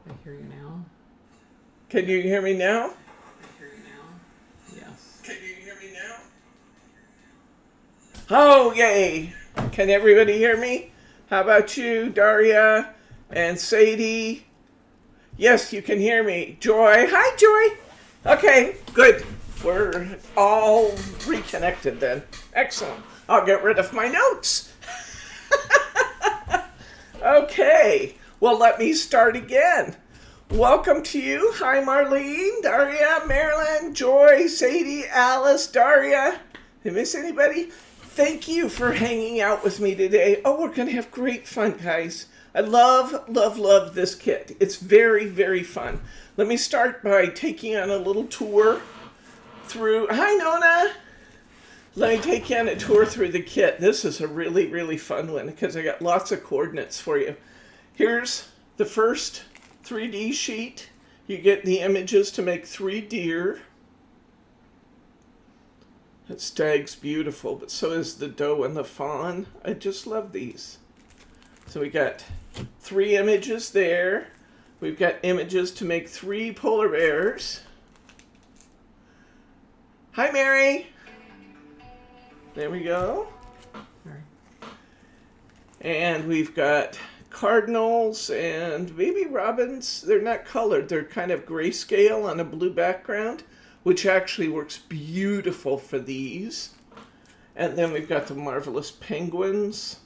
I hear you now. Can you hear me now? I hear you now. Yes. Can you hear me now? Oh, yay! Can everybody hear me? How about you, Daria and Sadie? Yes, you can hear me. Joy. Hi, Joy. Okay, good. We're all reconnected then. Excellent. I'll get rid of my notes. Okay. Well, let me start again. Welcome to you. Hi, Marlene, Daria, Marilyn, Joy, Sadie, Alice, Daria. Did I miss anybody? Thank you for hanging out with me today. Oh, we're going to have great fun, guys. I love, love, love this kit. It's very, very fun. Let me start by taking on a little tour through. Hi, Nona. Let me take you on a tour through the kit. This is a really, really fun one because I got lots of coordinates for you. Here's the first 3D sheet. You get the images to make 3 deer. That stag's beautiful, but so is the doe and the fawn. I just love these. So we got 3 images there. We've got images to make 3 polar bears. Hi, Mary. There we go. And we've got cardinals and baby robins. They're not colored. They're kind of grayscale on a blue background, which actually works beautiful for these. And then we've got the marvelous penguins.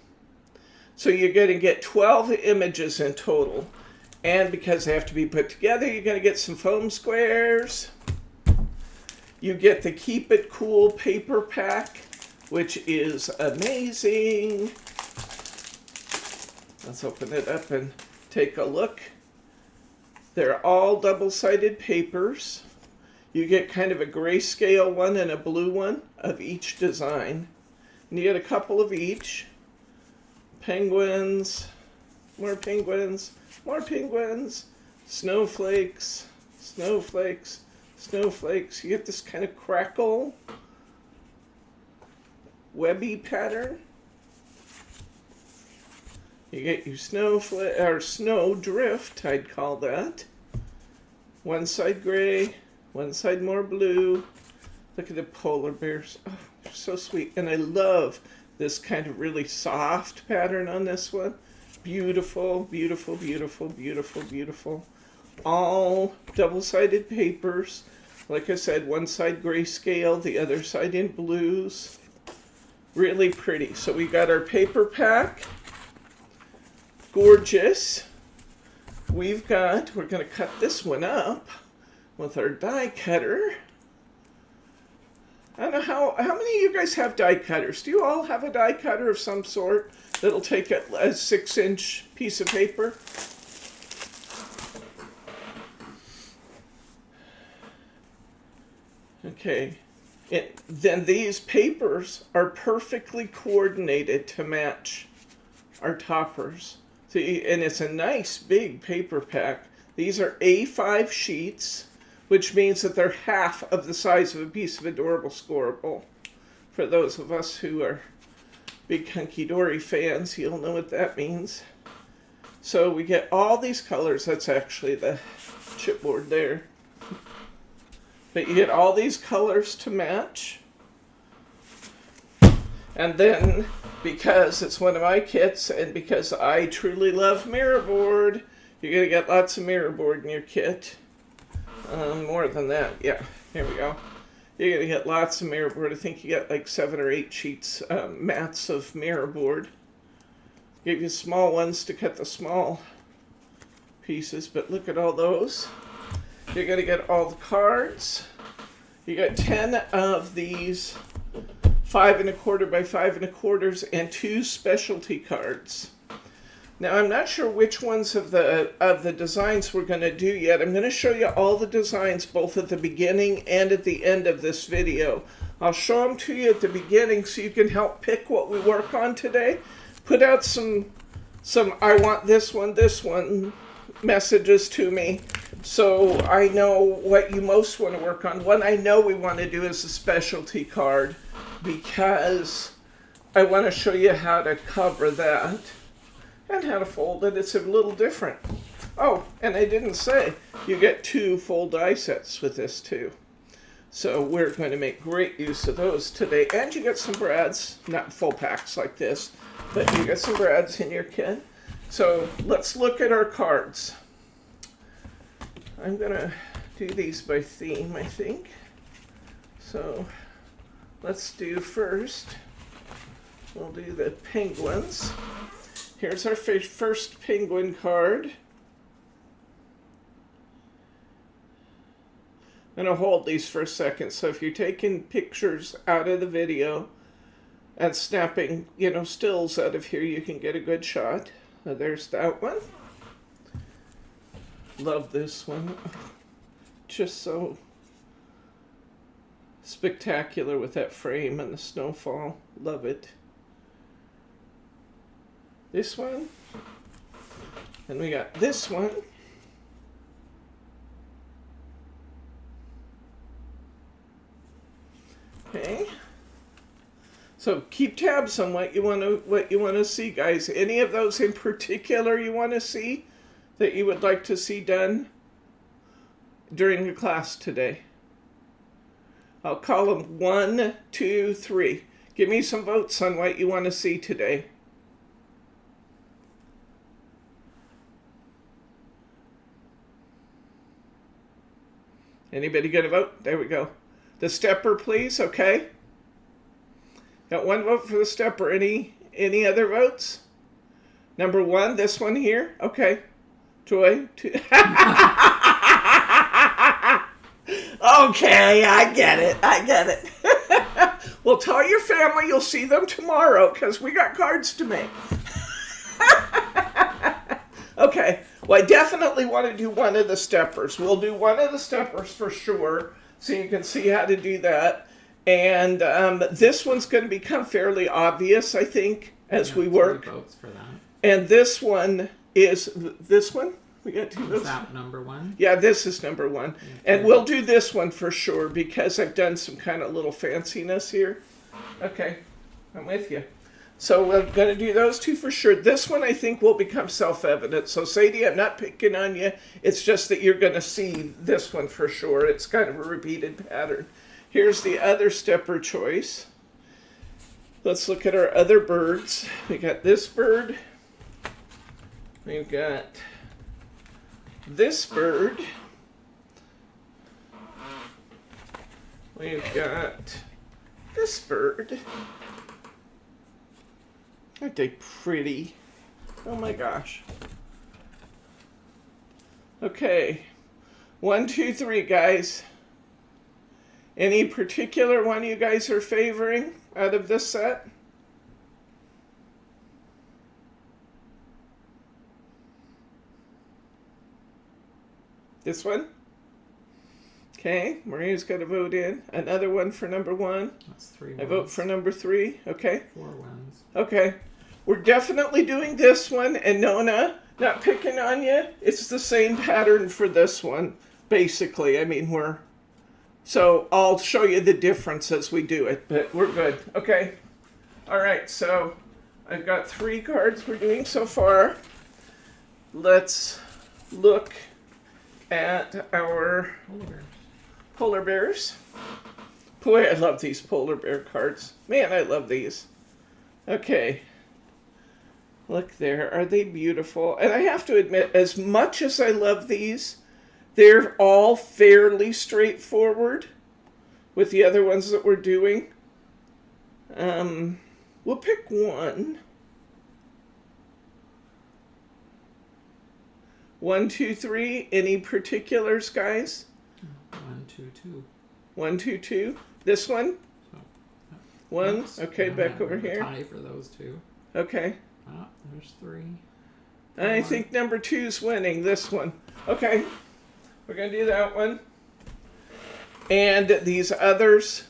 So you're going to get 12 images in total. And because they have to be put together, you're going to get some foam squares. You get the Keep It Cool paper pack, which is amazing. Let's open it up and take a look. They're all double-sided papers. You get kind of a grayscale one and a blue one of each design. And you get a couple of each. Penguins, more penguins, more penguins, snowflakes, snowflakes, snowflakes. You get this kind of crackle, webby pattern. You get your snowflake or snow drift, I'd call that. One side gray, one side more blue. Look at the polar bears. Oh, they're so sweet. And I love this kind of really soft pattern on this one. Beautiful, beautiful, beautiful, beautiful, beautiful. All double-sided papers. Like I said, one side grayscale, the other side in blues. Really pretty. So we got our paper pack. Gorgeous. We're going to cut this one up with our die cutter. I don't know how many of you guys have die cutters? Do you all have a die cutter of some sort that'll take a 6-inch piece of paper? Okay. Then these papers are perfectly coordinated to match our toppers. See, and it's a nice big paper pack. These are A5 sheets, which means that they're half of the size of a piece of adorable scoreable. For those of us who are big Hunkydory fans, you'll know what that means. So we get all these colors. That's actually the chipboard there. But you get all these colors to match. And then, because it's one of my kits, and because I truly love mirror board, you're going to get lots of mirror board in your kit. More than that, yeah, here we go. You're going to get lots of mirror board. I think you get like 7 or 8 sheets, mats of mirror board. Give you small ones to cut the small pieces, but look at all those. You're going to get all the cards. You got 10 of these 5 1/4 by 5 1/4 and 2 specialty cards. Now, I'm not sure which ones of the designs we're going to do yet. I'm going to show you all the designs both at the beginning and at the end of this video. I'll show them to you at the beginning so you can help pick what we work on today. Put out some I want this one messages to me so I know what you most want to work on. One I know we want to do is a specialty card because I want to show you how to cover that. And how to fold it. It's a little different. Oh, and I didn't say, you get 2 full die sets with this too. So we're going to make great use of those today. And you get some brads, not full packs like this, but you get some brads in your kit. So let's look at our cards. I'm going to do these by theme, I think. So let's do first, we'll do the penguins. Here's our first penguin card. I'm going to hold these for a second. So if you're taking pictures out of the video and snapping, stills out of here, you can get a good shot. There's that one. Love this one. Just so spectacular with that frame and the snowfall. Love it. This one. And we got this one. Okay. So keep tabs on what you want to see, guys. Any of those in particular you want to see that you would like to see done during the class today? I'll call them 1, 2, 3. Give me some votes on what you want to see today. Anybody get a vote? There we go. The stepper, please. Okay. Got 1 vote for the stepper. Any other votes? Number 1, this one here. Okay. Joy. 2. Okay, I get it. Well, tell your family you'll see them tomorrow because we got cards to make. Okay. Well, I definitely want to do one of the steppers. We'll do one of the steppers for sure, so you can see how to do that. And this one's going to become fairly obvious, I think, as we work. 3 votes for that. And this one is this one. We got 2 votes. Is that number 1? Yeah, this is number 1. Okay. And we'll do this one for sure because I've done some kind of little fanciness here. Okay, I'm with you. So we're going to do those 2 for sure. This one I think will become self-evident. So Sadie, I'm not picking on you. It's just that you're going to see this one for sure. It's kind of a repeated pattern. Here's the other stepper choice. Let's look at our other birds. We got this bird. We've got this bird. We've got this bird. Aren't they pretty? Oh my gosh. Okay. 1, 2, 3, guys. Any particular one you guys are favoring out of this set? This one? Okay, Maria's got a vote in. Another one for number 1. That's 3 I vote for number 3. Okay. 4 wins. Okay. We're definitely doing this one. And Nona, not picking on you, it's the same pattern for this one, basically. I mean, so I'll show you the difference as we do it, but we're good. Okay. All right, so I've got 3 cards we're doing so far. Let's look at our polar bears. Boy, I love these polar bear cards. Man, I love these. Okay. Look there. Are they beautiful? And I have to admit, as much as I love these, they're all fairly straightforward with the other ones that we're doing. We'll pick one. 1, 2, 3. Any particulars, guys? 1, 2, 2. 1, 2, 2. This one? So, 1. yes. Okay, back over A here. tie for those 2. Okay. Ah, there's 3. I 1. think number 2's winning this one. Okay. We're going to do that one. And these others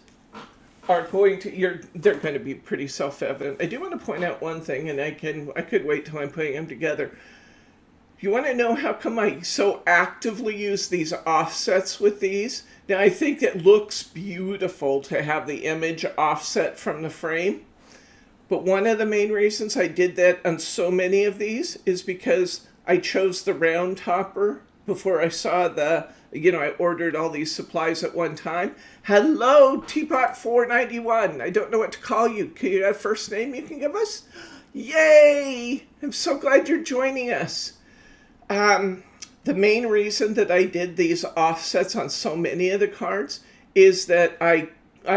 are going to, they're going to be pretty self-evident. I do want to point out one thing, and I could wait till I'm putting them together. You want to know how come I so actively use these offsets with these? Now, I think it looks beautiful to have the image offset from the frame. But one of the main reasons I did that on so many of these is because I chose the round topper before I saw I ordered all these supplies at one time. Hello, Teapot 491. I don't know what to call you. Can you have a first name you can give us? Yay! I'm so glad you're joining us. The main reason that I did these offsets on so many of the cards is that I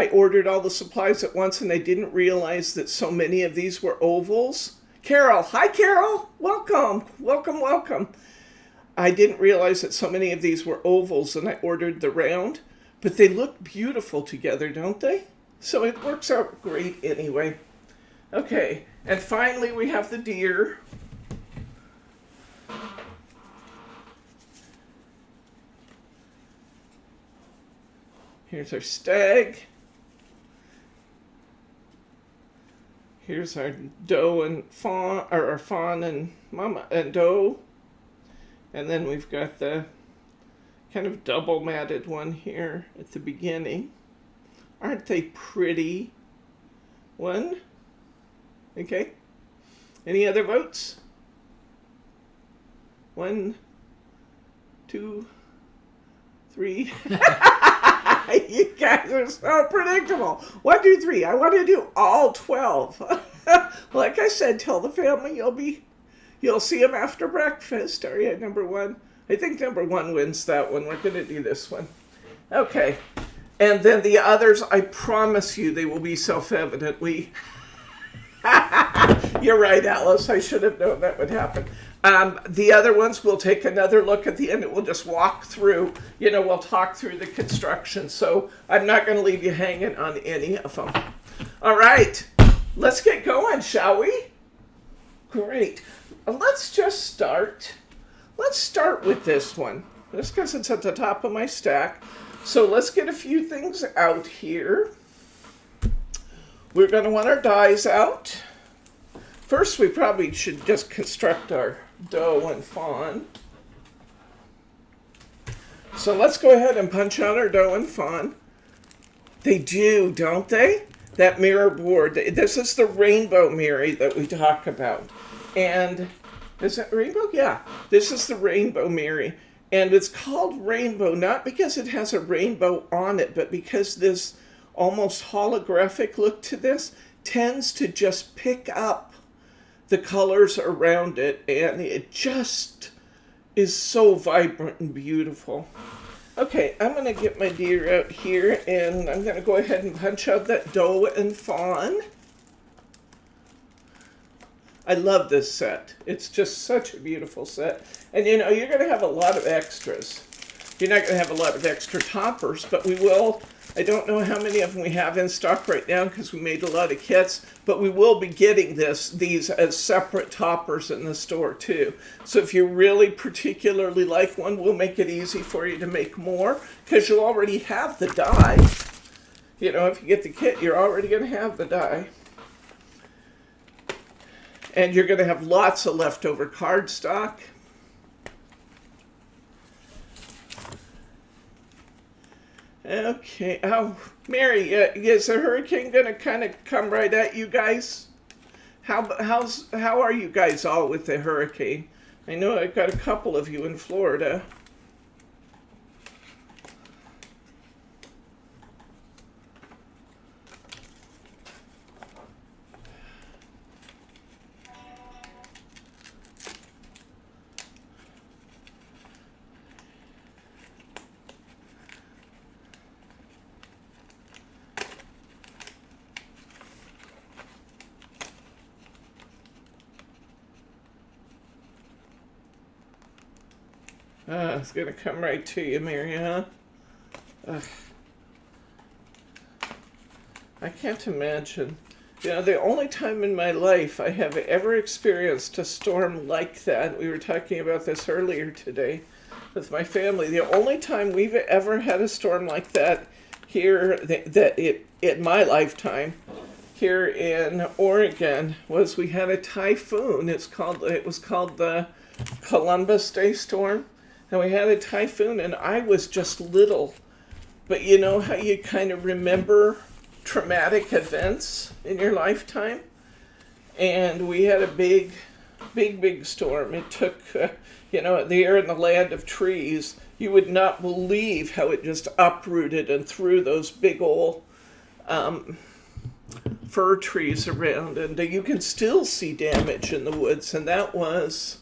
ordered all the supplies at once and I didn't realize that so many of these were ovals. Carol, hi Carol, welcome. I didn't realize that so many of these were ovals and I ordered the round, but they look beautiful together, don't they? So it works out great anyway. Okay, and finally we have the deer. Here's our stag. Here's our doe and fawn, or our fawn and mama and doe. And then we've got the kind of double matted one here at the beginning. Aren't they pretty? One. Okay. Any other votes? 1, 2, 3. You guys are so predictable. 1, 2, 3. I want to do all 12. Like I said, tell the family you'll see them after breakfast. Are you at number 1? I think number 1 wins that one. We're going to do this one. Okay. And then the others, I promise you, they will be self-evident. You're right, Alice. I should have known that would happen. The other ones, we'll take another look at the end. We'll just walk through, we'll talk through the construction. So I'm not going to leave you hanging on any of them. All right, let's get going, shall we? Great. Let's just start. Let's start with this one, just because it's at the top of my stack. So let's get a few things out here. We're going to want our dies out. First, we probably should just construct our doe and fawn. So let's go ahead and punch out our doe and fawn. They do, don't they? That mirror board. This is the rainbow Mirri that we talk about. And is it rainbow? Yeah. This is the rainbow Mirri. And it's called rainbow not because it has a rainbow on it, but because this almost holographic look to this tends to just pick up the colors around it, and it just is so vibrant and beautiful. Okay, I'm going to get my deer out here, and I'm going to go ahead and punch out that doe and fawn. I love this set. It's just such a beautiful set. And you're going to have a lot of extras. You're not going to have a lot of extra toppers, but we will. I don't know how many of them we have in stock right now because we made a lot of kits, but we will be getting these as separate toppers in the store too. So if you really particularly like one, we'll make it easy for you to make more because you'll already have the die. If you get the kit, you're already going to have the die. And you're going to have lots of leftover cardstock. Okay. Oh, Mirri, is the hurricane going to kind of come right at you guys? How are you guys all with the hurricane? I know I've got a couple of you in Florida. It's going to come right to you, Mirri, huh? Ugh. I can't imagine. The only time in my life I have ever experienced a storm like that, we were talking about this earlier today with my family, the only time we've ever had a storm like that here, in my lifetime, here in Oregon, was we had a typhoon. It was called the Columbus Day storm. And we had a typhoon, and I was just little. But you know how you kind of remember traumatic events in your lifetime? And we had a big big storm. It took, the air in the land of trees. You would not believe how it just uprooted and threw those big old fir trees around. And you can still see damage in the woods. And that was,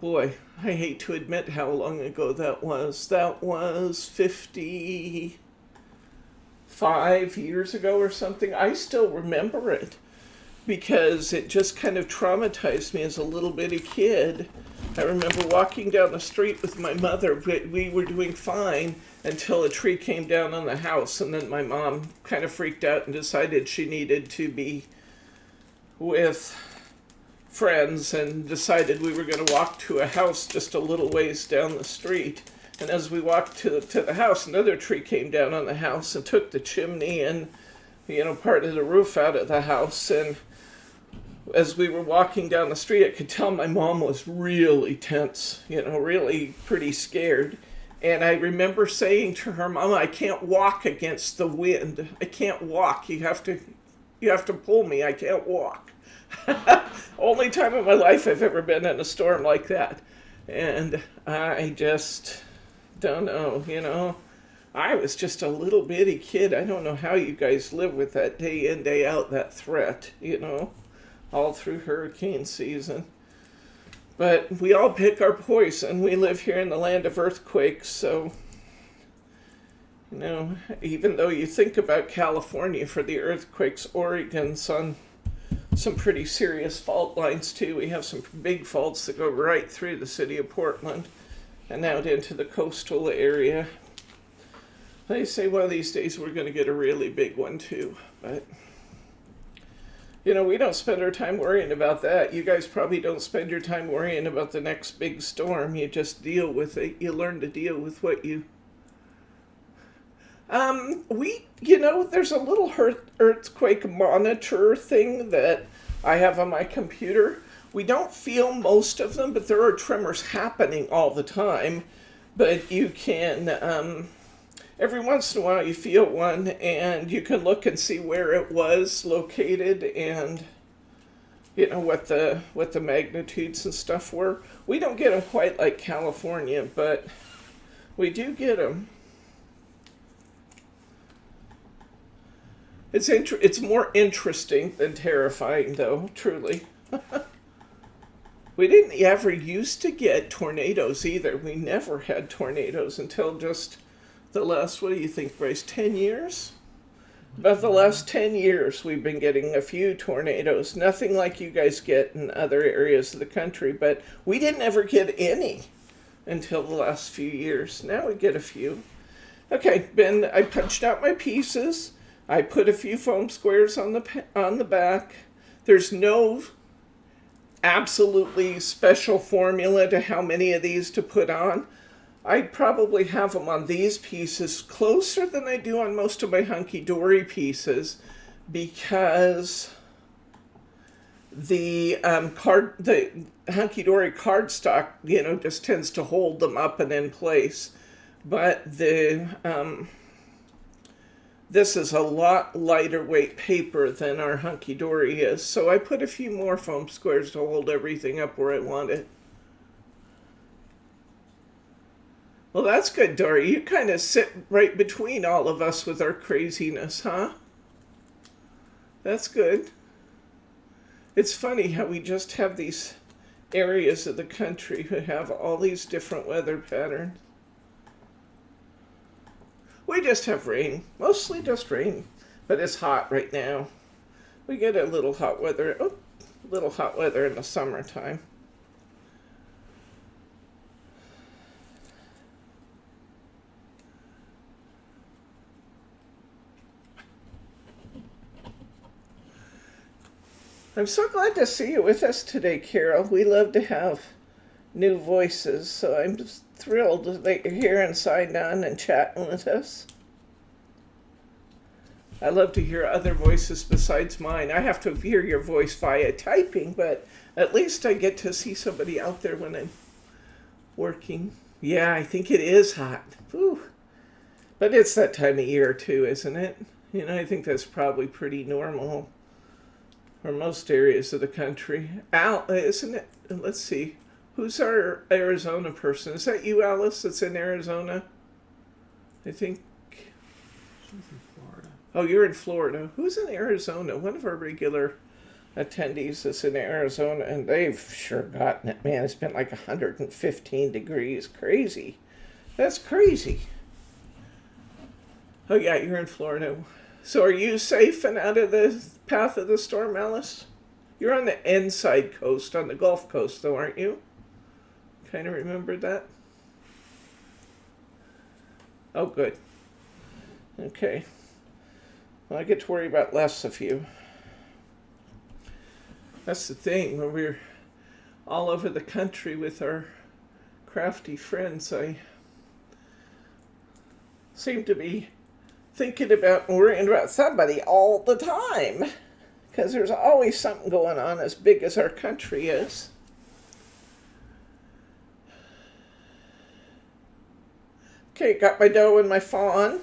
boy, I hate to admit how long ago that was. That was 55 years ago or something. I still remember it because it just kind of traumatized me as a little bitty kid. I remember walking down the street with my mother, but we were doing fine until a tree came down on the house, and then my mom kind of freaked out and decided she needed to be with friends and decided we were going to walk to a house just a little ways down the street. And as we walked to the house, another tree came down on the house and took the chimney and, part of the roof out of the house. And as we were walking down the street, I could tell my mom was really tense, really pretty scared. And I remember saying to her, "Mama, I can't walk against the wind. I can't walk. You have to pull me. I can't walk." Only time in my life I've ever been in a storm like that. And I just don't know, I was just a little bitty kid. I don't know how you guys live with that day in, day out, that threat, all through hurricane season. But we all pick our poison. We live here in the land of earthquakes, so, even though you think about California for the earthquakes, Oregon's on some pretty serious fault lines too. We have some big faults that go right through the city of Portland and out into the coastal area. They say one of these days we're going to get a really big one too, but we don't spend our time worrying about that. You guys probably don't spend your time worrying about the next big storm. You just deal with it. You learn to deal with what you... there's a little earthquake monitor thing that I have on my computer. We don't feel most of them, but there are tremors happening all the time. But you can... every once in a while you feel one, and you can look and see where it was located and, what the magnitudes and stuff were. We don't get them quite like California, but we do get them. It's more interesting than terrifying, though, truly. We didn't ever used to get tornadoes either. We never had tornadoes until just the last, what do you think, Bryce, 10 years? About the last 10 years, we've been getting a few tornadoes. Nothing like you guys get in other areas of the country, but we didn't ever get any until the last few years. Now we get a few. Okay, Ben, I punched out my pieces. I put a few foam squares on the back. There's no absolutely special formula to how many of these to put on. I'd probably have them on these pieces closer than I do on most of my Hunkydory pieces because the Hunkydory cardstock, just tends to hold them up and in place. But this is a lot lighter weight paper than our Hunkydory is, so I put a few more foam squares to hold everything up where I want it. Well, that's good, Dory. You kind of sit right between all of us with our craziness, huh? That's good. It's funny how we just have these areas of the country who have all these different weather patterns. We just have rain, mostly just rain, but it's hot right now. We get a little hot weather in the summertime. I'm so glad to see you with us today, Carol. We love to have new voices, so I'm just thrilled that you're here and signed on and chatting with us. I love to hear other voices besides mine. I have to hear your voice via typing, but at least I get to see somebody out there when I'm working. Yeah, I think it is hot. Whew. But it's that time of year too, isn't it? I think that's probably pretty normal or most areas of the country. Isn't it? Let's see. Who's our Arizona person? Is that you, Alice, that's in Arizona? I think. She's in Florida. Oh, you're in Florida. Who's in Arizona? One of our regular attendees is in Arizona, and they've sure gotten it. Man, it's been like 115 degrees. Crazy. That's crazy. Oh, yeah, you're in Florida. So are you safe and out of the path of the storm, Alice? You're on the inside coast, on the Gulf Coast, though, aren't you? Kind of remembered that? Oh, good. Okay. Well, I get to worry about less of you. That's the thing. When we're all over the country with our crafty friends, I seem to be thinking about and worrying about somebody all the time. Because there's always something going on as big as our country is. Okay, got my dough and my fawn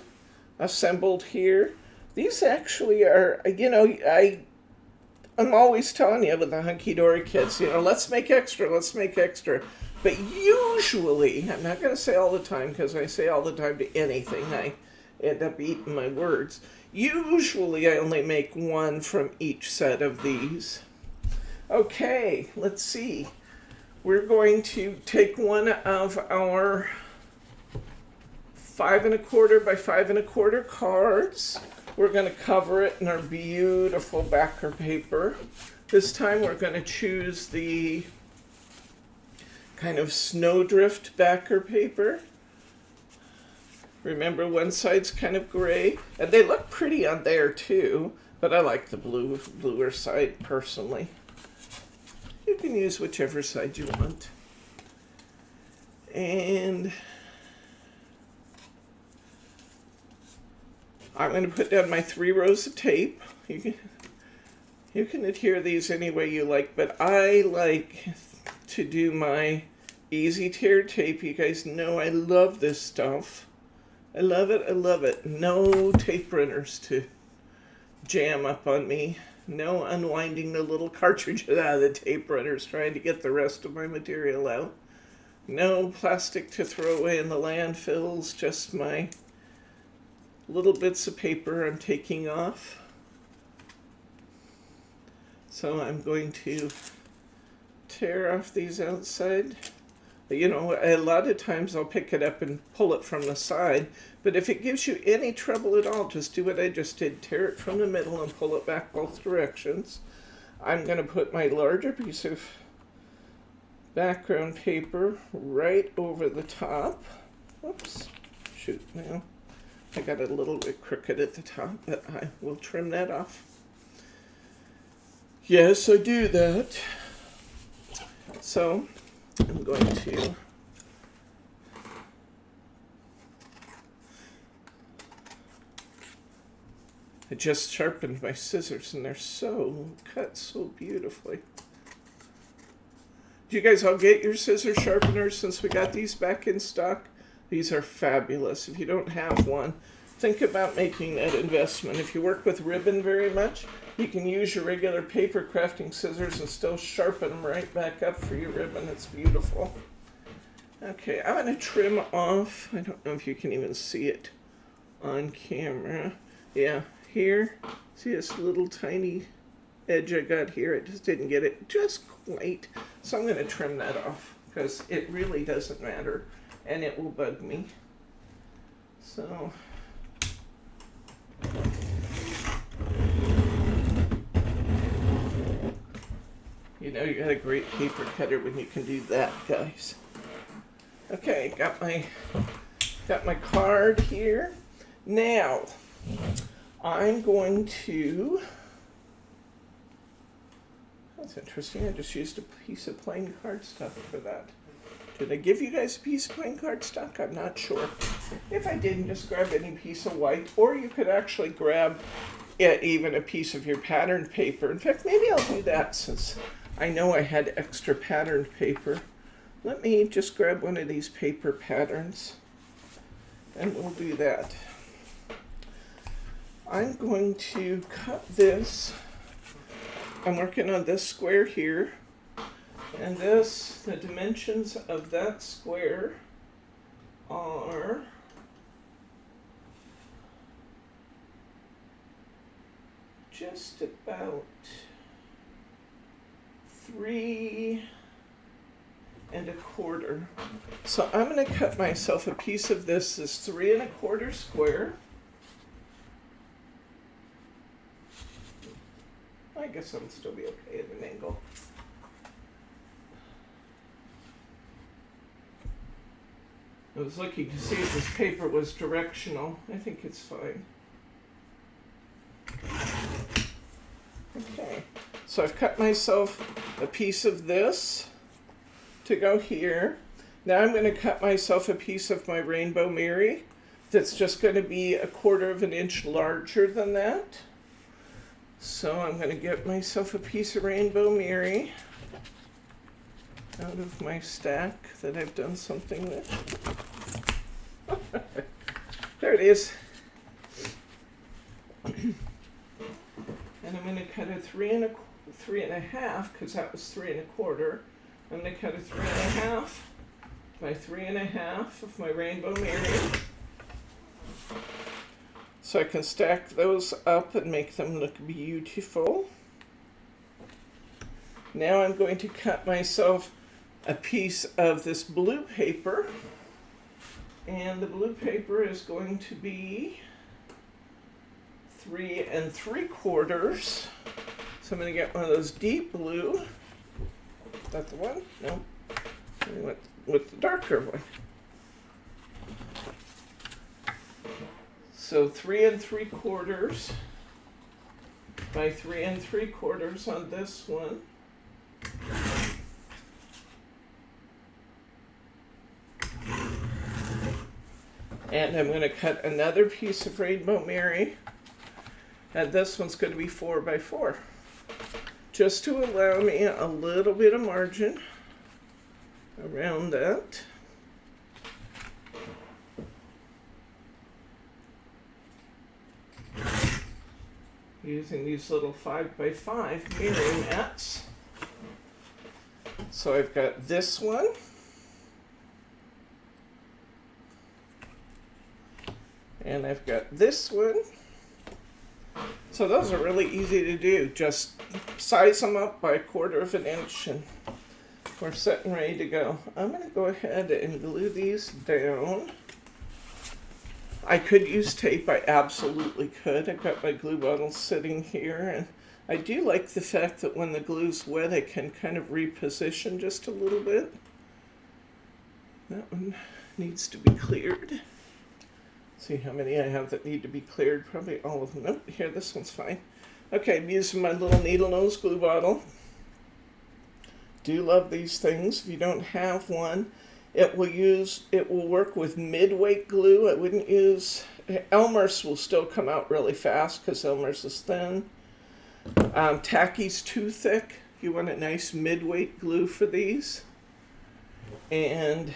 assembled here. These actually are, I'm always telling you with the Hunkydory kids, let's make extra. But usually, I'm not going to say all the time because I say all the time to anything. I end up eating my words. Usually, I only make one from each set of these. Okay, let's see. We're going to take one of our 5 1/4 by 5 1/4 cards. We're going to cover it in our beautiful backer paper. This time we're going to choose the kind of snowdrift backer paper. Remember, one side's kind of gray, and they look pretty on there too, but I like the bluer side personally. You can use whichever side you want. And I'm going to put down my 3 rows of tape. You can adhere these any way you like, but I like to do my easy tear tape. You guys know I love this stuff. I love it. No tape runners to jam up on me. No unwinding the little cartridges out of the tape runners trying to get the rest of my material out. No plastic to throw away in the landfills, just my little bits of paper I'm taking off. So I'm going to tear off these outside. A lot of times I'll pick it up and pull it from the side, but if it gives you any trouble at all, just do what I just did. Tear it from the middle and pull it back both directions. I'm going to put my larger piece of background paper right over the top. Whoops. Shoot, now I got it a little bit crooked at the top, but I will trim that off. Yes, I do that. So I'm going to I just sharpened my scissors and they're cut so beautifully. Do you guys all get your scissor sharpeners since we got these back in stock? These are fabulous. If you don't have one, think about making that investment. If you work with ribbon very much, you can use your regular paper crafting scissors and still sharpen them right back up for your ribbon. It's beautiful. Okay, I'm going to trim off. I don't know if you can even see it on camera. Yeah, here. See this little tiny edge I got here? I just didn't get it just quite. So I'm going to trim that off because it really doesn't matter and it will bug me. So you got a great paper cutter when you can do that, guys. Okay, got my card here. Now, I'm going to, that's interesting, I just used a piece of plain cardstock for that. Did I give you guys a piece of plain cardstock? I'm not sure. If I didn't, just grab any piece of white, or you could actually grab even a piece of your patterned paper. In fact, maybe I'll do that since I know I had extra patterned paper. Let me just grab one of these paper patterns and we'll do that. I'm going to cut this I'm working on this square here. And this, the dimensions of that square are just about 3 1/4. So I'm going to cut myself a piece of this 3 1/4 square. I guess I'll still be okay at an angle. I was looking to see if this paper was directional. I think it's fine. Okay, so I've cut myself a piece of this to go here. Now I'm going to cut myself a piece of my rainbow Mirri that's just going to be 1/4 inch larger than that. So I'm going to get myself a piece of rainbow Mirri out of my stack that I've done something with. There it is. And I'm going to cut a 3 1/2 because that was 3 1/4. I'm going to cut a 3 1/2 by 3 1/2 of my rainbow Mirri. So I can stack those up and make them look beautiful. Now I'm going to cut myself a piece of this blue paper. And the blue paper is going to be 3 3/4. So I'm going to get one of those deep blue. Is that the one? No. I went with the darker one. So 3 3/4 by 3 3/4 on this one. And I'm going to cut another piece of rainbow Mirri. And this one's going to be 4 by 4. Just to allow me a little bit of margin around that. Using these little 5 by 5 Mirri mats. So I've got this one. And I've got this one. So those are really easy to do. Just size them up by 1/4 inch and we're set and ready to go. I'm going to go ahead and glue these down. I could use tape. I absolutely could. I've got my glue bottle sitting here, and I do like the fact that when the glue's wet, I can kind of reposition just a little bit. That one needs to be cleared. See how many I have that need to be cleared. Probably all of them. Nope, here, this one's fine. Okay, I'm using my little needle nose glue bottle. Do love these things. If you don't have one, it will work with mid-weight glue. I wouldn't use, Elmer's will still come out really fast because Elmer's is thin. Tacky's too thick. You want a nice mid-weight glue for these. And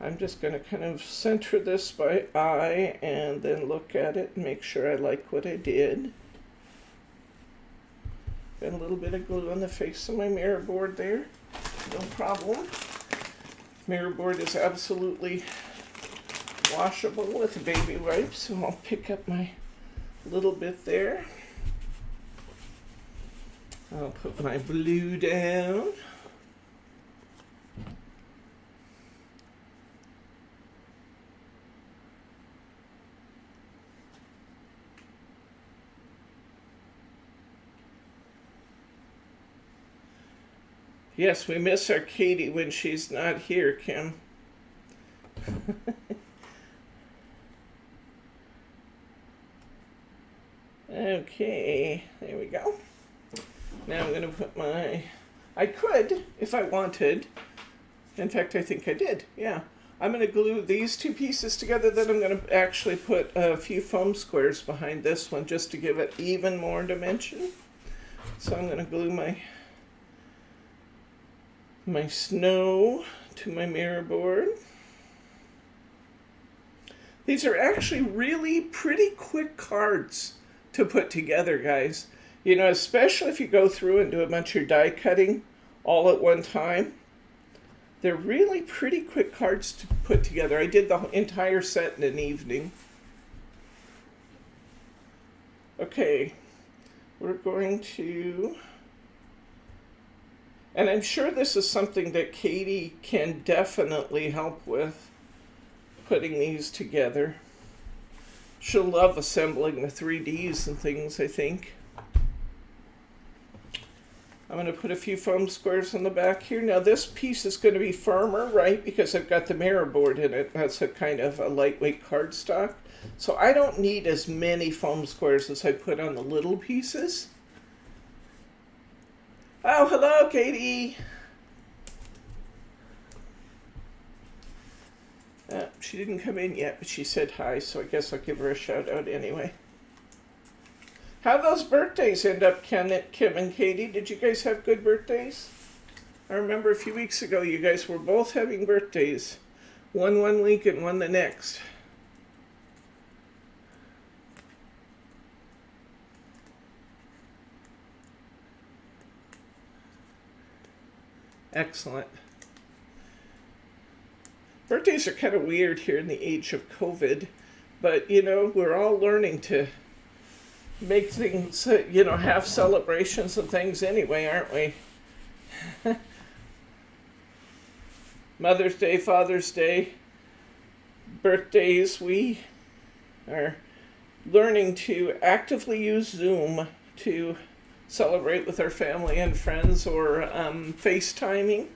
I'm just going to kind of center this by eye and then look at it and make sure I like what I did. Got a little bit of glue on the face of my mirror board there. No problem. Mirror board is absolutely washable with a baby wipe, so I'll pick up my little bit there. I'll put my blue down. Yes, we miss our Katie when she's not here, Kim. Okay, there we go. Now I'm going to put my, I could, if I wanted, in fact I think I did, yeah. I'm going to glue these two pieces together, then I'm going to actually put a few foam squares behind this one just to give it even more dimension. So I'm going to glue my snow to my mirror board. These are actually really pretty quick cards to put together, guys. You know, especially if you go through and do a bunch of your die cutting all at one time. They're really pretty quick cards to put together. I did the entire set in an evening. Okay, we're going to, and I'm sure this is something that Katie can definitely help with, putting these together. She'll love assembling the 3Ds and things, I think. I'm going to put a few foam squares on the back here. Now this piece is going to be firmer, right? Because I've got the mirror board in it. That's a kind of a lightweight cardstock. So I don't need as many foam squares as I put on the little pieces. Oh, hello, Katie. She didn't come in yet, but she said hi, so I guess I'll give her a shout out anyway. How'd those birthdays end up, Kim and Katie? Did you guys have good birthdays? I remember a few weeks ago you guys were both having birthdays. One week and one the next. Excellent. Birthdays are kind of weird here in the age of COVID, but you know, we're all learning to make things, you know, have celebrations and things anyway, aren't we? Mother's Day, Father's Day, birthdays, we are learning to actively use Zoom to celebrate with our family and friends, or FaceTiming.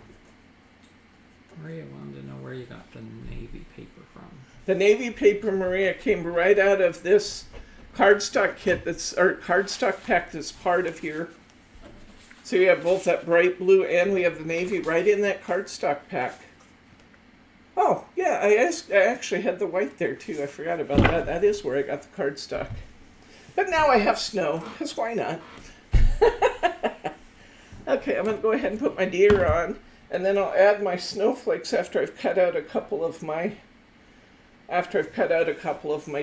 Maria wanted to know where you got the navy paper from. The navy paper, Maria, came right out of this cardstock kit or cardstock pack that's part of here. So you have both that bright blue and we have the navy right in that cardstock pack. Oh, yeah, I actually had the white there too. I forgot about that. That is where I got the cardstock. But now I have snow, because why not? Okay, I'm going to go ahead and put my deer on, and then I'll add my snowflakes after I've cut out a couple of my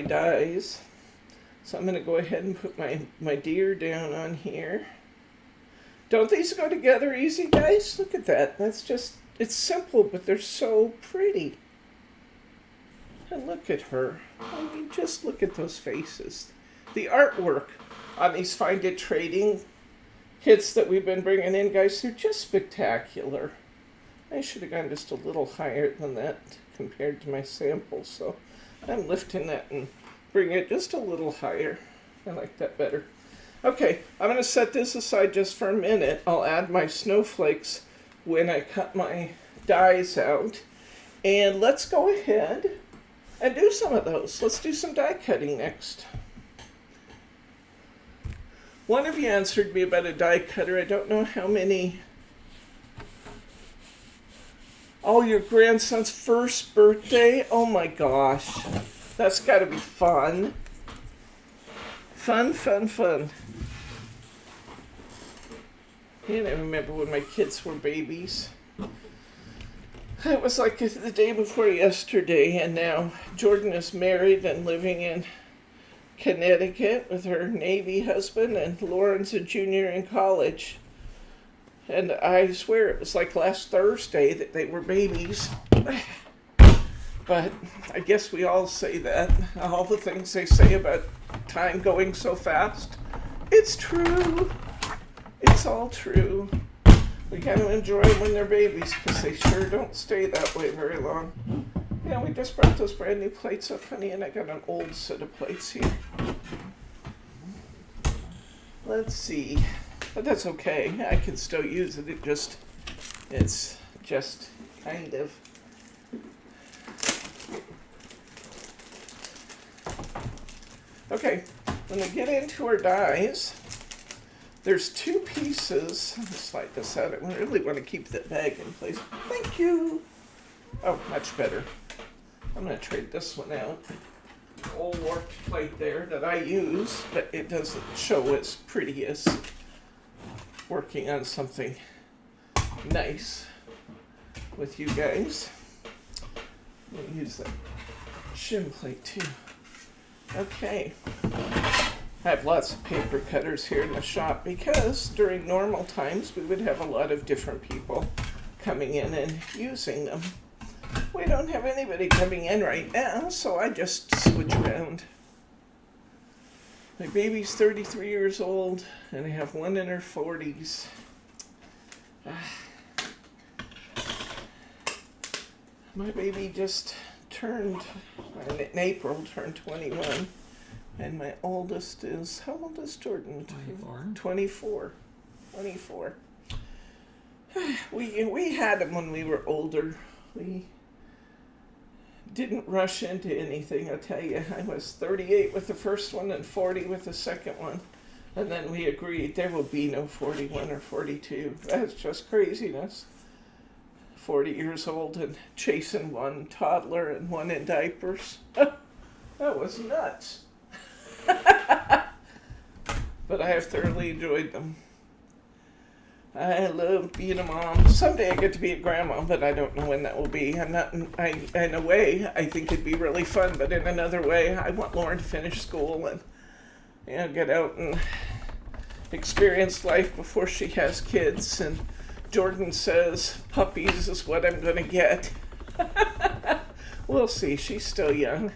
dies. So I'm going to go ahead and put my deer down on here. Don't these go together easy, guys? Look at that. That's just, it's simple, but they're so pretty. And look at her. I mean, just look at those faces. The artwork on these Find It Trading kits that we've been bringing in, guys, they're just spectacular. I should have gone just a little higher than that compared to my sample, so I'm lifting that and bring it just a little higher. I like that better. Okay, I'm going to set this aside just for a minute. I'll add my snowflakes when I cut my dies out. And let's go ahead and do some of those. Let's do some die cutting next. One of you answered me about a die cutter. I don't know how many. Oh, your grandson's first birthday? Oh my gosh. That's got to be fun. Fun, fun, fun. And I remember when my kids were babies. It was like the day before yesterday, and now Jordan is married and living in Connecticut with her Navy husband, and Lauren's a junior in college. And I swear it was like last Thursday that they were babies. But I guess we all say that. All the things they say about time going so fast. It's true. It's all true. We got to enjoy them when they're babies, because they sure don't stay that way very long. Yeah, we just brought those brand new plates up, honey, and I got an old set of plates here. Let's see. But that's okay. I can still use it. It's just kind of. Okay, when we get into our dies, there's two pieces. Let me slide this out. I really want to keep that bag in place. Thank you. Oh, much better. I'm going to trade this one out. Old warped plate there that I use, but it doesn't show as pretty as working on something nice with you guys. I'm going to use that shim plate too. Okay. I have lots of paper cutters here in the shop because during normal times we would have a lot of different people coming in and using them. We don't have anybody coming in right now, so I just switch around. My baby's 33 years old, and I have one in her 40s. My baby just turned, in April, turned 21. And my oldest is, how old is Jordan? 24. 24. We had them when we were older. We didn't rush into anything, I'll tell you. I was 38 with the first one and 40 with the second one. And then we agreed there will be no 41 or 42. That's just craziness. 40 years old and chasing one toddler and one in diapers. That was nuts. But I have thoroughly enjoyed them. I love being a mom. Someday I get to be a grandma, but I don't know when that will be. In a way, I think it'd be really fun, but in another way, I want Lauren to finish school and get out and experience life before she has kids. And Jordan says puppies is what I'm going to get. We'll see. She's still young.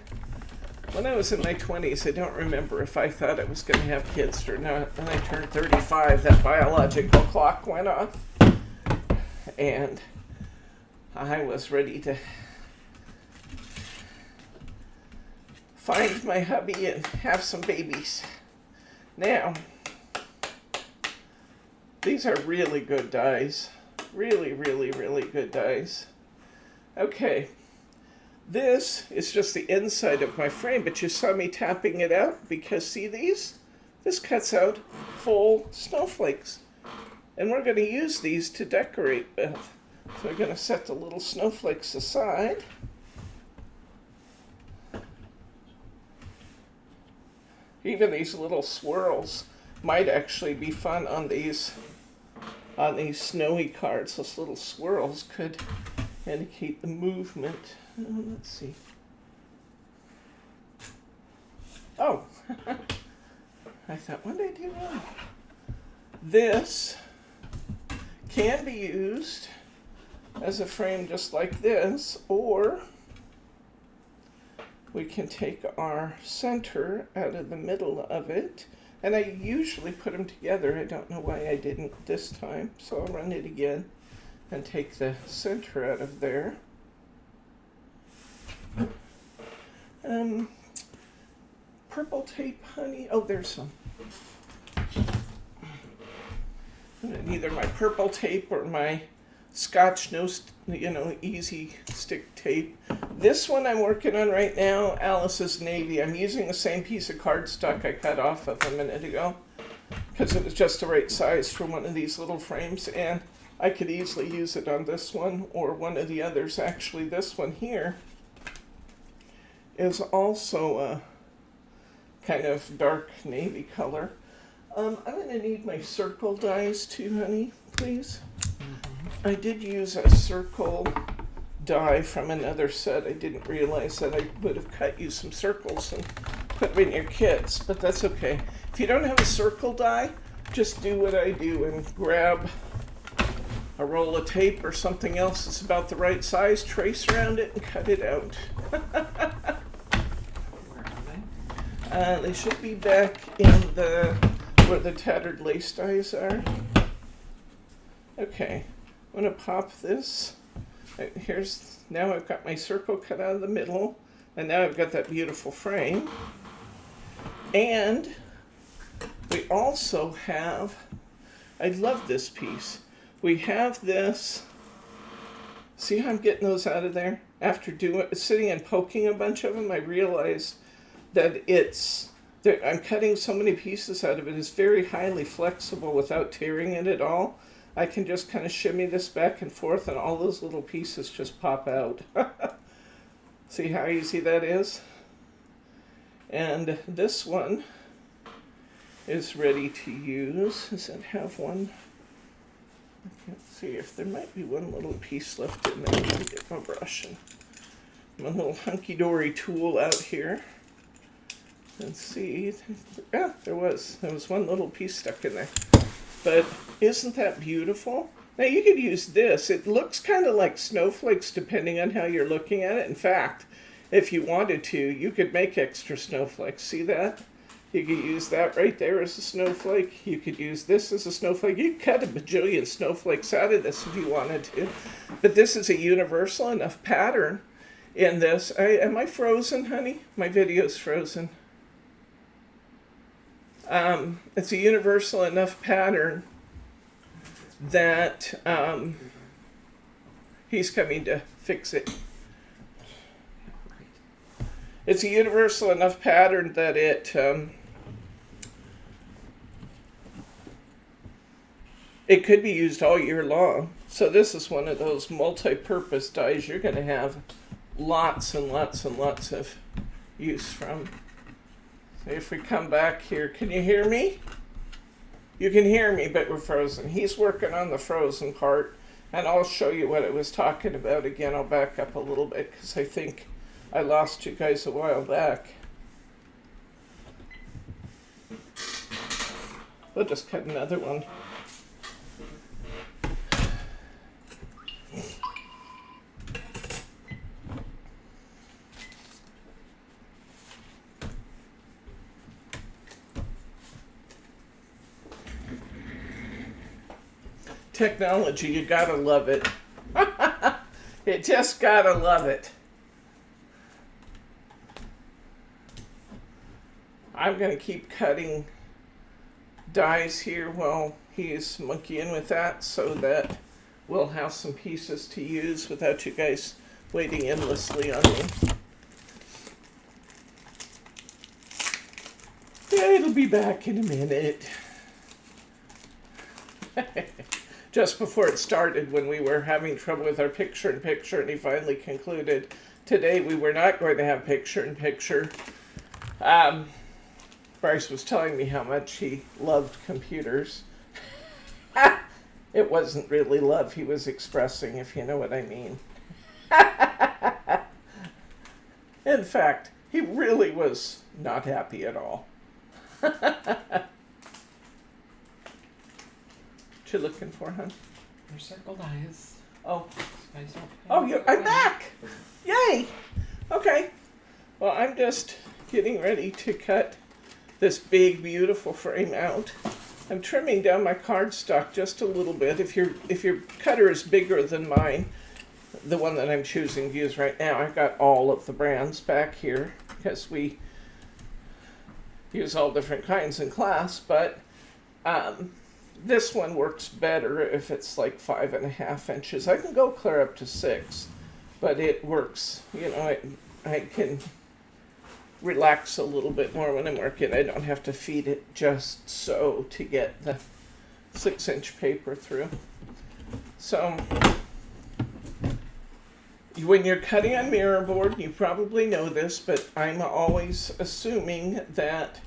When I was in my 20s, I don't remember if I thought I was going to have kids or not. When I turned 35, that biological clock went off. And I was ready to find my hubby and have some babies. Now, these are really good dies. Really, really, really good dies. Okay. This is just the inside of my frame, but you saw me tapping it out because see these? This cuts out full snowflakes. And we're going to use these to decorate with. So we're going to set the little snowflakes aside. Even these little swirls might actually be fun on these snowy cards. Those little swirls could indicate the movement. Let's see. Oh, I thought, what did I do wrong? This can be used as a frame just like this, or we can take our center out of the middle of it, and I usually put them together. I don't know why I didn't this time, so I'll run it again and take the center out of there. Purple tape, honey. Oh, there's some. Either my purple tape or my Scotch easy stick tape. This one I'm working on right now, Alice's Navy. I'm using the same piece of cardstock I cut off of a minute ago because it was just the right size for one of these little frames, and I could easily use it on this one or one of the others. Actually, this one here is also a kind of dark navy color. I'm going to need my circle dies too, honey, please. Mm-hmm. I did use a circle die from another set. I didn't realize that I would have cut you some circles and put them in your kits, but that's okay. If you don't have a circle die, just do what I do and grab a roll of tape or something else that's about the right size, trace around it, and cut it out. They should be back in where the tattered lace dies are. Okay, I'm going to pop this. Now I've got my circle cut out of the middle, and now I've got that beautiful frame. And we also have, I love this piece. We have this, see how I'm getting those out of there? After sitting and poking a bunch of them, I realized that I'm cutting so many pieces out of it. It's very highly flexible without tearing it at all. I can just kind of shimmy this back and forth and all those little pieces just pop out. See how easy that is? And this one is ready to use. Does it have one? I can't see if there might be one little piece left in there. Let me get my brush and my little Hunkydory tool out here. And see, yeah, there was one little piece stuck in there. But isn't that beautiful? Now you could use this. It looks kind of like snowflakes depending on how you're looking at it. In fact, if you wanted to, you could make extra snowflakes. See that? You could use that right there as a snowflake. You could use this as a snowflake. You could cut a bajillion snowflakes out of this if you wanted to. But this is a universal enough pattern in this. Am I frozen, honey? My video's frozen. It's a universal enough pattern that he's coming to fix it. It's a universal enough pattern that it could be used all year long. So this is one of those multi-purpose dies you're going to have lots and lots and lots of use from. If we come back here, can you hear me? You can hear me, but we're frozen. He's working on the frozen part, and I'll show you what I was talking about again. I'll back up a little bit because I think I lost you guys a while back. We'll just cut another one. Technology, you gotta love it. You just gotta love it. I'm gonna keep cutting dies here while he's monkeying with that so that we'll have some pieces to use without you guys waiting endlessly on me. Yeah, it'll be back in a minute. Just before it started, when we were having trouble with our picture-in-picture, and he finally concluded today we were not going to have picture-in-picture. Bryce was telling me how much he loved computers. It wasn't really love he was expressing, if you know what I mean. In fact, he really was not happy at all. What you looking for, hon? Your circled eyes. Oh. Eyes I'm back! Yay! Okay. Well, I'm just getting ready to cut this big, beautiful frame out. I'm trimming down my cardstock just a little bit. If your cutter is bigger than mine, the one that I'm choosing to use right now, I've got all of the brands back here because we use all different kinds in class, but this one works better if it's like 5.5 inches. I can go clear up to 6, but it works. You know, I can relax a little bit more when I'm working. I don't have to feed it just so to get the 6-inch paper through. So when you're cutting on mirror board, you probably know this, but I'm always assuming that,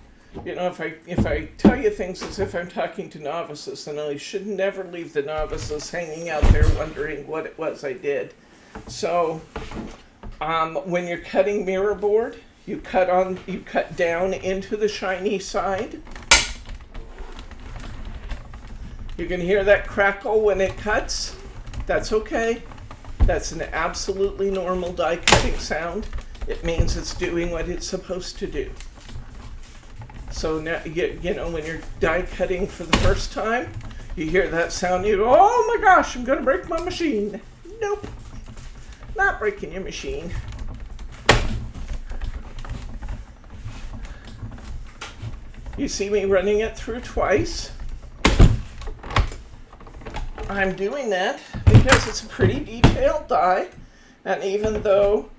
you know, if I tell you things as if I'm talking to novices, then I should never leave the novices hanging out there wondering what it was I did. So when you're cutting mirror board, you cut down into the shiny side. You can hear that crackle when it cuts. That's okay. That's an absolutely normal die cutting sound. It means it's doing what it's supposed to do. So now, you know, when you're die cutting for the first time, you hear that sound, you go, oh my gosh, I'm gonna break my machine. Nope, not breaking your machine. You see me running it through twice. I'm doing that because it's a pretty detailed die, and even though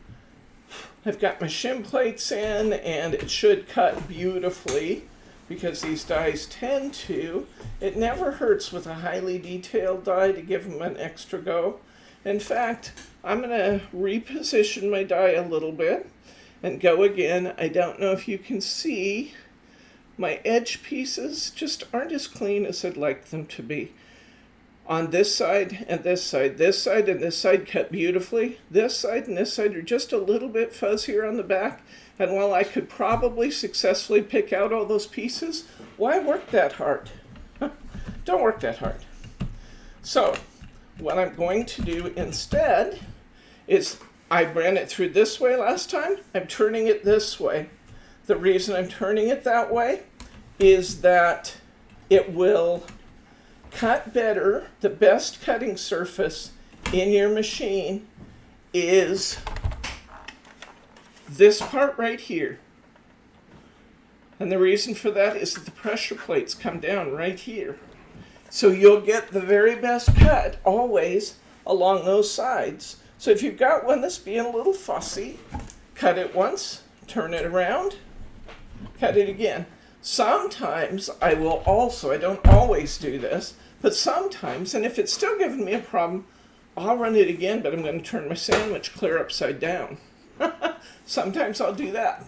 I've got my shim plates in and it should cut beautifully because these dies tend to, it never hurts with a highly detailed die to give them an extra go. In fact, I'm going to reposition my die a little bit and go again. I don't know if you can see, my edge pieces just aren't as clean as I'd like them to be. on this side and this side. This side and this side cut beautifully. This side and this side are just a little bit fuzzier on the back. And while I could probably successfully pick out all those pieces, why work that hard? Don't work that hard. So what I'm going to do instead is, I ran it through this way last time. I'm turning it this way. The reason I'm turning it that way is that it will cut better. The best cutting surface in your machine is this part right here. And the reason for that is that the pressure plates come down right here. So you'll get the very best cut always along those sides. So if you've got one that's being a little fussy, cut it once, turn it around, cut it again. Sometimes I will also, I don't always do this, but sometimes, and if it's still giving me a problem, I'll run it again, but I'm going to turn my sandwich clear upside down. Sometimes I'll do that.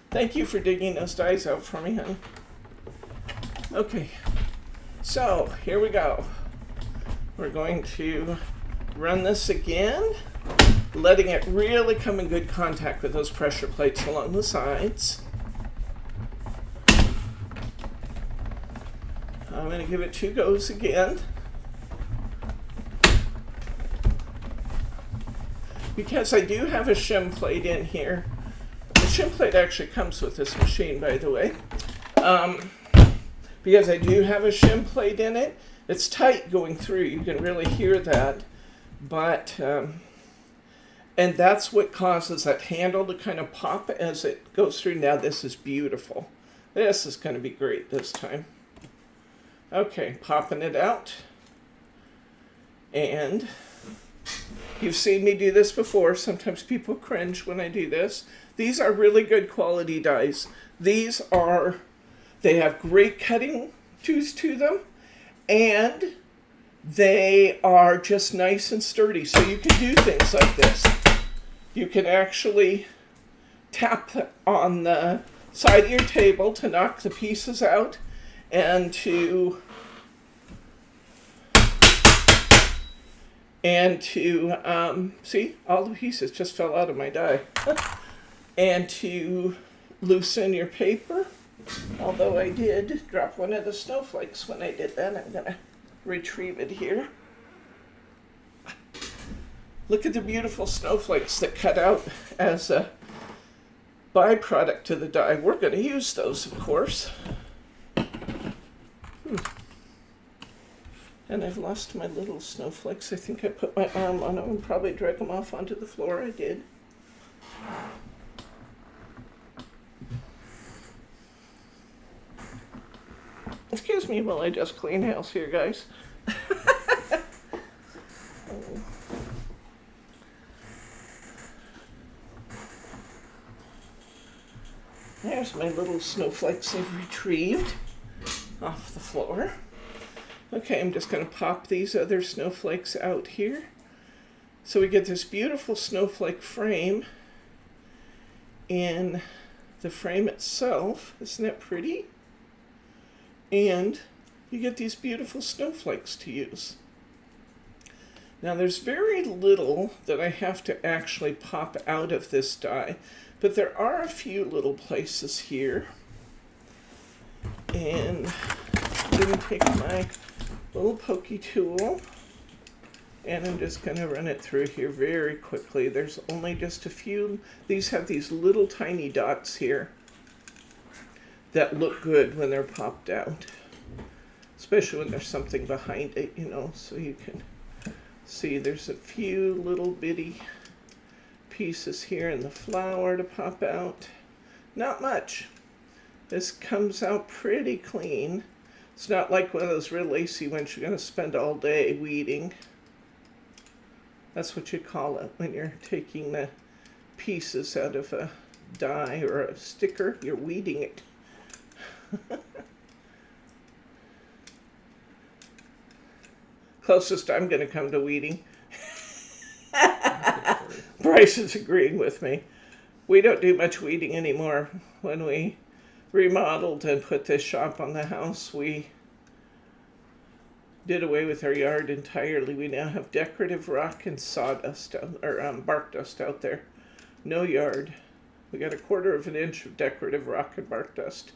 Thank you for digging those dies out for me, honey. Okay, so here we go. We're going to run this again, letting it really come in good contact with those pressure plates along the sides. I'm going to give it 2 goes again. Because I do have a shim plate in here. The shim plate actually comes with this machine, by the way. Because I do have a shim plate in it, it's tight going through. You can really hear that. But, and that's what causes that handle to kind of pop as it goes through. Now this is beautiful. This is going to be great this time. Okay, popping it out. And you've seen me do this before. Sometimes people cringe when I do this. These are really good quality dies. These are, they have great cutting tools to them, and they are just nice and sturdy. So you can do things like this. You can actually tap on the side of your table to knock the pieces out, and to see, all the pieces just fell out of my die. And to loosen your paper, although I did drop one of the snowflakes when I did that. I'm gonna retrieve it here. Look at the beautiful snowflakes that cut out as a byproduct to the die. We're gonna use those, of course. And I've lost my little snowflakes. I think I put my arm on them and probably drag them off onto the floor. I did. Excuse me while I just clean house here, guys. There's my little snowflakes I've retrieved off the floor. Okay, I'm just going to pop these other snowflakes out here. So we get this beautiful snowflake frame in the frame itself. Isn't that pretty? And you get these beautiful snowflakes to use. Now there's very little that I have to actually pop out of this die, but there are a few little places here. And I'm going to take my little pokey tool, and I'm just going to run it through here very quickly. There's only just a few. These have these little tiny dots here that look good when they're popped out, especially when there's something behind it, you know, so you can see there's a few little bitty pieces here in the flower to pop out. Not much. This comes out pretty clean. It's not like one of those real lacy ones you're going to spend all day weeding. That's what you call it when you're taking the pieces out of a die or a sticker. You're weeding it. Closest I'm going to come to weeding. Bryce is agreeing with me. We don't do much weeding anymore. When we remodeled and put this shop on the house, we did away with our yard entirely. We now have decorative rock and sawdust, or bark dust out there. No yard. We got 1/4 of an inch of decorative rock and bark dust.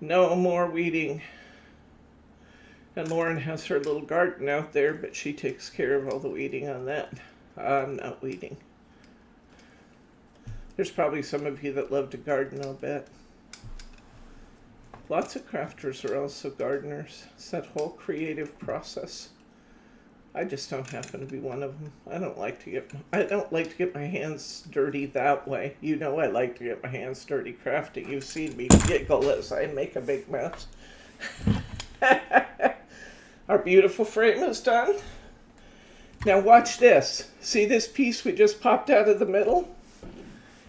No more weeding. And Lauren has her little garden out there, but she takes care of all the weeding on that. I'm not weeding. There's probably some of you that love to garden, I'll bet. Lots of crafters are also gardeners. It's that whole creative process. I just don't happen to be one of them. I don't like to get my hands dirty that way. You know I like to get my hands dirty crafting. You've seen me giggle as I make a big mess. Our beautiful frame is done. Now watch this. See this piece we just popped out of the middle?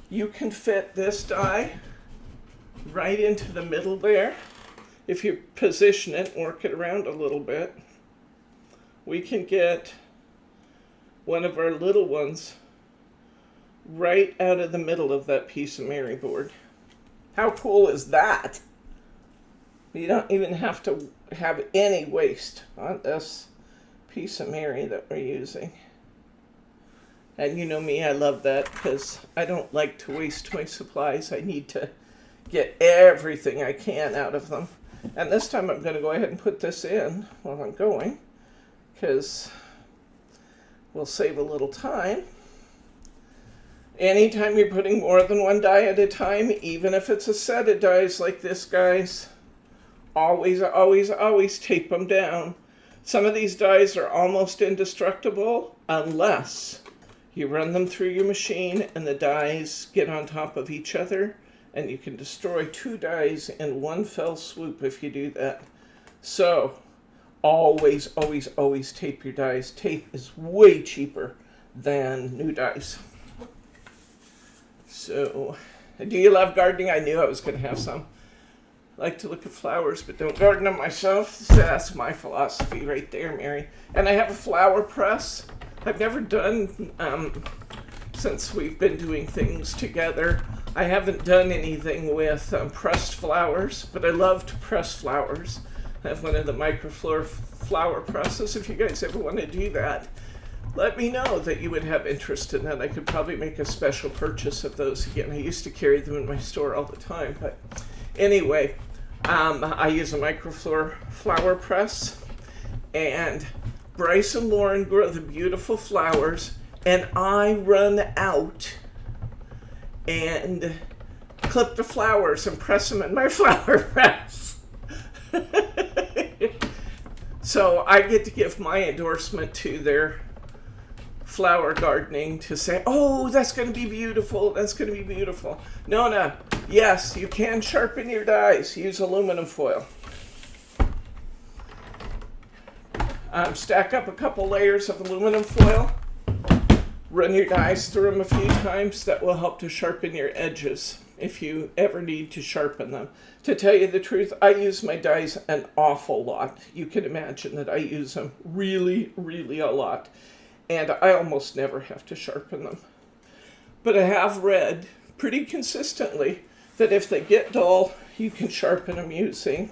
You can fit this die right into the middle there. If you position it and work it around a little bit, we can get one of our little ones right out of the middle of that piece of Mirri board. How cool is that? You don't even have to have any waste on this piece of Mirri that we're using. And you know me, I love that because I don't like to waste my supplies. I need to get everything I can out of them. And this time I'm going to go ahead and put this in while I'm going, because we'll save a little time. Anytime you're putting more than one die at a time, even if it's a set of dies like this, guys, always, always, always tape them down. Some of these dies are almost indestructible unless you run them through your machine and the dies get on top of each other. And you can destroy 2 dies in one fell swoop if you do that. So, always, always, always tape your dies. Tape is way cheaper than new dies. So, do you love gardening? I knew I was going to have some. I like to look at flowers, but don't garden them myself. That's my philosophy right there, Mirri. And I have a flower press. I've never done, since we've been doing things together, I haven't done anything with pressed flowers, but I love to press flowers. I have one of the microfloor flower presses. If you guys ever want to do that, let me know that you would have interest in that. I could probably make a special purchase of those again. I used to carry them in my store all the time, but anyway, I use a microfloor flower press, and Bryce and Lauren grow the beautiful flowers, and I run out and clip the flowers and press them in my flower press. So I get to give my endorsement to their flower gardening to say, oh, that's going to be beautiful, that's going to be beautiful. No, yes, you can sharpen your dies. Use aluminum foil. Stack up a couple layers of aluminum foil. Run your dies through them a few times. That will help to sharpen your edges if you ever need to sharpen them. To tell you the truth, I use my dies an awful lot. You can imagine that I use them really, really a lot. And I almost never have to sharpen them. But I have read pretty consistently that if they get dull, you can sharpen them using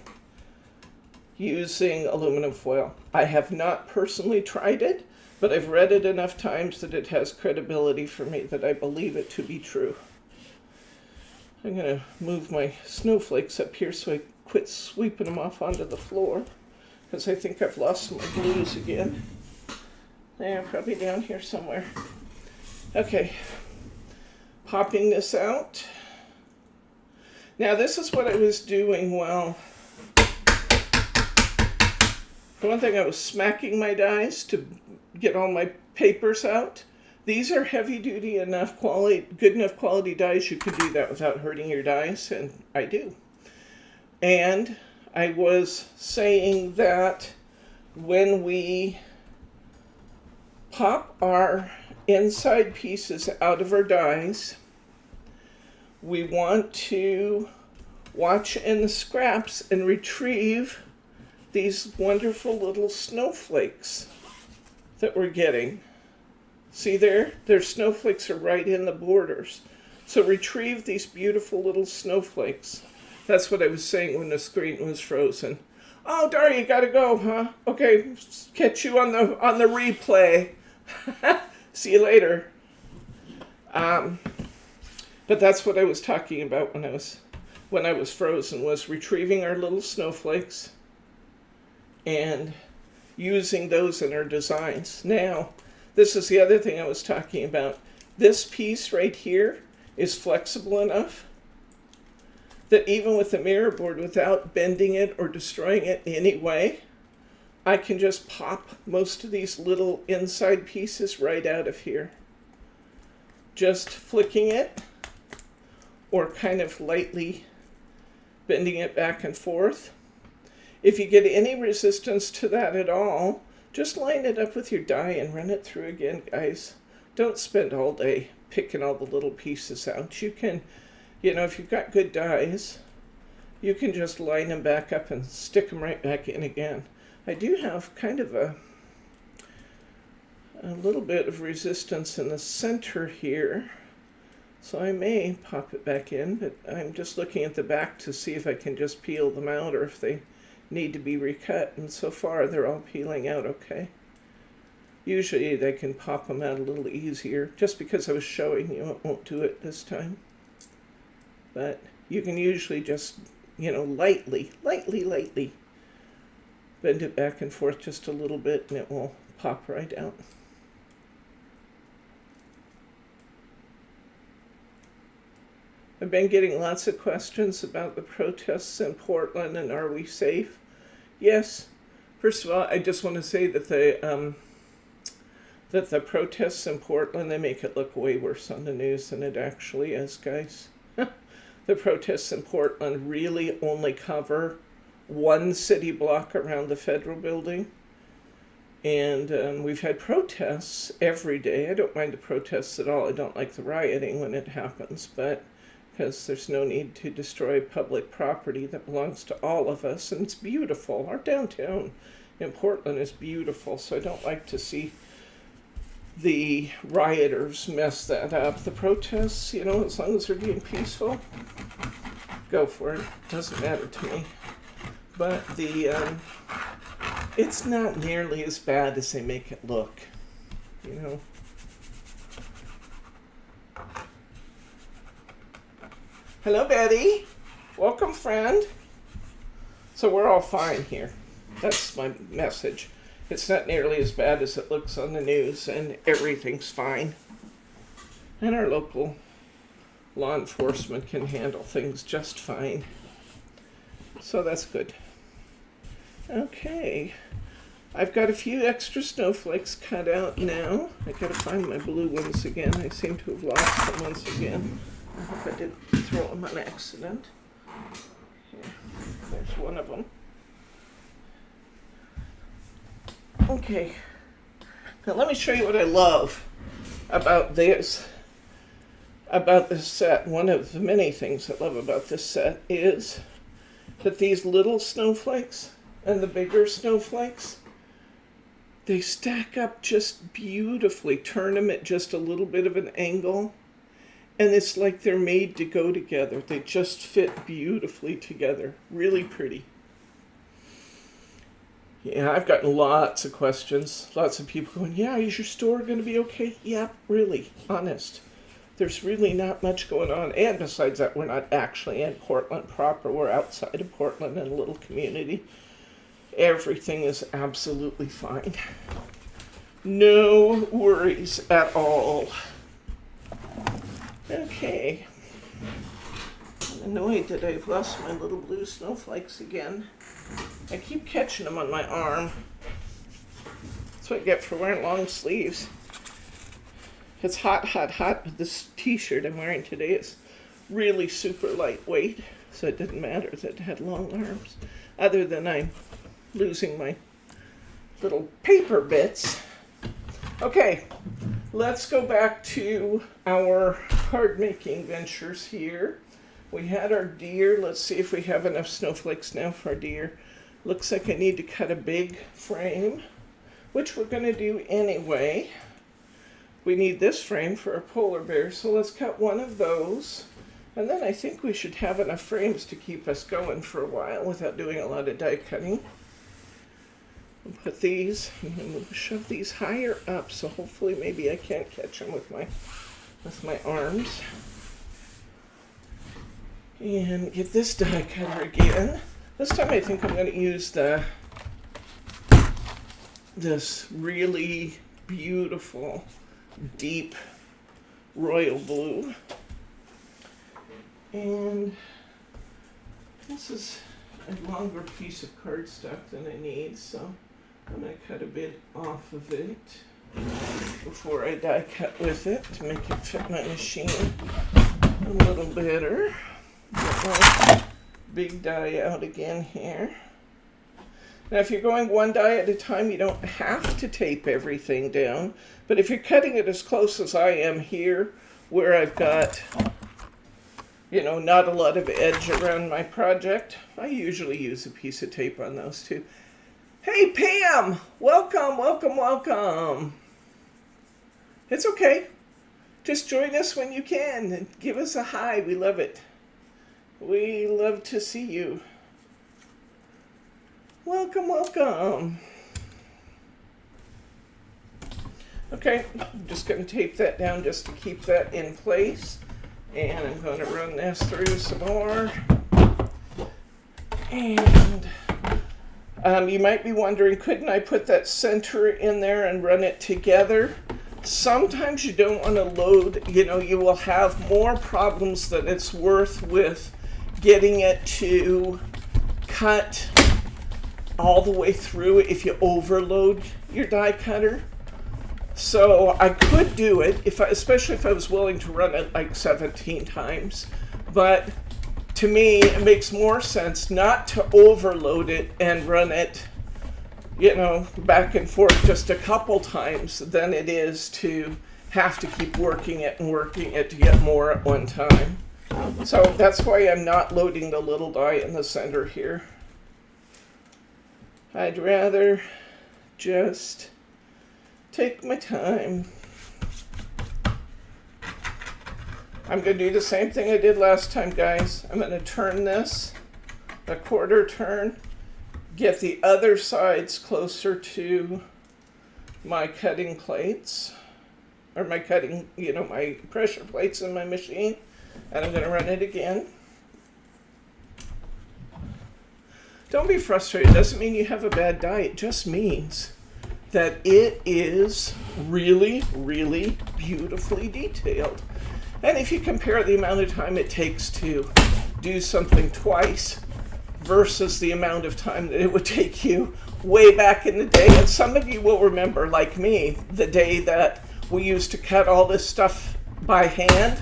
aluminum foil. I have not personally tried it, but I've read it enough times that it has credibility for me that I believe it to be true. I'm going to move my snowflakes up here so I quit sweeping them off onto the floor, because I think I've lost my glues again. They're probably down here somewhere. Okay, popping this out. Now this is what I was doing while, for one thing, I was smacking my dies to get all my papers out. These are heavy duty enough quality, good enough quality dies. You can do that without hurting your dies, and I do. And I was saying that when we pop our inside pieces out of our dies, we want to watch in the scraps and retrieve these wonderful little snowflakes that we're getting. See there? Their snowflakes are right in the borders. So retrieve these beautiful little snowflakes. That's what I was saying when the screen was frozen. Oh, Dari, you gotta go, huh? Okay, catch you on the replay. See you later. But that's what I was talking about when I was frozen, was retrieving our little snowflakes and using those in our designs. Now, this is the other thing I was talking about. This piece right here is flexible enough that even with the mirror board, without bending it or destroying it in any way, I can just pop most of these little inside pieces right out of here. Just flicking it or kind of lightly bending it back and forth. If you get any resistance to that at all, just line it up with your die and run it through again, guys. Don't spend all day picking all the little pieces out. You can, if you've got good dies, you can just line them back up and stick them right back in again. I do have kind of a little bit of resistance in the center here, so I may pop it back in, but I'm just looking at the back to see if I can just peel them out or if they need to be recut, and so far they're all peeling out okay. Usually they can pop them out a little easier. Just because I was showing you, it won't do it this time. But you can usually just, lightly bend it back and forth just a little bit and it will pop right out. I've been getting lots of questions about the protests in Portland and are we safe? Yes. First of all, I just want to say that the protests in Portland, they make it look way worse on the news than it actually is, guys. The protests in Portland really only cover one city block around the federal building. And we've had protests every day. I don't mind the protests at all. I don't like the rioting when it happens, but because there's no need to destroy public property that belongs to all of us. And it's beautiful. Our downtown in Portland is beautiful, so I don't like to see the rioters mess that up. The protests, as long as they're being peaceful, go for it. Doesn't matter to me. But it's not nearly as bad as they make it look, Hello, Betty. Welcome, friend. So we're all fine here. That's my message. It's not nearly as bad as it looks on the news, and everything's fine. And our local law enforcement can handle things just fine. So that's good. Okay. I've got a few extra snowflakes cut out now. I gotta find my blue ones again. I seem to have lost them once again. I hope I didn't throw them on accident. Here, there's one of them. Okay, now let me show you what I love about this set. One of the many things I love about this set is that these little snowflakes and the bigger snowflakes, they stack up just beautifully. Turn them at just a little bit of an angle, and it's like they're made to go together. They just fit beautifully together. Really pretty. Yeah, I've gotten lots of questions. Lots of people going, yeah, is your store going to be okay? Yeah, really, honest. There's really not much going on. And besides that, we're not actually in Portland proper. We're outside of Portland in a little community. Everything is absolutely fine. No worries at all. Okay. I'm annoyed that I've lost my little blue snowflakes again. I keep catching them on my arm. That's what I get for wearing long sleeves. It's hot, but this t-shirt I'm wearing today is really super lightweight, so it didn't matter that it had long arms, other than I'm losing my little paper bits. Okay, let's go back to our card making ventures here. We had our deer. Let's see if we have enough snowflakes now for our deer. Looks like I need to cut a big frame, which we're going to do anyway. We need this frame for a polar bear, so let's cut one of those. And then I think we should have enough frames to keep us going for a while without doing a lot of die cutting. We'll put these, and then we'll shove these higher up, so hopefully maybe I can't catch them with my arms. And get this die cutter again. This time I think I'm going to use this really beautiful, deep royal blue. And this is a longer piece of cardstock than I need, so I'm going to cut a bit off of it before I die cut with it to make it fit my machine a little better. Get my big die out again here. Now if you're going one die at a time, you don't have to tape everything down, but if you're cutting it as close as I am here, where I've got, you know, not a lot of edge around my project, I usually use a piece of tape on those too. Hey Pam, welcome, welcome, welcome. It's okay. Just join us when you can and give us a hi. We love it. We love to see you. Welcome, welcome. Okay, I'm just going to tape that down just to keep that in place. And I'm going to run this through some more. And you might be wondering, couldn't I put that center in there and run it together? Sometimes you don't want to load, you know, you will have more problems than it's worth with getting it to cut all the way through if you overload your die cutter. So I could do it, especially if I was willing to run it like 17 times. But to me, it makes more sense not to overload it and run it, you know, back and forth just a couple times than it is to have to keep working it to get more at one time. So that's why I'm not loading the little die in the center here. I'd rather just take my time. I'm going to do the same thing I did last time, guys. I'm going to turn this a quarter turn, get the other sides closer to my cutting plates, or my cutting, you know, my pressure plates in my machine, and I'm going to run it again. Don't be frustrated. It doesn't mean you have a bad die. It just means that it is really, really beautifully detailed. And if you compare the amount of time it takes to do something twice versus the amount of time that it would take you way back in the day, and some of you will remember, like me, the day that we used to cut all this stuff by hand.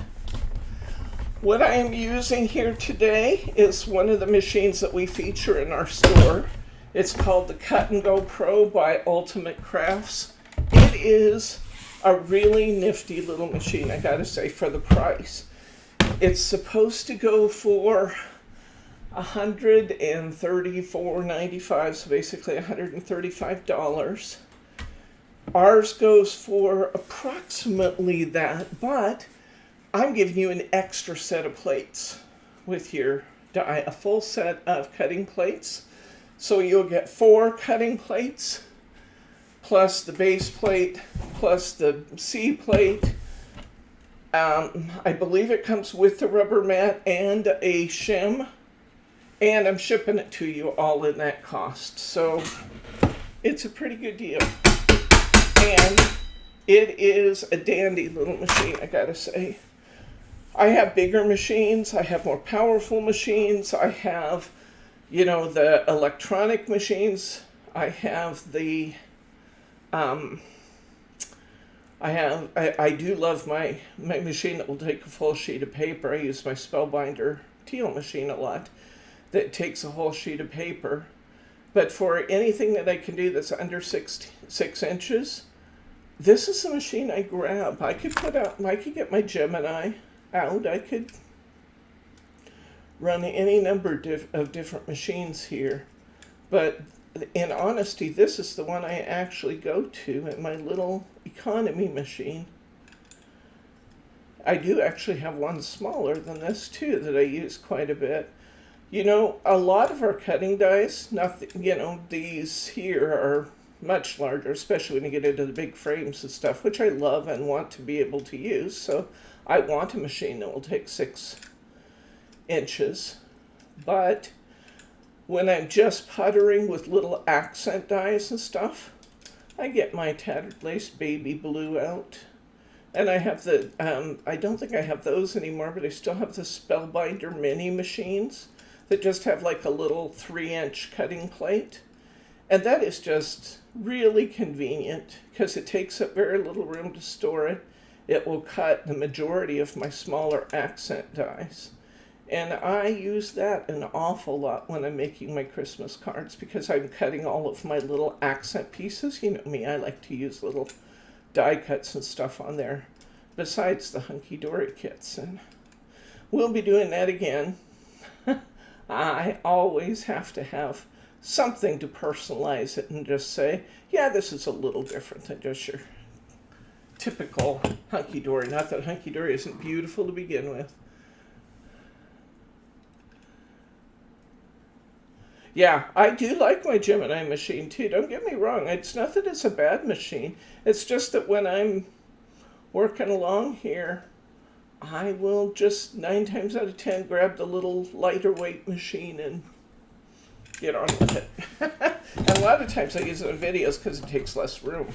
What I am using here today is one of the machines that we feature in our store. It's called the Cut and Go Pro by Ultimate Crafts. It is a really nifty little machine, I gotta say, for the price. It's supposed to go for $134.95, so basically $135. Ours goes for approximately that, but I'm giving you an extra set of plates with your die, a full set of cutting plates. So you'll get 4 cutting plates, plus the base plate, plus the C plate. I believe it comes with the rubber mat and a shim, and I'm shipping it to you all in that cost. So it's a pretty good deal. And it is a dandy little machine, I gotta say. I have bigger machines, I have more powerful machines, I have, you know, the electronic machines, I have the, I do love my machine that will take a full sheet of paper. I use my Spellbinder teal machine a lot that takes a whole sheet of paper. But for anything that I can do that's under 6 inches, this is the machine I grab. I could get my Gemini out. I could run any number of different machines here. But in honesty, this is the one I actually go to in my little economy machine. I do actually have one smaller than this too that I use quite a bit. You know, a lot of our cutting dies, nothing, you know, these here are much larger, especially when you get into the big frames and stuff, which I love and want to be able to use. So I want a machine that will take 6 inches. But when I'm just puttering with little accent dies and stuff, I get my Tattered Lace Baby Blue out. And I have the, I don't think I have those anymore, but I still have the Spellbinder mini machines that just have like a little 3-inch cutting plate. And that is just really convenient because it takes up very little room to store it. It will cut the majority of my smaller accent dies. And I use that an awful lot when I'm making my Christmas cards because I'm cutting all of my little accent pieces. You know me, I like to use little die cuts and stuff on there besides the Hunkydory kits. And we'll be doing that again. I always have to have something to personalize it and just say, yeah, this is a little different than just your typical Hunkydory. Not that Hunkydory isn't beautiful to begin with. Yeah, I do like my Gemini machine too. Don't get me wrong. It's not that it's a bad machine. It's just that when I'm working along here, I will just 9 times out of 10 grab the little lighter weight machine and get on with it. And a lot of times I use it in videos because it takes less room.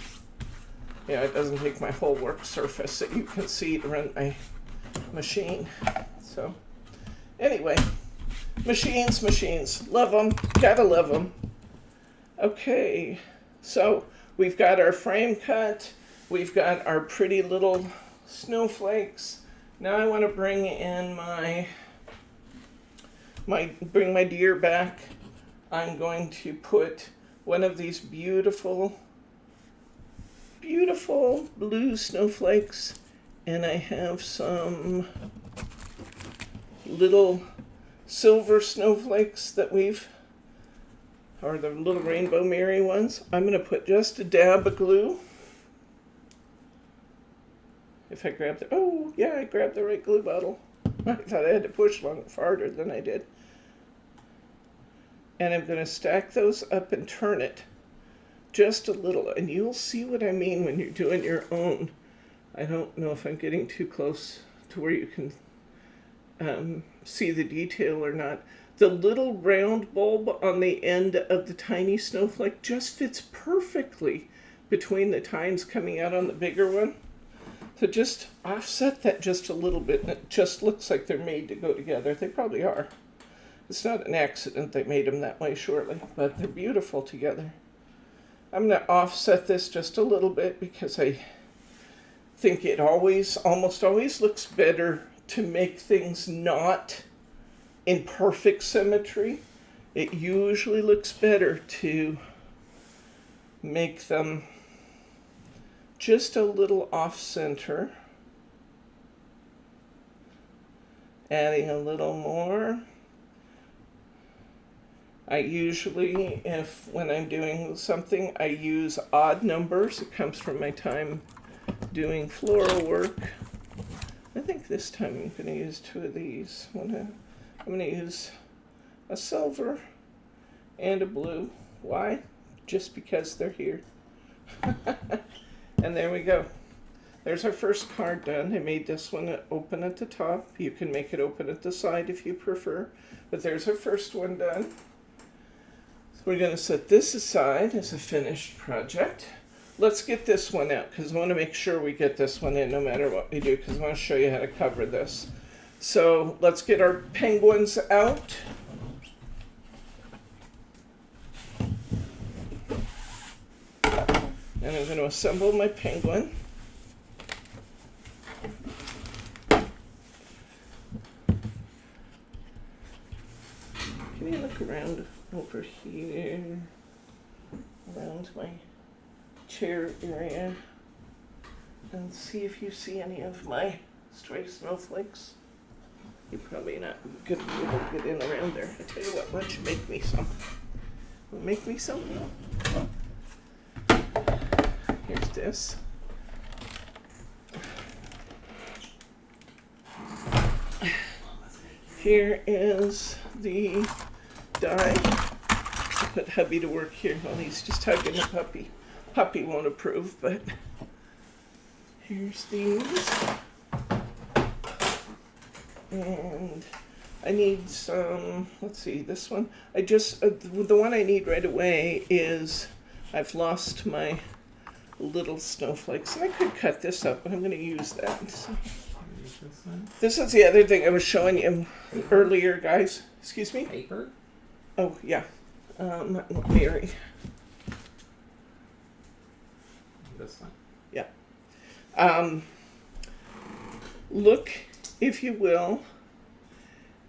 You know, it doesn't take my whole work surface that you can see to run my machine. So, anyway, machines, love them, gotta love them. Okay, so we've got our frame cut, we've got our pretty little snowflakes. Now I want to bring in bring my deer back. I'm going to put one of these beautiful blue snowflakes, and I have some little silver snowflakes that or the little rainbow Mirri ones. I'm going to put just a dab of glue. If I grab I grabbed the right glue bottle. I thought I had to push farther than I did. And I'm going to stack those up and turn it just a little. And you'll see what I mean when you're doing your own. I don't know if I'm getting too close to where you can see the detail or not. The little round bulb on the end of the tiny snowflake just fits perfectly between the tines coming out on the bigger one. So just offset that just a little bit, and it just looks like they're made to go together. They probably are. It's not an accident they made them that way, surely, but they're beautiful together. I'm going to offset this just a little bit because I think it almost always looks better to make things not in perfect symmetry. It usually looks better to make them just a little off-center. Adding a little more. I usually, when I'm doing something, I use odd numbers. It comes from my time doing floral work. I think this time I'm going to use 2 of these. I'm going to use a silver and a blue. Why? Just because they're here. And there we go. There's our first card done. I made this one open at the top. You can make it open at the side if you prefer. But there's our first one done. So we're going to set this aside as a finished project. Let's get this one out because I want to make sure we get this one in no matter what we do because I want to show you how to cover this. So let's get our penguins out. And I'm going to assemble my penguin. Can you look around over here, around my chair area, and see if you see any of my stray snowflakes? You're probably not going to be able to get in around there. I tell you what, why don't you make me some? Make me some? Here's this. Here is the die. I'll put hubby to work here while he's just hugging the puppy. Puppy won't approve, but here's these. And I need some, let's see, this one. I just, the one I need right away is, I've lost my little snowflakes. And I could cut this up, but I'm going to use that. So. This is the other thing I was showing you earlier, guys. Excuse me? Paper? Oh, yeah. Mirri. This one. Yeah. Look, if you will,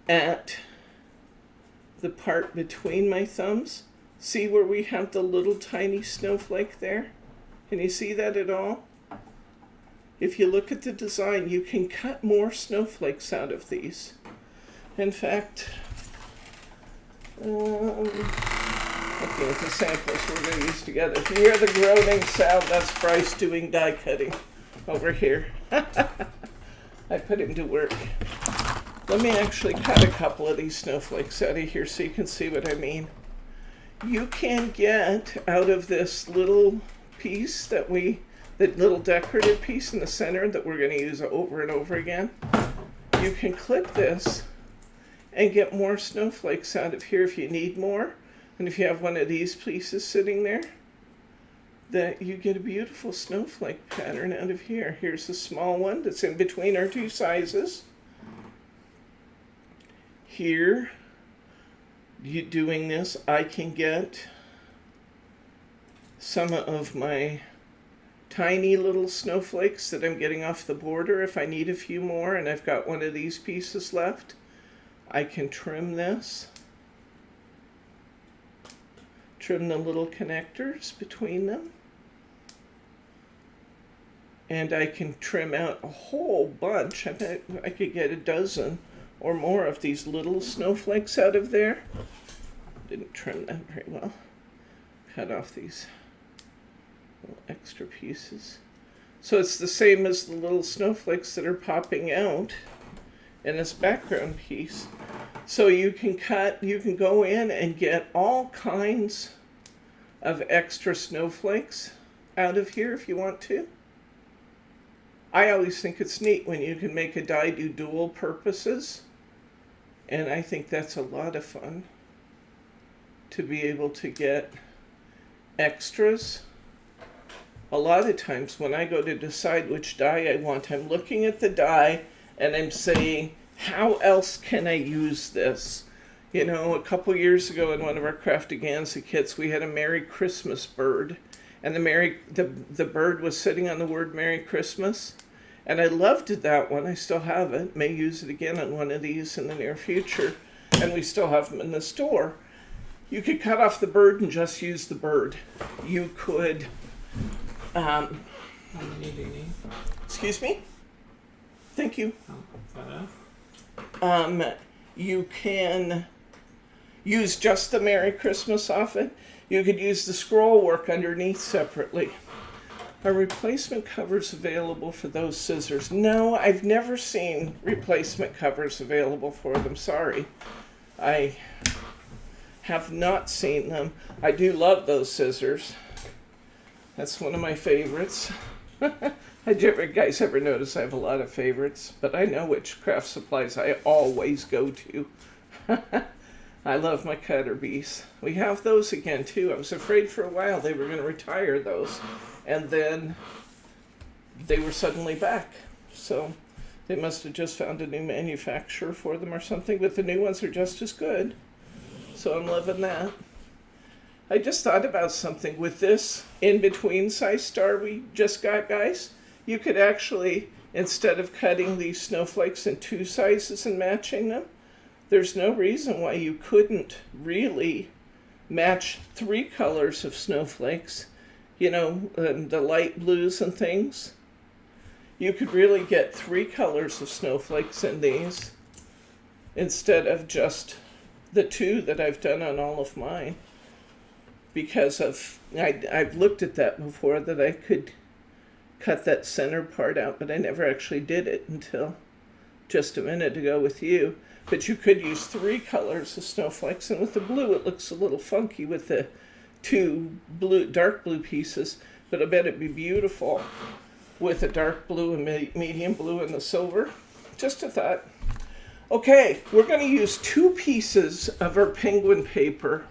at the part between my thumbs. See where we have the little tiny snowflake there? Can you see that at all? If you look at the design, you can cut more snowflakes out of these. In fact, looking at the samples we're going to use together. If you hear the groaning sound, that's Bryce doing die cutting over here. I put him to work. Let me actually cut a couple of these snowflakes out of here so you can see what I mean. You can get out of this little piece that little decorative piece in the center that we're going to use over and over again. You can clip this and get more snowflakes out of here if you need more. And if you have one of these pieces sitting there, that you get a beautiful snowflake pattern out of here. Here's the small one that's in between our two sizes. Here, doing this, I can get some of my tiny little snowflakes that I'm getting off the border. If I need a few more and I've got one of these pieces left, I can trim this. Trim the little connectors between them. And I can trim out a whole bunch. I bet I could get a dozen or more of these little snowflakes out of there. Didn't trim that very well. Cut off these little extra pieces. So it's the same as the little snowflakes that are popping out in this background piece. So you can go in and get all kinds of extra snowflakes out of here if you want to. I always think it's neat when you can make a die do dual purposes. And I think that's a lot of fun to be able to get extras. A lot of times when I go to decide which die I want, I'm looking at the die and I'm saying, how else can I use this? You know, a couple years ago in one of our Craftiganza kits, we had a Merry Christmas bird. And the bird was sitting on the word Merry Christmas. And I loved that one. I still have it. May use it again on one of these in the near future. And we still have them in the store. You could cut off the bird and just use the bird. You could... How many do you need? Excuse me? Thank you. Oh, is that enough? You can use just the Merry Christmas off it. You could use the scroll work underneath separately. Are replacement covers available for those scissors? No, I've never seen replacement covers available for them. Sorry. I have not seen them. I do love those scissors. That's one of my favorites. Did you guys ever notice I have a lot of favorites? But I know which craft supplies I always go to. I love my cutter bees. We have those again too. I was afraid for a while they were going to retire those. And then they were suddenly back. So they must have just found a new manufacturer for them or something. But the new ones are just as good. So I'm loving that. I just thought about something with this in-between size star we just got, guys. You could actually, instead of cutting these snowflakes in two sizes and matching them, there's no reason why you couldn't really match 3 colors of snowflakes. You know, the light blues and things. You could really get 3 colors of snowflakes in these instead of just the 2 that I've done on all of mine. Because I've looked at that before, that I could cut that center part out, but I never actually did it until just a minute ago with you. But you could use 3 colors of snowflakes, and with the blue it looks a little funky with the 2 dark blue pieces, but I bet it'd be beautiful with the dark blue and medium blue and the silver. Just a thought. Okay, we're going to use 2 pieces of our penguin paper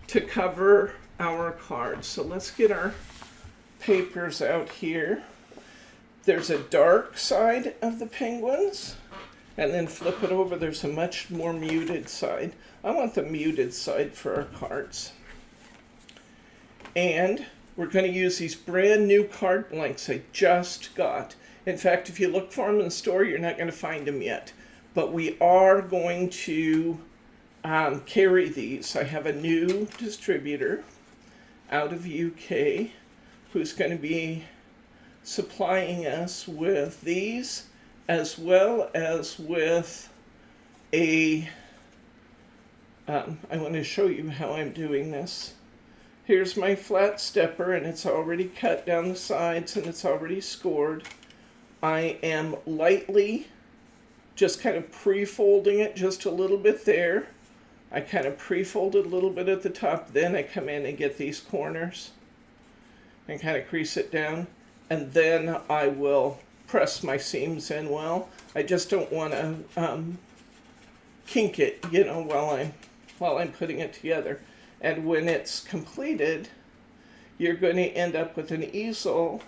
to cover our cards. So let's get our papers out here. There's a dark side of the penguins, and then flip it over, there's a much more muted side. I want the muted side for our cards. And we're going to use these brand new card blanks I just got. In fact, if you look for them in the store, you're not going to find them yet. But we are going to carry these. I have a new distributor out of UK who's going to be supplying us with these, as well as with a, I want to show you how I'm doing this. Here's my flat stepper, and it's already cut down the sides and it's already scored. I am lightly just kind of pre-folding it just a little bit there. I kind of pre-fold it a little bit at the top, then I come in and get these corners and kind of crease it down, and then I will press my seams in well. I just don't want to kink it, you know, while I'm putting it together. And when it's completed, you're going to end up with an easel.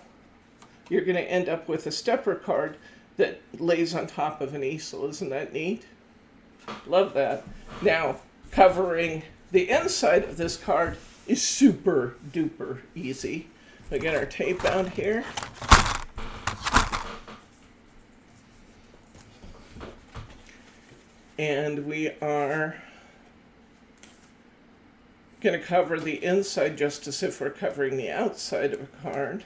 You're going to end up with a stepper card that lays on top of an easel. Isn't that neat? Love that. Now, covering the inside of this card is super duper easy. We get our tape out here. And we are going to cover the inside just as if we're covering the outside of a card.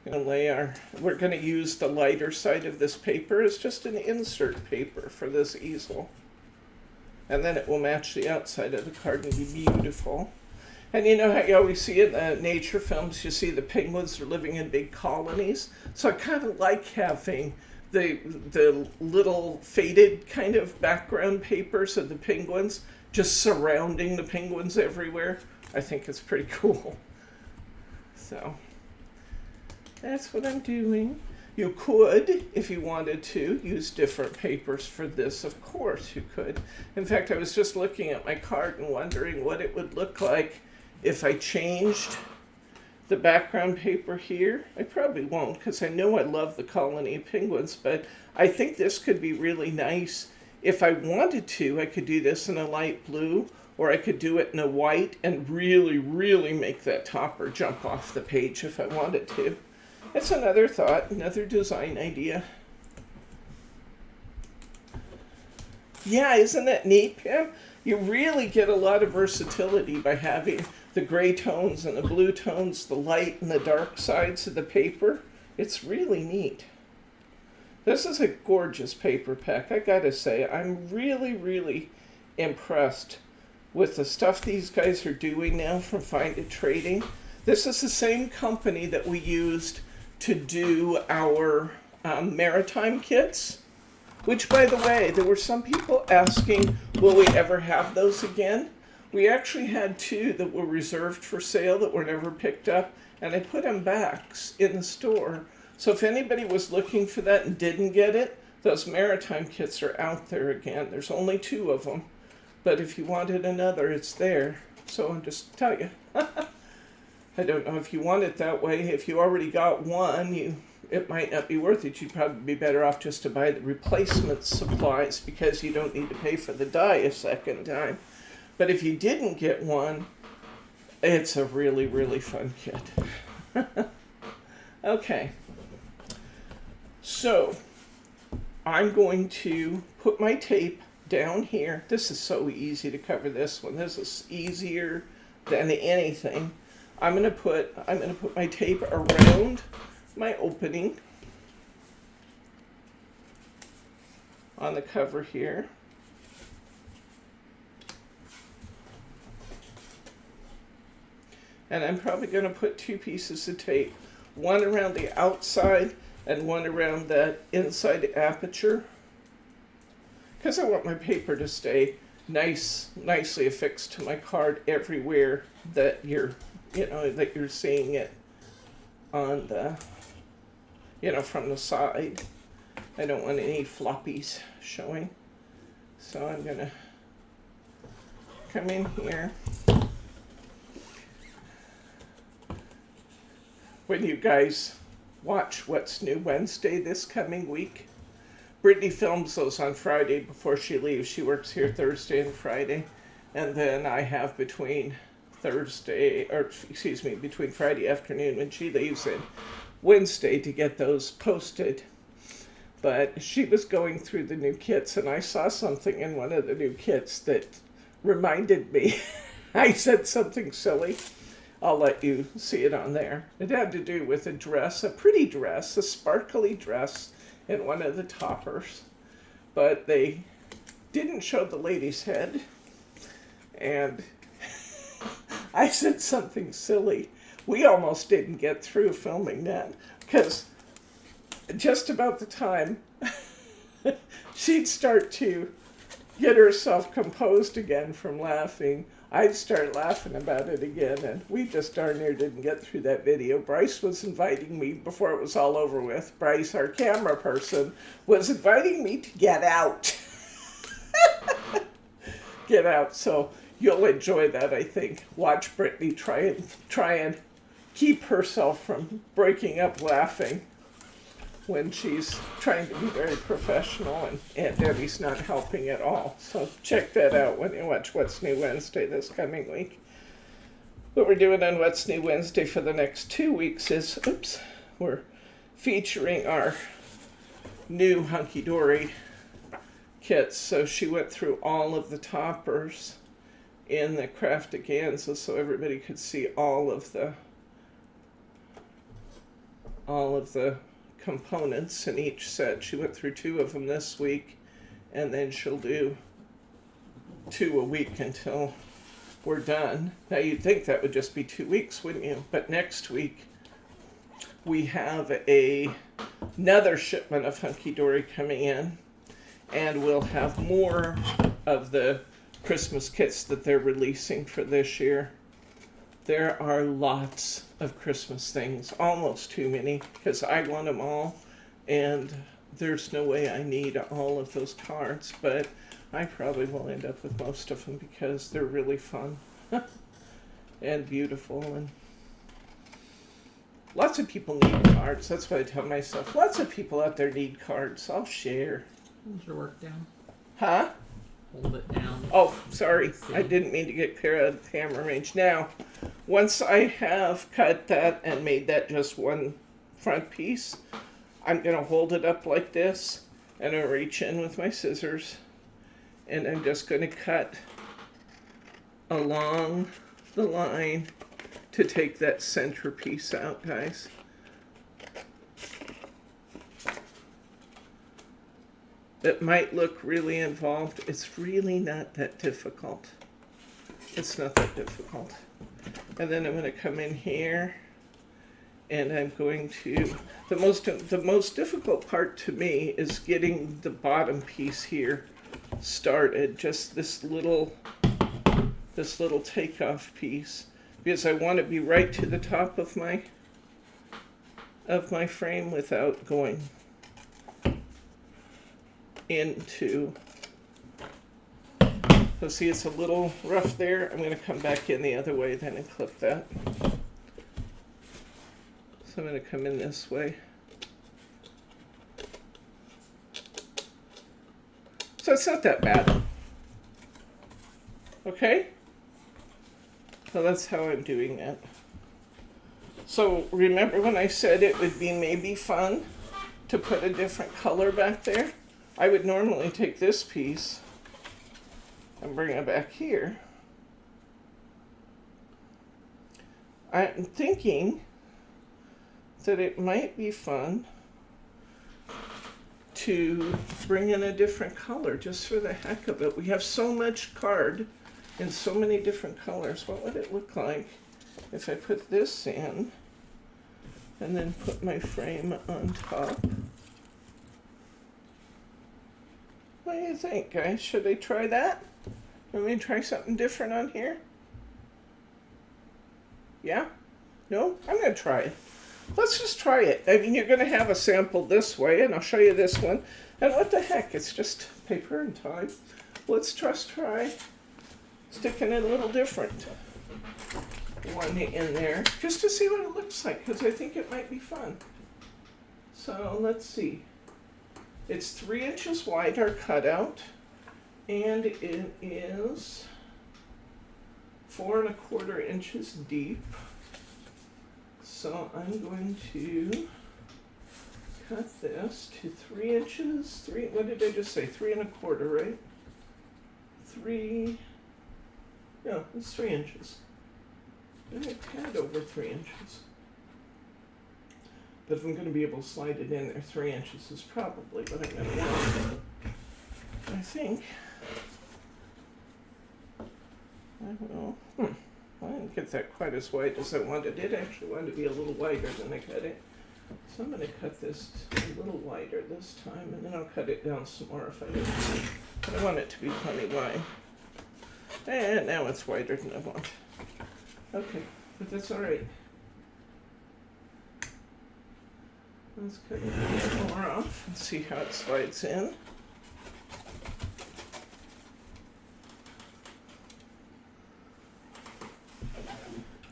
We're going to use the lighter side of this paper as just an insert paper for this easel. And then it will match the outside of the card and be beautiful. And you know how you always see in the nature films, you see the penguins are living in big colonies. So I kind of like having the little faded kind of background papers of the penguins just surrounding the penguins everywhere. I think it's pretty cool. So that's what I'm doing. You could, if you wanted to, use different papers for this. Of course you could. In fact, I was just looking at my card and wondering what it would look like if I changed the background paper here. I probably won't, because I know I love the colony of penguins, but I think this could be really nice. If I wanted to, I could do this in a light blue, or I could do it in a white and really, really make that topper jump off the page if I wanted to. It's another thought, another design idea. Yeah, isn't that neat, Pam? You really get a lot of versatility by having the gray tones and the blue tones, the light and the dark sides of the paper. It's really neat. This is a gorgeous paper pack, I gotta say. I'm really, really impressed with the stuff these guys are doing now from Find It Trading. This is the same company that we used to do our maritime kits, which, by the way, there were some people asking, will we ever have those again? We actually had 2 that were reserved for sale that were never picked up, and I put them back in the store. So if anybody was looking for that and didn't get it, those maritime kits are out there again. There's only 2 of them, but if you wanted another, it's there. So I'll just tell you. I don't know if you want it that way. If you already got one, it might not be worth it. You'd probably be better off just to buy the replacement supplies, because you don't need to pay for the dye a second time. But if you didn't get one, it's a really, really fun kit. Okay. So I'm going to put my tape down here. This is so easy to cover this one. This is easier than anything. I'm gonna put my tape around my opening on the cover here. And I'm probably going to put 2 pieces of tape, one around the outside and one around that inside aperture. because I want my paper to stay nicely affixed to my card everywhere that you're seeing it on the, from the side. I don't want any floppies showing. So I'm gonna come in here. When you guys watch What's New Wednesday this coming week, Brittany films those on Friday before she leaves. She works here Thursday and Friday. And then I have between Friday afternoon when she leaves and Wednesday to get those posted. But she was going through the new kits and I saw something in one of the new kits that reminded me. I said something silly. I'll let you see it on there. It had to do with a dress, a pretty dress, a sparkly dress in one of the toppers. But they didn't show the lady's head. And I said something silly. We almost didn't get through filming that because just about the time she'd start to get herself composed again from laughing, I'd start laughing about it again, and we just darn near didn't get through that video. Bryce was inviting me before it was all over with. Bryce, our camera person, was inviting me to get out. Get out. So you'll enjoy that, I think. Watch Brittany try and keep herself from breaking up laughing when she's trying to be very professional, and Debbie's not helping at all. So check that out when you watch What's New Wednesday this coming week. What we're doing on What's New Wednesday for the next 2 weeks is, we're featuring our new Hunkydory kits. So she went through all of the toppers in the Craftiganza so everybody could see all of the components in each set. She went through 2 of them this week, and then she'll do 2 a week until we're done. Now you'd think that would just be 2 weeks, wouldn't you? But next week we have another shipment of Hunkydory coming in, and we'll have more of the Christmas kits that they're releasing for this year. There are lots of Christmas things, almost too many, because I want them all, and there's no way I need all of those cards, but I probably will end up with most of them because they're really fun and beautiful, and lots of people need cards. That's what I tell myself. Lots of people out there need cards. I'll share. Hold your work down. Huh? Hold it down. Oh, sorry. I didn't mean to get clear out of the camera range. Now, once I have cut that and made that just one front piece, I'm going to hold it up like this, and I'll reach in with my scissors, and I'm just going to cut along the line to take that center piece out, guys. It might look really involved. It's really not that difficult. It's not that difficult. And then I'm going to come in here, and I'm going to, the most difficult part to me is getting the bottom piece here started, just this little takeoff piece, because I want to be right to the top of my frame without going into. So see, it's a little rough there. I'm going to come back in the other way then and clip that. So I'm going to come in this way. So it's not that bad. Okay? So that's how I'm doing that. So remember when I said it would be maybe fun to put a different color back there? I would normally take this piece and bring it back here. I'm thinking that it might be fun to bring in a different color just for the heck of it. We have so much card in so many different colors. What would it look like if I put this in and then put my frame on top? What do you think, guys? Should I try that? Let me try something different on here. Yeah? No? I'm going to try it. Let's just try it. I mean, you're going to have a sample this way, and I'll show you this one. And what the heck? It's just paper and time. Let's just try sticking it a little different one in there, just to see what it looks like, because I think it might be fun. So let's see. It's 3 inches wide, our cutout, and it is 4 1/4 inches deep. So I'm going to cut this to 3 inches. What did I just say? 3 1/4, right? 3. No, it's 3 inches. And a tad over 3 inches. But if I'm going to be able to slide it in there, 3 inches is probably what I'm going to want. I think I will. I didn't get that quite as wide as I wanted. It actually wanted to be a little wider than I cut it. So I'm going to cut this a little wider this time, and then I'll cut it down some more if I need to. But I want it to be plenty wide. And now it's wider than I want. Okay, but that's all right. Let's cut a bit more off and see how it slides in.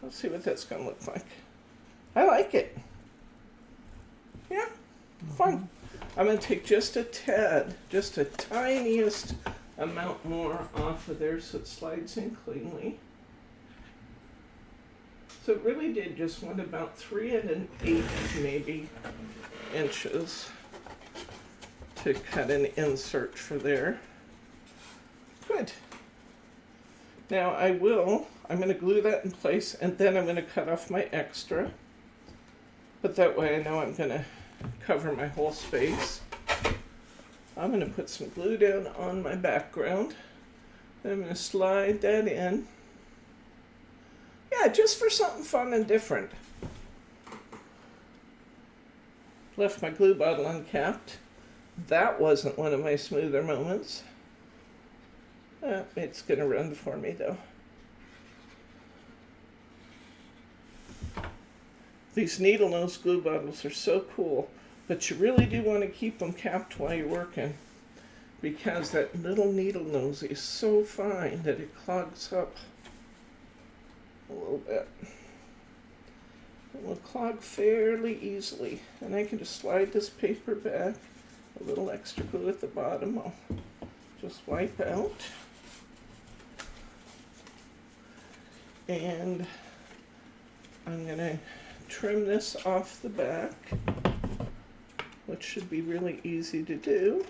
Let's see what that's going to look like. I like it. Yeah, fun. I'm going to take just a tad, just a tiniest amount more off of there so it slides in cleanly. So it really did just want about 3 1/8 maybe inches to cut an insert for there. Good. Now I'm going to glue that in place, and then I'm going to cut off my extra. But that way I know I'm going to cover my whole space. I'm going to put some glue down on my background. Then I'm going to slide that in. Yeah, just for something fun and different. Left my glue bottle uncapped. That wasn't one of my smoother moments. It's going to run for me though. These needle nose glue bottles are so cool, but you really do want to keep them capped while you're working, because that little needle nose is so fine that it clogs up a little bit. It will clog fairly easily, and I can just slide this paper back. A little extra glue at the bottom I'll just wipe out. And I'm going to trim this off the back, which should be really easy to do.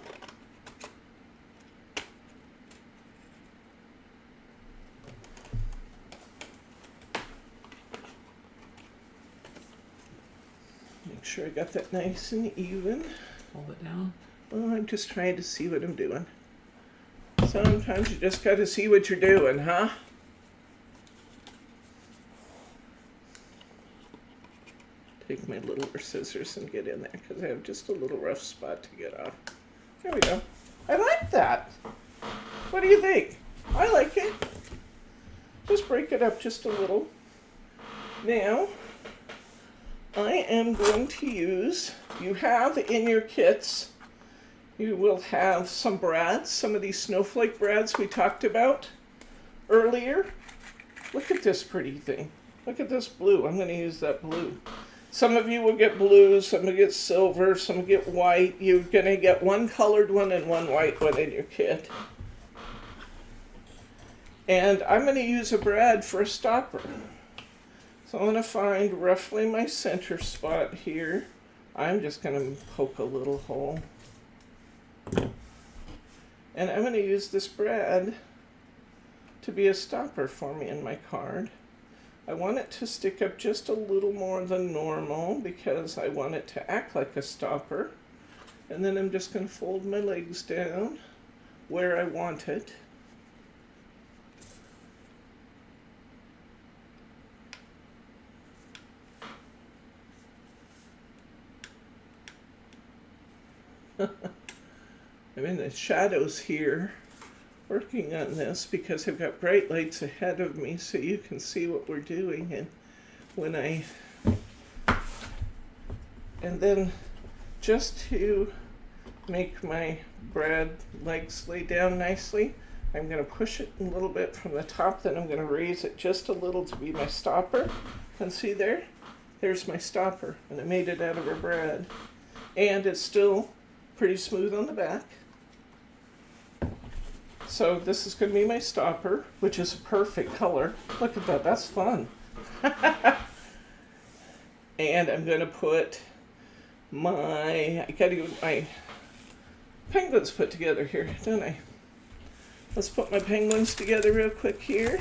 Make sure I got that nice and even. Hold it down. Well, I'm just trying to see what I'm doing. Sometimes you just got to see what you're doing, huh? Take my littler scissors and get in there, because I have just a little rough spot to get off. There we go. I like that. What do you think? I like it. Just break it up just a little. Now, I am going to use, you have in your kits, you will have some brads, some of these Snowflake Brads we talked about earlier. Look at this pretty thing. Look at this blue. I'm going to use that blue. Some of you will get blue, some will get silver, some will get white. You're going to get one colored one and one white one in your kit. And I'm going to use a brad for a stopper. So I'm going to find roughly my center spot here. I'm just going to poke a little hole. And I'm going to use this brad to be a stopper for me in my card. I want it to stick up just a little more than normal because I want it to act like a stopper. And then I'm just going to fold my legs down where I want it. I'm in the shadows here working on this because I've got bright lights ahead of me so you can see what we're doing. And then just to make my brad legs lay down nicely, I'm going to push it a little bit from the top, then I'm going to raise it just a little to be my stopper. And see there? There's my stopper, and I made it out of a brad. And it's still pretty smooth on the back. So this is going to be my stopper, which is a perfect color. Look at that, that's fun. And I'm going to put I gotta get my penguins put together here, don't I? Let's put my penguins together real quick here.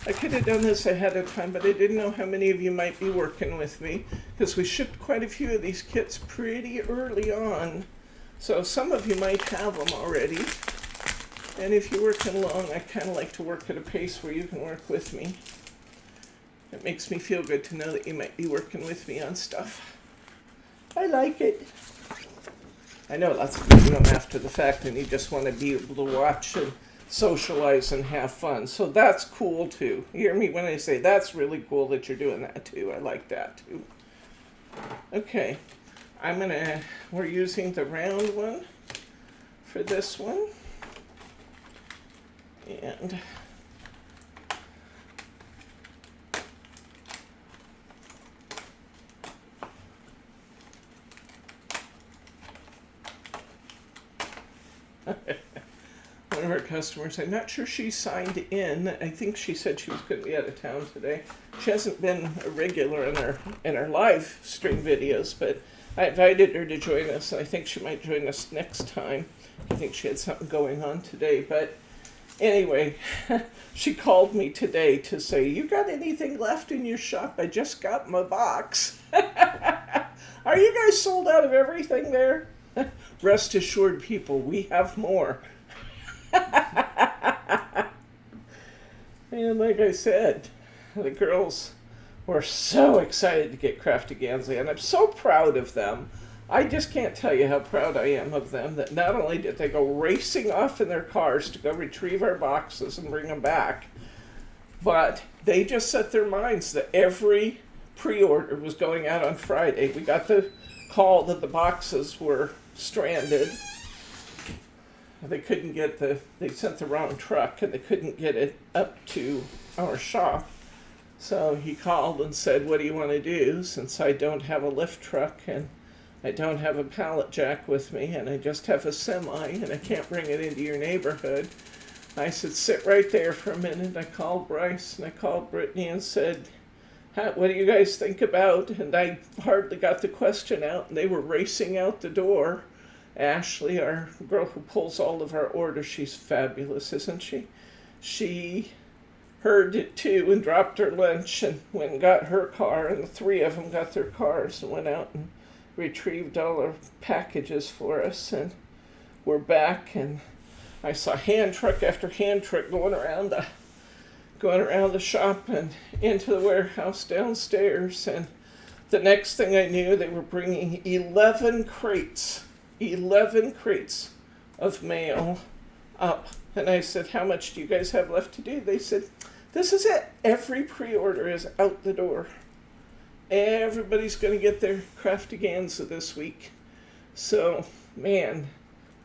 I could have done this ahead of time, but I didn't know how many of you might be working with me because we shipped quite a few of these kits pretty early on. So some of you might have them already. And if you're working along, I kind of like to work at a pace where you can work with me. It makes me feel good to know that you might be working with me on stuff. I like it. I know lots of people do them after the fact and you just want to be able to watch and socialize and have fun. So that's cool too. You hear me when I say that's really cool that you're doing that too. I like that too. Okay. We're using the round one for this one. And one of our customers, I'm not sure she signed in. I think she said she was going to be out of town today. She hasn't been a regular in our live stream videos, but I invited her to join us, and I think she might join us next time. I think she had something going on today, but anyway, she called me today to say, you got anything left in your shop? I just got my box. Are you guys sold out of everything there? Rest assured, people, we have more. And like I said, the girls were so excited to get Crafty Gansey, and I'm so proud of them. I just can't tell you how proud I am of them that not only did they go racing off in their cars to go retrieve our boxes and bring them back, but they just set their minds that every pre-order was going out on Friday. We got the call that the boxes were stranded. They couldn't get they sent the wrong truck and they couldn't get it up to our shop. So he called and said, what do you want to do, since I don't have a lift truck and I don't have a pallet jack with me and I just have a semi and I can't bring it into your neighborhood. I said, sit right there for a minute. I called Bryce and I called Brittany and said, what do you guys think about? And I hardly got the question out and they were racing out the door. Ashley, our girl who pulls all of our orders, she's fabulous, isn't she? She heard it too and dropped her lunch and went and got her car, and the three of them got their cars and went out and retrieved all our packages for us, and we're back. And I saw hand truck after hand truck going around the shop and into the warehouse downstairs. And the next thing I knew, they were bringing 11 crates of mail up. And I said, how much do you guys have left to do? They said, this is it. Every pre-order is out the door. Everybody's going to get their Crafty Gansey this week. So, man,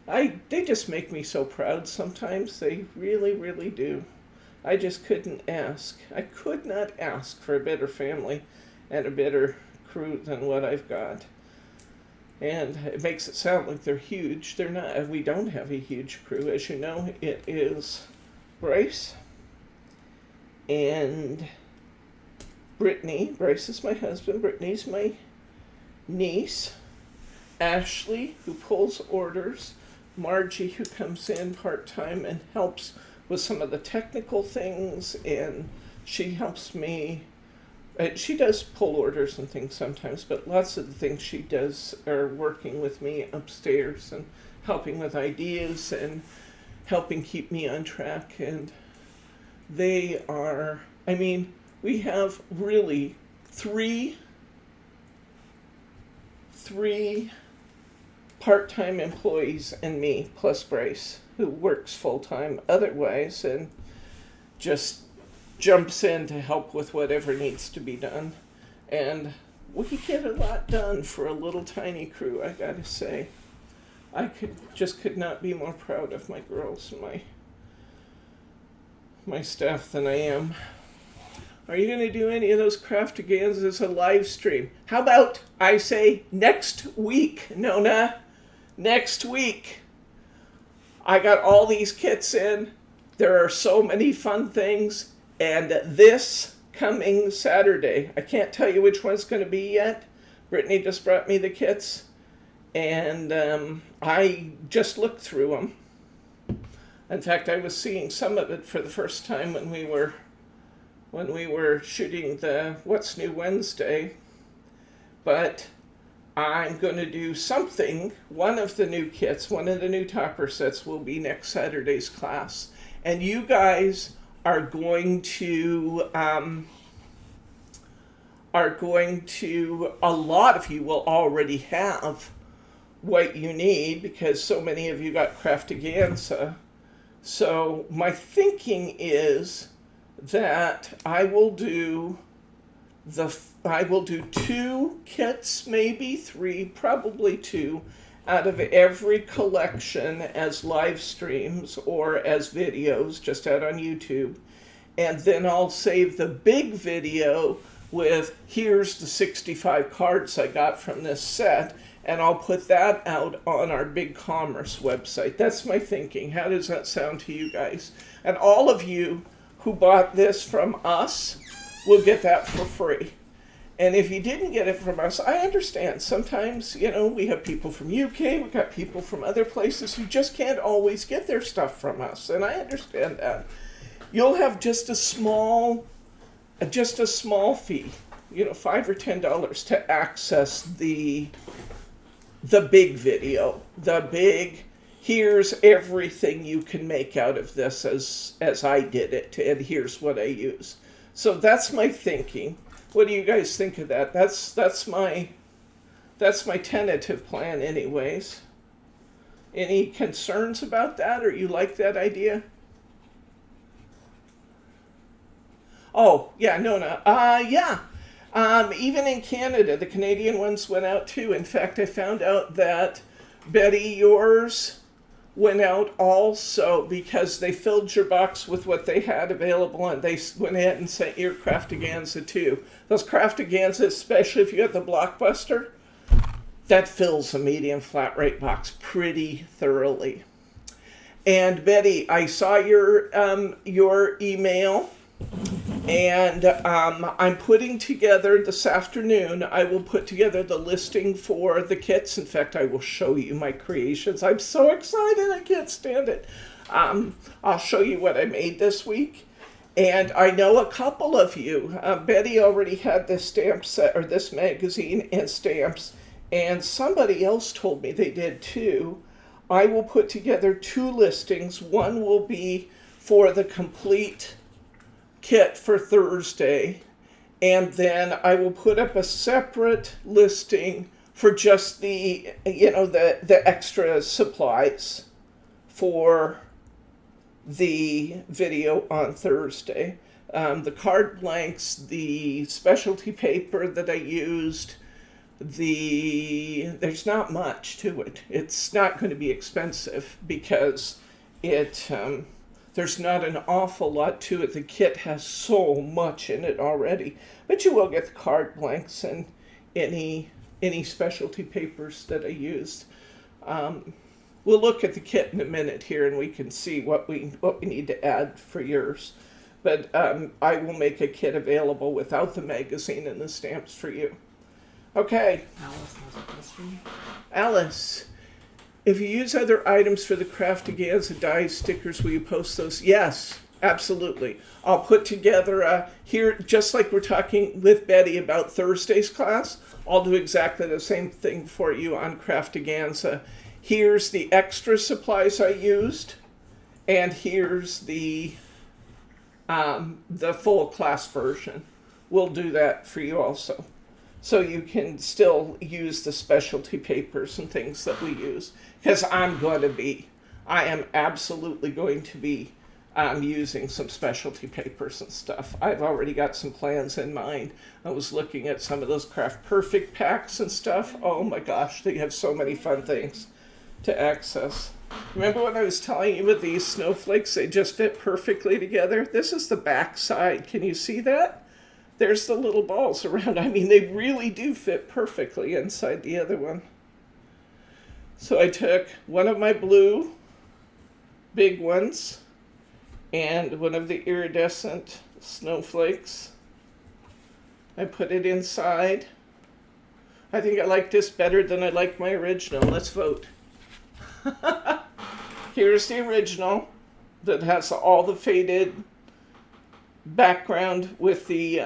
they just make me so proud sometimes. They really, really do. I just couldn't ask. I could not ask for a better family and a better crew than what I've got. And it makes it sound like they're huge. They're not. We don't have a huge crew. As you know, it is Bryce and Brittany. Bryce is my husband. Brittany's my niece. Ashley, who pulls orders. Margie, who comes in part-time and helps with some of the technical things. And she helps me. She does pull orders and things sometimes, but lots of the things she does are working with me upstairs and helping with ideas and helping keep me on track. And they are, we have really three part-time employees and me, plus Bryce, who works full-time otherwise and just jumps in to help with whatever needs to be done. And we get a lot done for a little tiny crew, I gotta say. I could not be more proud of my girls and my staff than I am. Are you going to do any of those Craftiganzas as a live stream? How about I say next week, Nona? Next week. I got all these kits in. There are so many fun things. And this coming Saturday, I can't tell you which one's going to be yet. Brittany just brought me the kits. And I just looked through them. In fact, I was seeing some of it for the first time when we were shooting the What's New Wednesday. But I'm going to do something. One of the new kits, one of the new topper sets will be next Saturday's class. And you guys are going to, a lot of you will already have what you need because so many of you got Craftiganza. So my thinking is that I will do 2 kits, maybe 3, probably 2, out of every collection as live streams or as videos just out on YouTube. And then I'll save the big video with here's the 65 cards I got from this set, and I'll put that out on our Big Commerce website. That's my thinking. How does that sound to you guys? And all of you who bought this from us will get that for free. And if you didn't get it from us, I understand. Sometimes, we have people from UK, we got people from other places who just can't always get their stuff from us. And I understand that. You'll have just a small fee, $5 or $10 to access the big video, here's everything you can make out of this as I did it, and here's what I use. So that's my thinking. What do you guys think of that? That's my tentative plan anyways. Any concerns about that, or you like that idea? Oh, yeah, Nona. Yeah. Even in Canada, the Canadian ones went out too. In fact, I found out that, Betty, yours went out also because they filled your box with what they had available and they went ahead and sent your Craftiganza too. Those Craftiganza, especially if you got the Blockbuster, that fills a medium flat rate box pretty thoroughly. And Betty, I saw your email. And I'm putting together this afternoon, I will put together the listing for the kits. In fact, I will show you my creations. I'm so excited, I can't stand it. I'll show you what I made this week. And I know a couple of you, Betty already had this stamp set, or this magazine and stamps, and somebody else told me they did too. I will put together 2 listings. One will be for the complete kit for Thursday, and then I will put up a separate listing for just the extra supplies for the video on Thursday. The card blanks, the specialty paper that I used, there's not much to it. It's not going to be expensive because there's not an awful lot to it. The kit has so much in it already. But you will get the card blanks and any specialty papers that I used. We'll look at the kit in a minute here and we can see what we need to add for yours. But I will make a kit available without the magazine and the stamps for you. Okay. Alice has a question. Alice. If you use other items for the Craftiganza dies stickers, will you post those? Yes, absolutely. I'll put together here, just like we're talking with Betty about Thursday's class, I'll do exactly the same thing for you on Craftiganza. Here's the extra supplies I used, and here's the full class version. We'll do that for you also. So you can still use the specialty papers and things that we use. Because I am absolutely going to be using some specialty papers and stuff. I've already got some plans in mind. I was looking at some of those Craft Perfect packs and stuff. Oh my gosh, they have so many fun things to access. Remember when I was telling you with these snowflakes, they just fit perfectly together? This is the back side. Can you see that? There's the little balls around. I mean, they really do fit perfectly inside the other one. So I took one of my blue big ones and one of the iridescent snowflakes. I put it inside. I think I like this better than I like my original. Let's vote. Here's the original that has all the faded background with the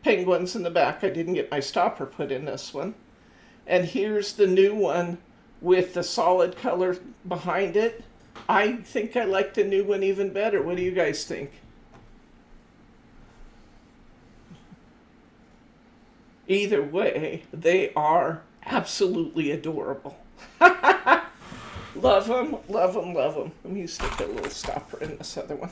penguins in the back. I didn't get my stopper put in this one. And here's the new one with the solid color behind it. I think I like the new one even better. What do you guys think? Either way, they are absolutely adorable. Love them, love them, love them. Let me stick a little stopper in this other one.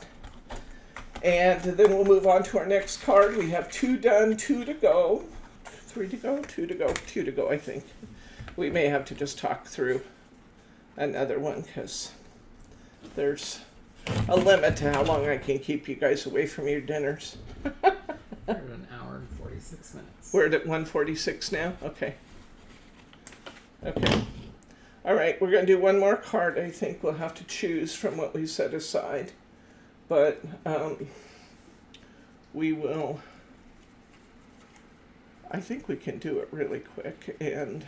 And then we'll move on to our next card. We have 2 done, 2 to go. 3 to go, 2 to go, 2 to go, I think. We may have to just talk through another one because there's a limit to how long I can keep you guys away from your dinners. We're at an hour and 46 minutes. We're at 1:46 now? Okay. Okay. All right, we're going to do one more card. I think we'll have to choose from what we set aside. But we will, I think we can do it really quick and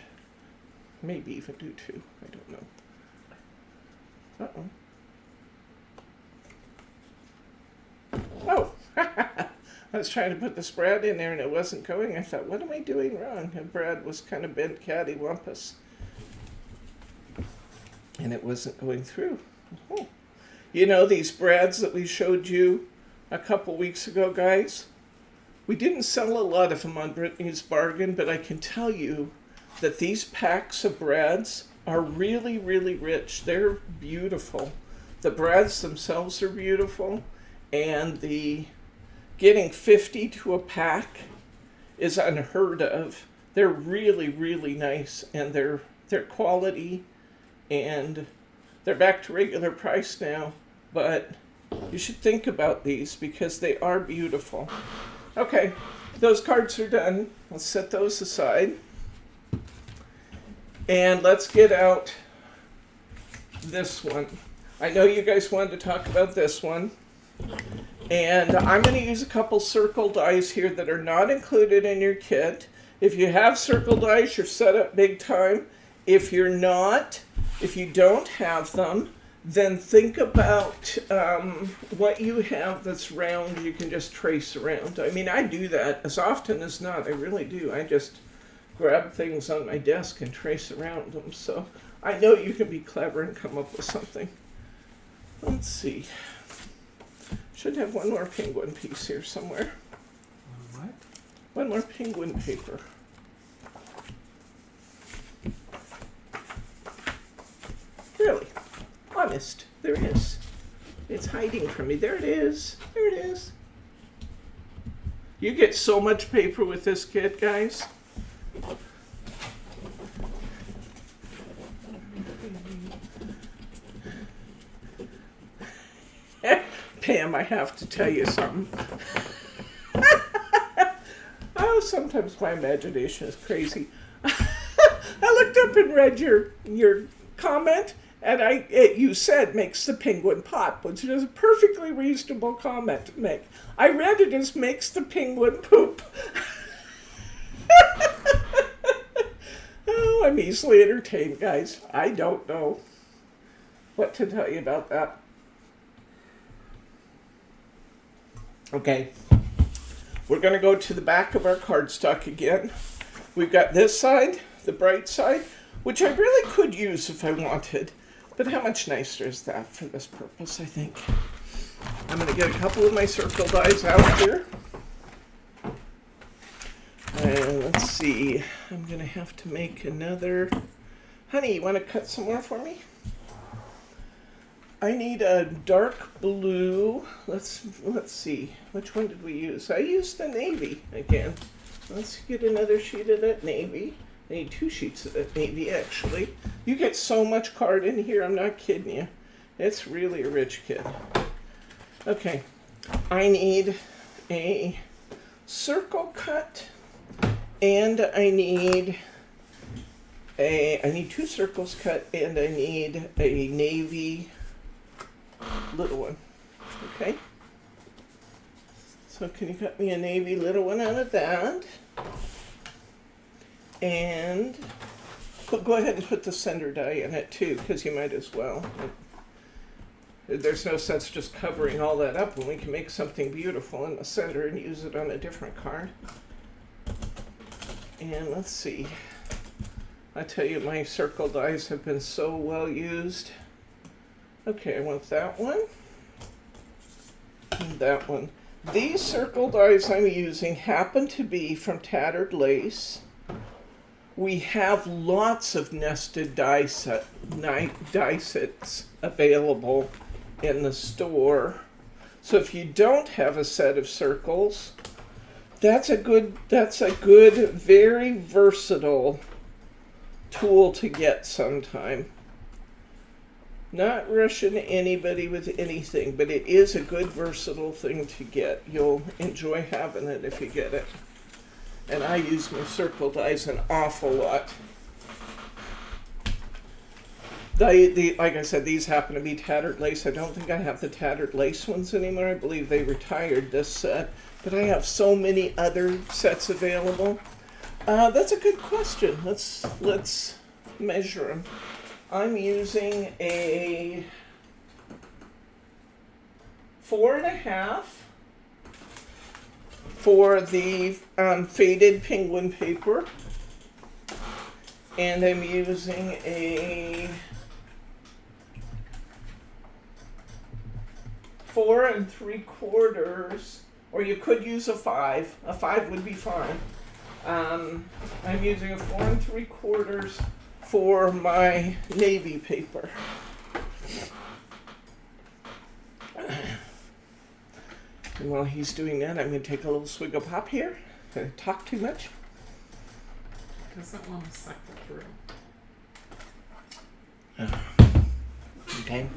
maybe even do 2. I don't know. Uh-oh. Oh, I was trying to put this brad in there and it wasn't going. I thought, what am I doing wrong? And brad was kind of bent cattywampus. And it wasn't going through. Oh. You know, these brads that we showed you a couple weeks ago, guys, we didn't sell a lot of them on Brittany's Bargain, but I can tell you that these packs of brads are really, really rich. They're beautiful. The brads themselves are beautiful, and the getting 50 to a pack is unheard of. They're really, really nice, and they're quality, and they're back to regular price now. But you should think about these because they are beautiful. Okay, those cards are done. Let's set those aside. And let's get out this one. I know you guys wanted to talk about this one. And I'm going to use a couple circle dies here that are not included in your kit. If you have circle dies, you're set up big time. If you're not, if you don't have them, then think about what you have that's round you can just trace around. I mean, I do that as often as not. I really do. I just grab things on my desk and trace around them. So I know you can be clever and come up with something. Let's see. Should have one more penguin piece here somewhere. What? One more penguin paper. Really? Honest, there it is. It's hiding from me. There it is. There it is. You get so much paper with this kit, guys. Pam, I have to tell you something. Oh, sometimes my imagination is crazy. I looked up and read your comment. And you said makes the penguin pop, which is a perfectly reasonable comment to make. I read it as makes the penguin poop. Oh, I'm easily entertained, guys. I don't know what to tell you about that. Okay, we're going to go to the back of our cardstock again. We've got this side, the bright side, which I really could use if I wanted. But how much nicer is that for this purpose, I think. I'm going to get a couple of my circle dies out here. And let's see, I'm gonna have to make another. Honey, you wanna cut some more for me? I need a dark blue. Let's see, which one did we use? I used the navy again. Let's get another sheet of that navy. I need 2 sheets of that navy, actually. You get so much card in here, I'm not kidding you. It's really a rich kit. Okay, I need a circle cut, and I need 2 circles cut, and I need a navy little one. Okay, so can you cut me a navy little one out of that? And go ahead and put the center die in it too, because you might as well. There's no sense just covering all that up when we can make something beautiful in the center and use it on a different card. And let's see. I tell you, my circle dies have been so well used. Okay, I want that one. And that one. These circle dies I'm using happen to be from Tattered Lace. We have lots of nested die sets available in the store. So if you don't have a set of circles, that's a good, very versatile tool to get sometime. Not rushing anybody with anything, but it is a good versatile thing to get. You'll enjoy having it if you get it. And I use my circle dies an awful lot. Like I said, these happen to be Tattered Lace. I don't think I have the Tattered Lace ones anymore. I believe they retired this set. But I have so many other sets available. That's a good question. Let's measure them. I'm using a 4.5 for the faded penguin paper, and I'm using a 4 3/4, or you could use a 5. A 5 would be fine. I'm using a 4 3/4 for my navy paper. And while he's doing that, I'm going to take a little swig of pop here. Did I talk too much? Doesn't want to suck it through. Okay.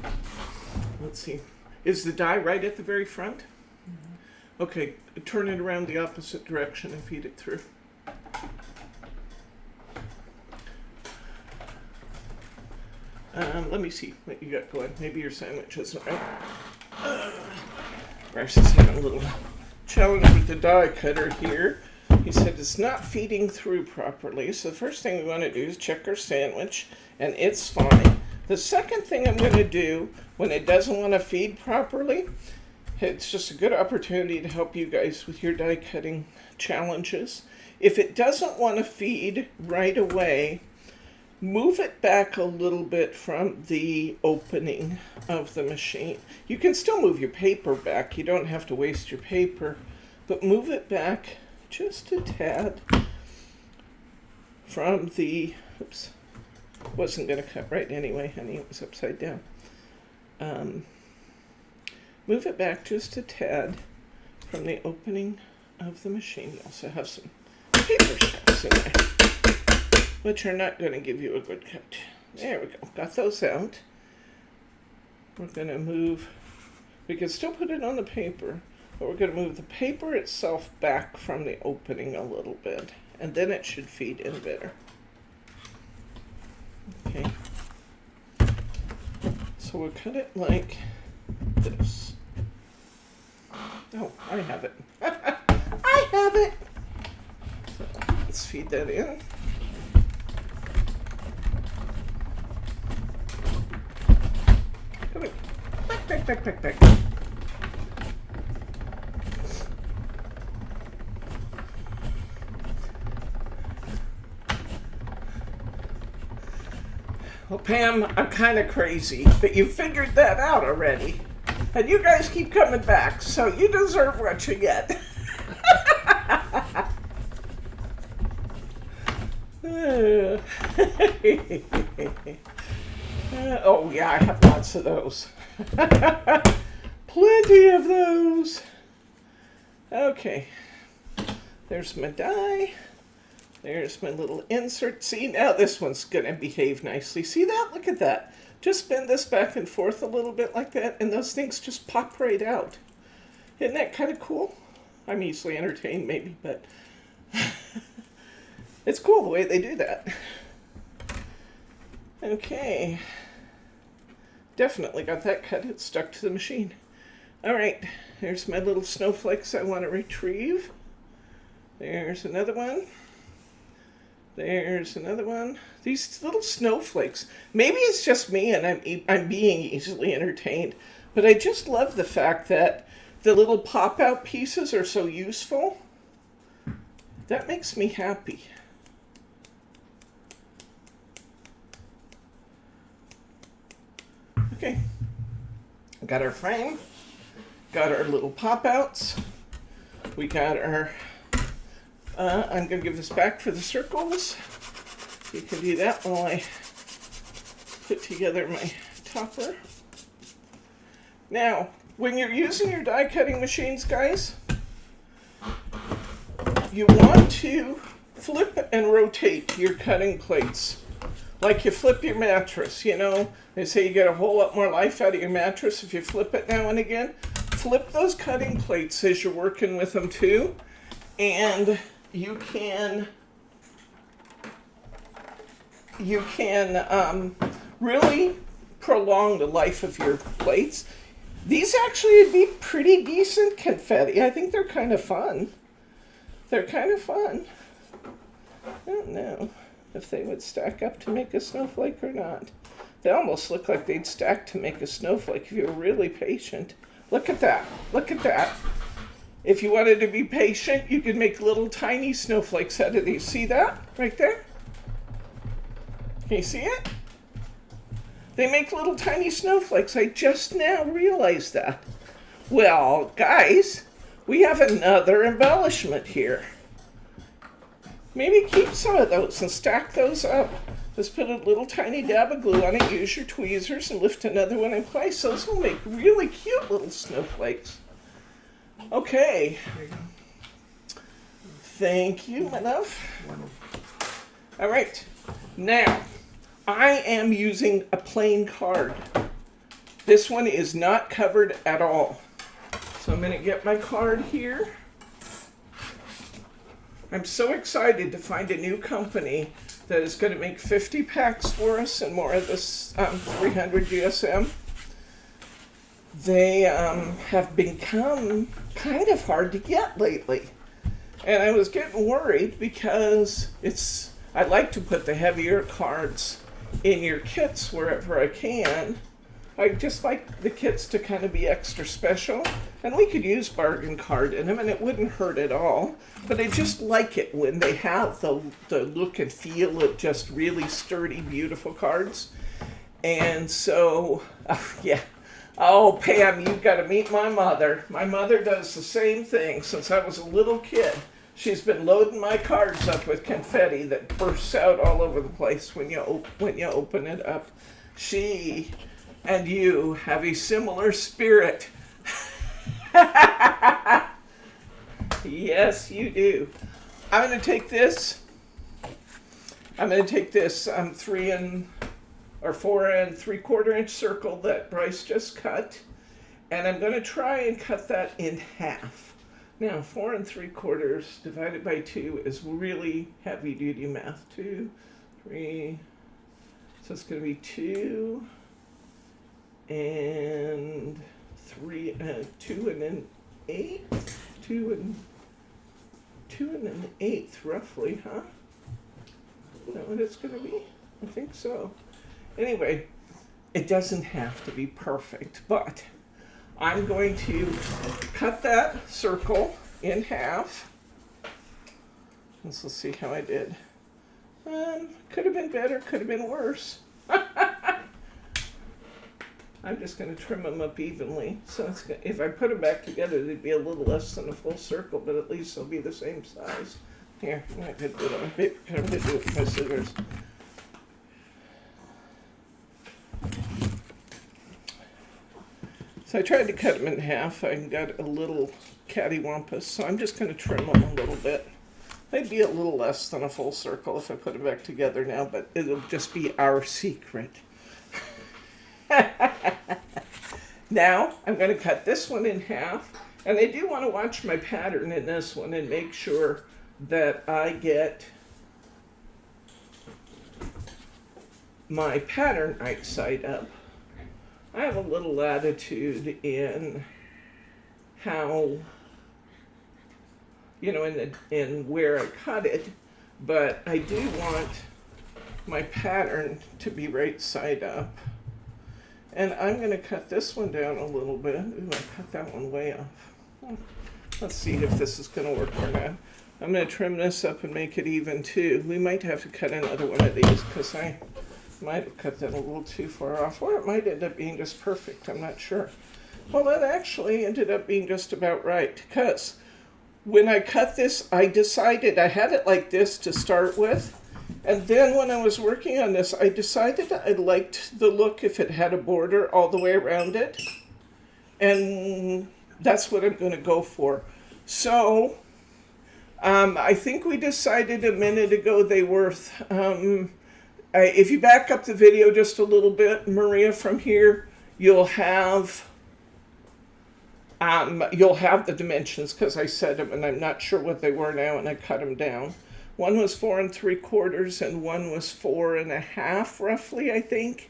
Let's see. Is the die right at the very front? Mm-hmm. Okay. Turn it around the opposite direction and feed it through. Let me see what you got going. Maybe your sandwich isn't right. Bryce is having a little challenge with the die cutter here. He said it's not feeding through properly. So the first thing we want to do is check our sandwich, and it's fine. The second thing I'm going to do when it doesn't want to feed properly, it's just a good opportunity to help you guys with your die cutting challenges. If it doesn't want to feed right away, move it back a little bit from the opening of the machine. You can still move your paper back. You don't have to waste your paper, but move it back just a tad from the, oops, wasn't going to cut right anyway, honey, it was upside down. Move it back just a tad from the opening of the machine. You also have some paper straps in there, which are not going to give you a good cut. There we go. Got those out. We're going to move, we can still put it on the paper, but we're going to move the paper itself back from the opening a little bit, and then it should feed in better. Okay. So we'll cut it like this. Oh, I have it. I have it! So let's feed that in. Come here. Back. Well, Pam, I'm kind of crazy, but you figured that out already. And you guys keep coming back, so you deserve what you get. Oh yeah, I have lots of those. Plenty of those. Okay, there's my die. There's my little insert. See, now this one's gonna behave nicely. See that? Look at that. Just bend this back and forth a little bit like that, and those things just pop right out. Isn't that kind of cool? I'm easily entertained, maybe, but it's cool the way they do that. Okay. Definitely got that cut. It's stuck to the machine. All right. There's my little snowflakes I want to retrieve. There's another one. There's another one. These little snowflakes. Maybe it's just me and I'm being easily entertained, but I just love the fact that the little pop-out pieces are so useful. That makes me happy. Okay. Got our frame. Got our little pop-outs. We got our... I'm going to give this back for the circles. You can do that while I put together my topper. Now, when you're using your die cutting machines, guys, you want to flip and rotate your cutting plates. Like you flip your mattress, you know. They say you get a whole lot more life out of your mattress if you flip it now and again. Flip those cutting plates as you're working with them too. And you can really prolong the life of your plates. These actually would be pretty decent confetti. I think they're kind of fun. They're kind of fun. I don't know if they would stack up to make a snowflake or not. They almost look like they'd stack to make a snowflake if you were really patient. Look at that. Look at that. If you wanted to be patient, you could make little tiny snowflakes out of these. See that right there? Can you see it? They make little tiny snowflakes. I just now realized that. Well, guys, we have another embellishment here. Maybe keep some of those and stack those up. Just put a little tiny dab of glue on it, use your tweezers, and lift another one in place. Those will make really cute little snowflakes. Okay. There you go. Thank you, my love. All right. Now, I am using a plain card. This one is not covered at all. So I'm going to get my card here. I'm so excited to find a new company that is going to make 50 packs for us and more of this 300 GSM. They have become kind of hard to get lately. And I was getting worried because I like to put the heavier cards in your kits wherever I can. I just like the kits to kind of be extra special. And we could use bargain card in them and it wouldn't hurt at all. But I just like it when they have the look and feel of just really sturdy, beautiful cards. And so, yeah. Oh, Pam, you've got to meet my mother. My mother does the same thing since I was a little kid. She's been loading my cards up with confetti that bursts out all over the place when you open it up. She and you have a similar spirit. Yes, you do. I'm going to take this 4 3/4 inch circle that Bryce just cut, and I'm going to try and cut that in half. Now, 4 3/4 divided by 2 is really heavy duty math. 2, 3, so it's going to be 2 and 3, 2 and an eighth, 2 and an eighth, roughly, huh? Is that what it's going to be? I think so. Anyway, it doesn't have to be perfect, but I'm going to cut that circle in half. Let's see how I did. Could have been better, could have been worse. I'm just going to trim them up evenly. So if I put them back together, they'd be a little less than a full circle, but at least they'll be the same size. Here, I'm going to do it with my scissors. So I tried to cut them in half. I got a little cattywampus, so I'm just going to trim them a little bit. They'd be a little less than a full circle if I put it back together now, but it'll just be our secret. Now I'm going to cut this one in half, and I do want to watch my pattern in this one and make sure that I get my pattern right side up. I have a little latitude in how, you know, in where I cut it, but I do want my pattern to be right side up. And I'm going to cut this one down a little bit. Ooh, I cut that one way off. Let's see if this is going to work or not. I'm going to trim this up and make it even too. We might have to cut another one of these because I might have cut that a little too far off, or it might end up being just perfect. I'm not sure. Well, that actually ended up being just about right, because when I cut this, I decided I had it like this to start with, and then when I was working on this, I decided I liked the look if it had a border all the way around it, and that's what I'm going to go for. So I think we decided a minute ago they were if you back up the video just a little bit, Maria, from here, you'll have the dimensions, because I said them and I'm not sure what they were now, and I cut them down. One was 4 3/4 and one was 4 1/2, roughly, I think.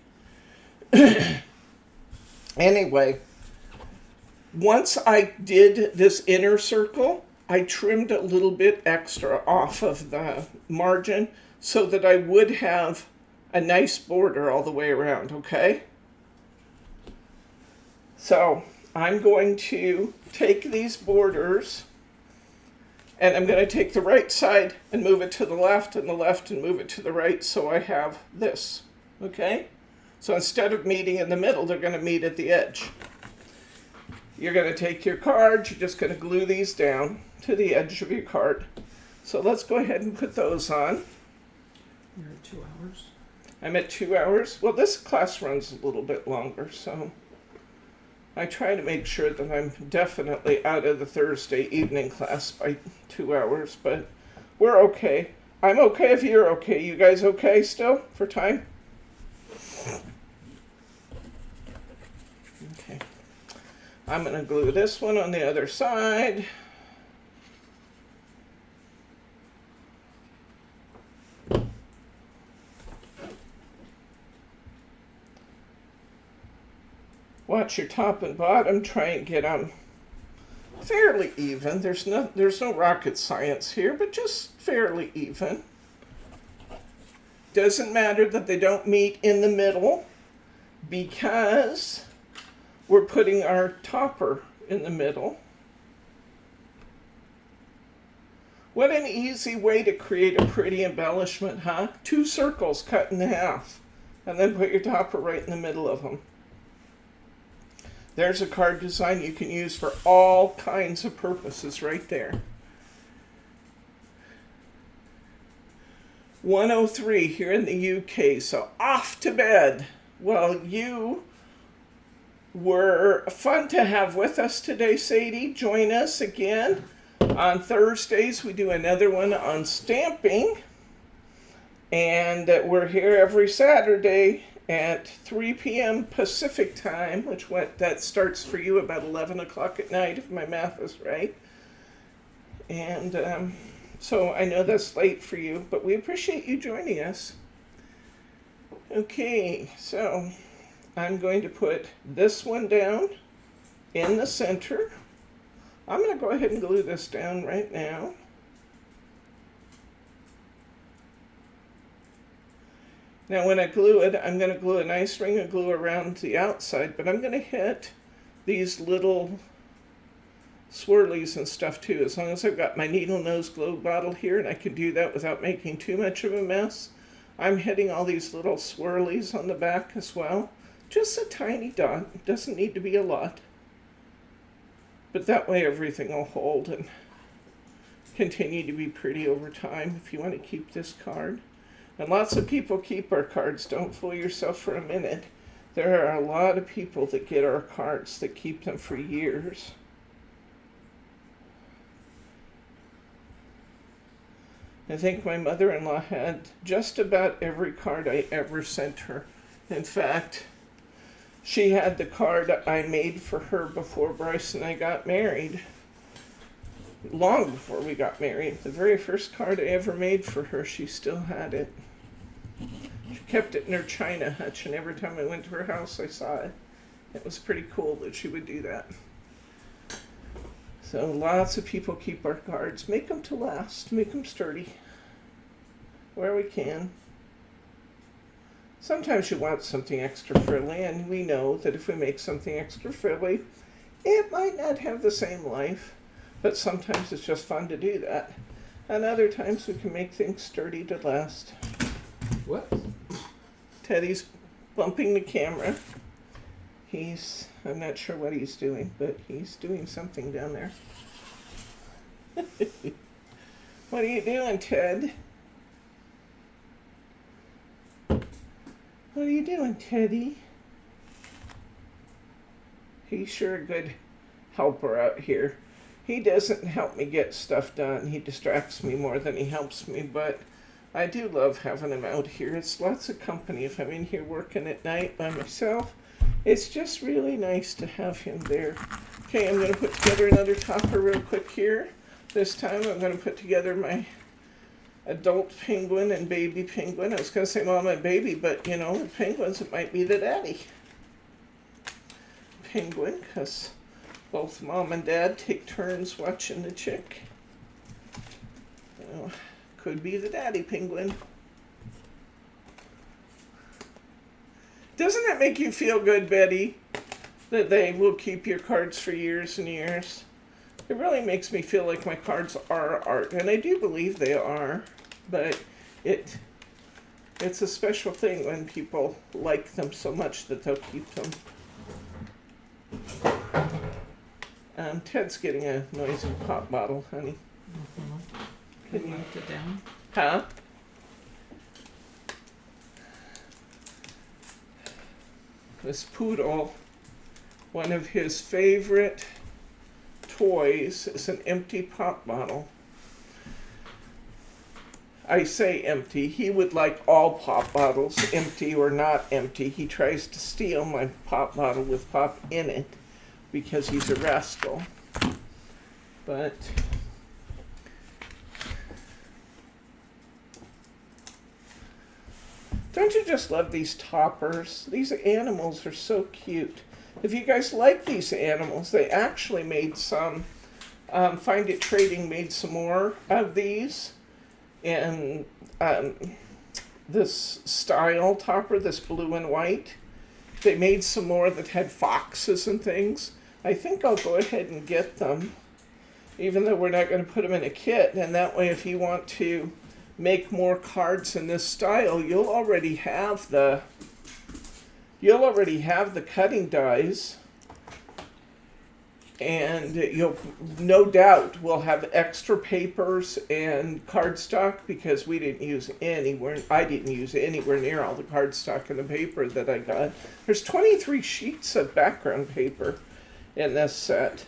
Anyway, once I did this inner circle, I trimmed a little bit extra off of the margin so that I would have a nice border all the way around, okay? So I'm going to take these borders, and I'm going to take the right side and move it to the left, and the left and move it to the right, so I have this, okay? So instead of meeting in the middle, they're going to meet at the edge. You're going to take your cards, you're just going to glue these down to the edge of your card. So let's go ahead and put those on. You're at 2 hours? I'm at 2 hours. Well, this class runs a little bit longer, so I try to make sure that I'm definitely out of the Thursday evening class by 2 hours, but we're okay. I'm okay if you're okay. You guys okay still for time? Okay. I'm going to glue this one on the other side. Watch your top and bottom. Try and get them fairly even. There's no rocket science here, but just fairly even. Doesn't matter that they don't meet in the middle, because we're putting our topper in the middle. What an easy way to create a pretty embellishment, huh? 2 circles cut in half, and then put your topper right in the middle of them. There's a card design you can use for all kinds of purposes right there. 1:03 here in the UK, so off to bed. Well, you were fun to have with us today, Sadie. Join us again. On Thursdays, we do another one on stamping. And we're here every Saturday at 3 p.m. Pacific time, that starts for you about 11 o'clock at night, if my math is right. And so I know that's late for you, but we appreciate you joining us. Okay, so I'm going to put this one down in the center. I'm going to go ahead and glue this down right now. Now when I glue it, I'm going to glue a nice ring of glue around the outside, but I'm going to hit these little swirlies and stuff too, as long as I've got my needle nose glue bottle here, and I can do that without making too much of a mess. I'm hitting all these little swirlies on the back as well. Just a tiny dot, it doesn't need to be a lot. But that way everything will hold and continue to be pretty over time if you want to keep this card. And lots of people keep our cards. Don't fool yourself for a minute. There are a lot of people that get our cards that keep them for years. I think my mother-in-law had just about every card I ever sent her. In fact, she had the card I made for her before Bryce and I got married. Long before we got married. The very first card I ever made for her, she still had it. She kept it in her china hutch, and every time I went to her house, I saw it. It was pretty cool that she would do that. So lots of people keep our cards. Make them to last. Make them sturdy. Where we can. Sometimes you want something extra frilly, and we know that if we make something extra frilly, it might not have the same life, but sometimes it's just fun to do that. And other times we can make things sturdy to last. What? Teddy's bumping the camera. I'm not sure what he's doing, but he's doing something down there. What are you doing, Ted? What are you doing, Teddy? He's sure a good helper out here. He doesn't help me get stuff done. He distracts me more than he helps me, but I do love having him out here. It's lots of company. If I'm in here working at night by myself, it's just really nice to have him there. Okay, I'm going to put together another topper real quick here. This time I'm going to put together my adult penguin and baby penguin. I was going to say mom and baby, but you know, with penguins it might be the daddy penguin, because both mom and dad take turns watching the chick. Well, could be the daddy penguin. Doesn't that make you feel good, Betty, that they will keep your cards for years and years? It really makes me feel like my cards are art, and I do believe they are, but it's a special thing when people like them so much that they'll keep them. Ted's getting a noisy pop bottle, honey. Can you lift it down? Huh? This poodle, one of his favorite toys is an empty pop bottle. I say empty. He would like all pop bottles, empty or not empty. He tries to steal my pop bottle with pop in it because he's a rascal. But don't you just love these toppers? These animals are so cute. If you guys like these animals, they actually made some, Find It Trading made some more of these. And this style topper, this blue and white, they made some more that had foxes and things. I think I'll go ahead and get them, even though we're not going to put them in a kit. And that way, if you want to make more cards in this style, you'll already have the cutting dies, and you'll no doubt will have extra papers and cardstock, because we didn't use anywhere. I didn't use anywhere near all the cardstock and the paper that I got. There's 23 sheets of background paper in this set.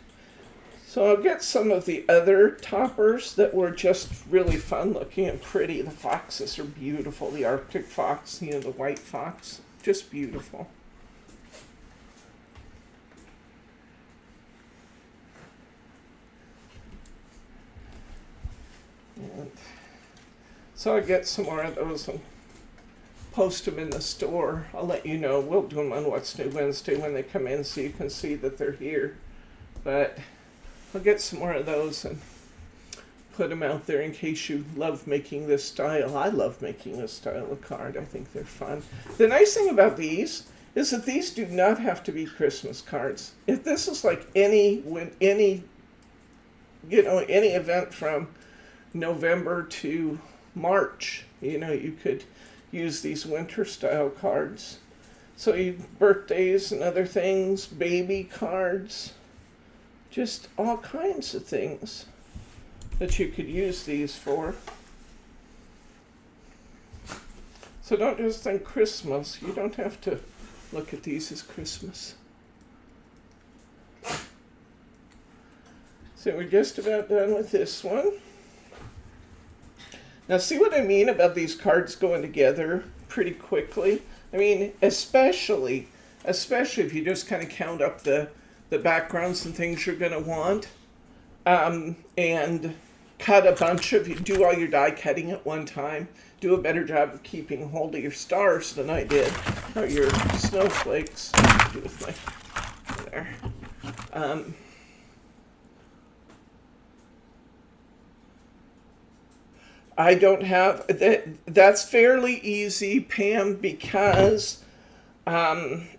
So I'll get some of the other toppers that were just really fun looking and pretty. The foxes are beautiful. The Arctic fox, you know, the white fox, just beautiful. And so I'll get some more of those and post them in the store. I'll let you know. We'll do them on What's New Wednesday when they come in, so you can see that they're here. But I'll get some more of those and put them out there in case you love making this style. I love making this style of card. I think they're fun. The nice thing about these is that these do not have to be Christmas cards. If this is like any event from November to March, you could use these winter style cards. So birthdays and other things, baby cards, just all kinds of things that you could use these for. So don't just think Christmas. You don't have to look at these as Christmas. So we're just about done with this one. Now see what I mean about these cards going together pretty quickly? I mean, especially if you just kind of count up the backgrounds and things you're going to want, and cut a bunch of, you do all your die cutting at one time, do a better job of keeping hold of your stars than I did, or your snowflakes. Do with my, there. I don't have, that's fairly easy, Pam, because everything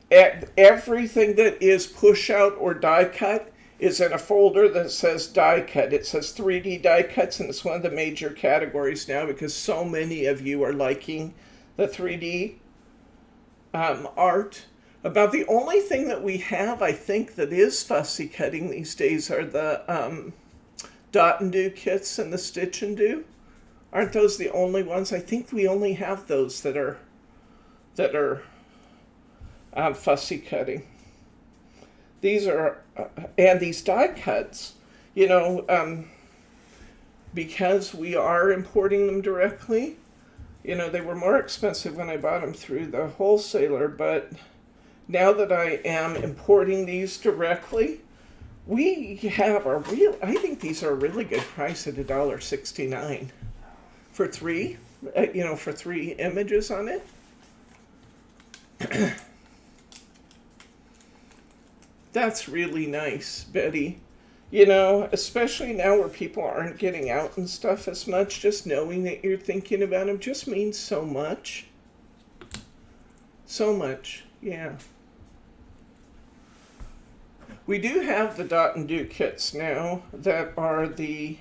that is push out or die cut is in a folder that says die cut. It says 3D die cuts, and it's one of the major categories now because so many of you are liking the 3D art. About the only thing that we have, I think, that is fussy cutting these days are the dot and do kits and the stitch and do. Aren't those the only ones? I think we only have those that are fussy cutting. These are, and these die cuts, you know, because we are importing them directly, you know, they were more expensive when I bought them through the wholesaler, but now that I am importing these directly, we have a real, I think these are a really good price at $1.69 for three, you know, for 3 images on it. That's really nice, Betty. You know, especially now where people aren't getting out and stuff as much, just knowing that you're thinking about them just means so much. So much, yeah. We do have the dot and do kits now that are the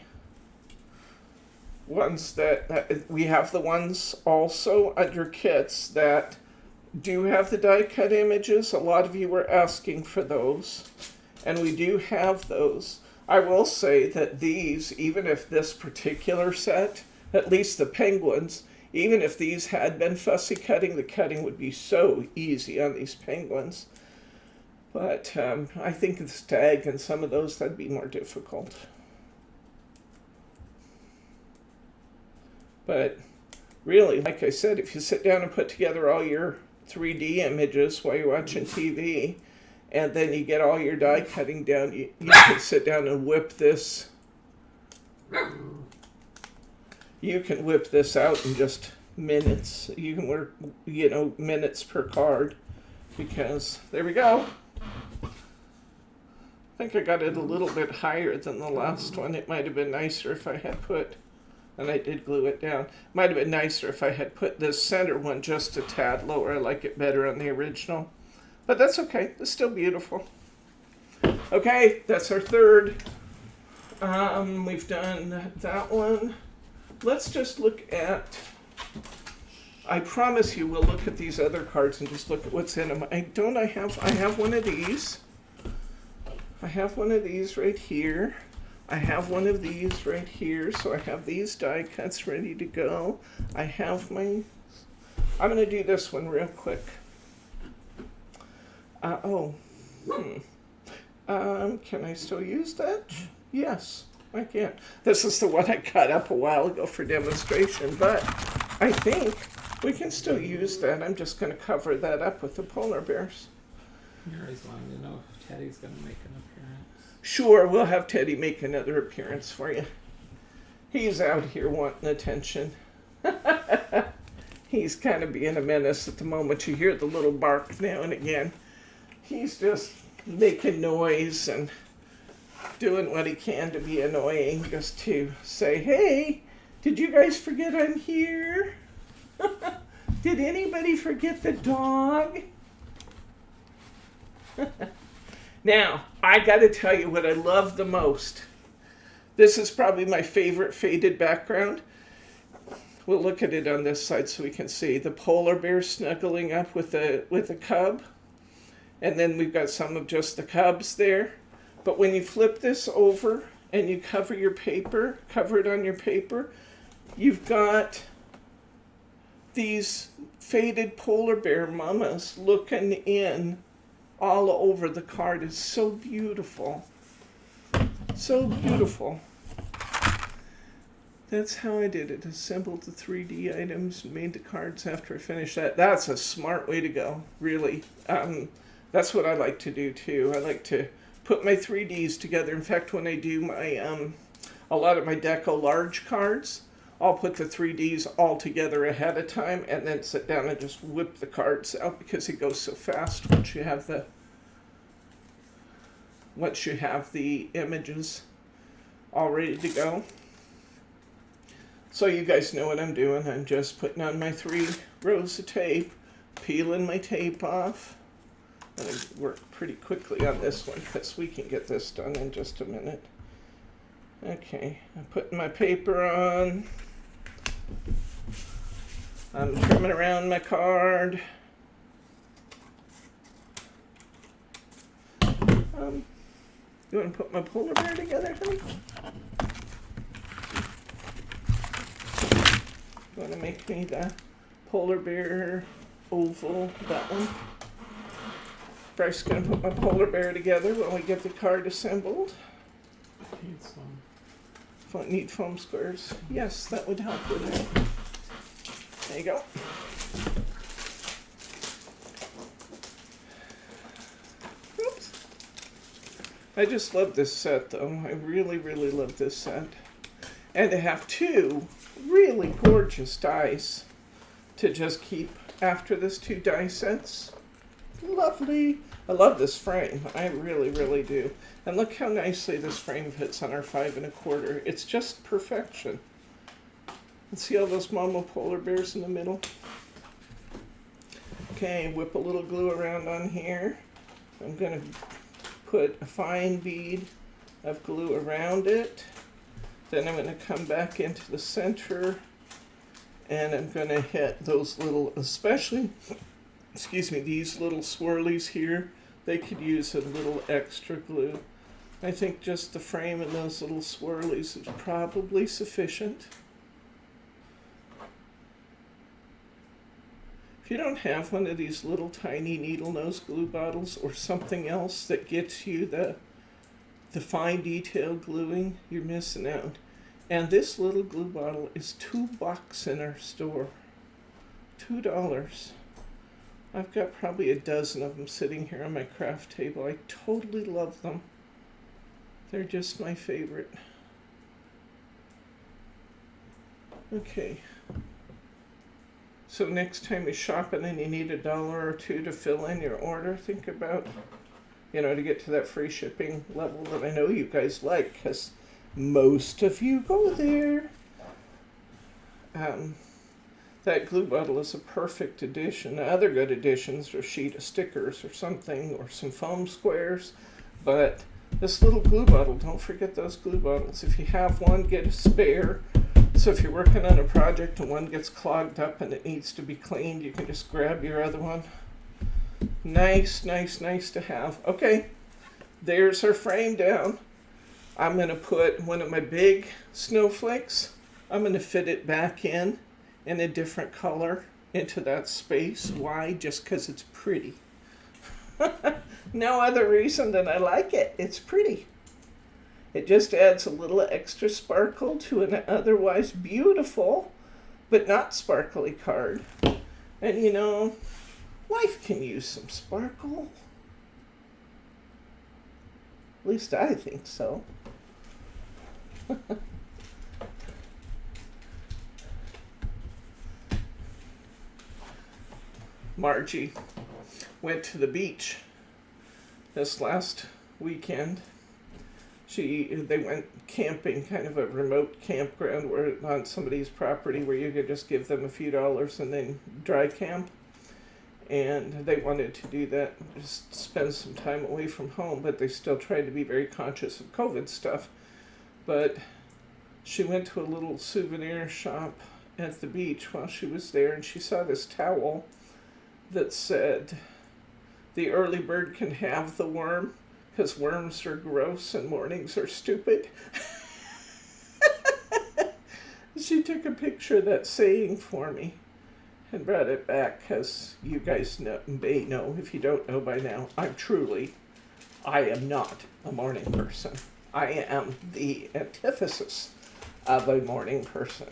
ones that we have the ones also under kits that do have the die cut images. A lot of you were asking for those, and we do have those. I will say that these, even if this particular set, at least the penguins, even if these had been fussy cutting, the cutting would be so easy on these penguins. But I think the stag and some of those, that'd be more difficult. But really, like I said, if you sit down and put together all your 3D images while you're watching TV, and then you get all your die cutting down, you can sit down and whip this. You can whip this out in just minutes. You can work, you know, minutes per card, because there we go. I think I got it a little bit higher than the last one. It might have been nicer if I had put, and I did glue it down. Might have been nicer if I had put this center one just a tad lower. I like it better on the original. But that's okay. It's still beautiful. Okay, that's our third. We've done that one. Let's just look at, I promise you we'll look at these other cards and just look at what's in them. I have one of these. I have one of these right here. I have one of these right here, so I have these die cuts ready to go. I have my, I'm going to do this one real quick. Can I still use that? Yes, I can. This is the one I cut up a while ago for demonstration, but I think we can still use that. I'm just going to cover that up with the polar bears. Mirri's wanting to know if Teddy's going to make an appearance. Sure, we'll have Teddy make another appearance for you. He's out here wanting attention. He's kind of being a menace at the moment. You hear the little bark now and again. He's just making noise and doing what he can to be annoying, just to say, hey, did you guys forget I'm here? Did anybody forget the dog? Now, I got to tell you what I love the most. This is probably my favorite faded background. We'll look at it on this side so we can see the polar bear snuggling up with a cub. And then we've got some of just the cubs there. But when you flip this over and you cover your paper, cover it on your paper, you've got these faded polar bear mamas looking in all over the card is so beautiful. So beautiful. That's how I did it. Assembled the 3D items, made the cards after I finished that. That's a smart way to go, really. That's what I like to do too. I like to put my 3Ds together. In fact, when I do my a lot of my Deco large cards, I'll put the 3Ds all together ahead of time and then sit down and just whip the cards out because it goes so fast once you have the images all ready to go. So you guys know what I'm doing. I'm just putting on my 3 rows of tape, peeling my tape off. I'm going to work pretty quickly on this one because we can get this done in just a minute. Okay, I'm putting my paper on. I'm trimming around my card. You want to put my polar bear together, honey? You want to make me the polar bear oval, that one? Bryce's going to put my polar bear together while we get the card assembled. Need foam squares. Yes, that would help with it. There you go. Oops. I just love this set, though. I really, really love this set. And to have 2 really gorgeous dies to just keep after this 2 die sets. Lovely. I love this frame. I really, really do. And look how nicely this frame fits on our 5 1/4. It's just perfection. And see all those mama polar bears in the middle? Okay, whip a little glue around on here. I'm going to put a fine bead of glue around it. Then I'm going to come back into the center and I'm going to hit those little, especially, these little swirlies here. They could use a little extra glue. I think just the frame and those little swirlies is probably sufficient. If you don't have one of these little tiny needle nose glue bottles or something else that gets you the fine detail gluing, you're missing out. And this little glue bottle is $2 in our store. $2. I've got probably a dozen of them sitting here on my craft table. I totally love them. They're just my favorite. Okay. So next time you're shopping and you need $1 or $2 to fill in your order, think about, to get to that free shipping level that I know you guys like, because most of you go there. That glue bottle is a perfect addition. The other good additions are a sheet of stickers or something, or some foam squares. But this little glue bottle, don't forget those glue bottles. If you have one, get a spare. So if you're working on a project and one gets clogged up and it needs to be cleaned, you can just grab your other one. Nice, nice, nice to have. Okay, there's our frame down. I'm going to put one of my big snowflakes. I'm going to fit it back in a different color into that space. Why? Just because it's pretty. No other reason than I like it. It's pretty. It just adds a little extra sparkle to an otherwise beautiful but not sparkly card. And life can use some sparkle. At least I think so. Margie went to the beach this last weekend. They went camping, kind of a remote campground where on somebody's property where you could just give them a few dollars and then dry camp. And they wanted to do that, just spend some time away from home, but they still tried to be very conscious of COVID stuff. But she went to a little souvenir shop at the beach while she was there, and she saw this towel that said, "The early bird can have the worm, because worms are gross and mornings are stupid." She took a picture of that saying for me. and brought it back because you guys may know, if you don't know by now, I am not a morning person. I am the antithesis of a morning person.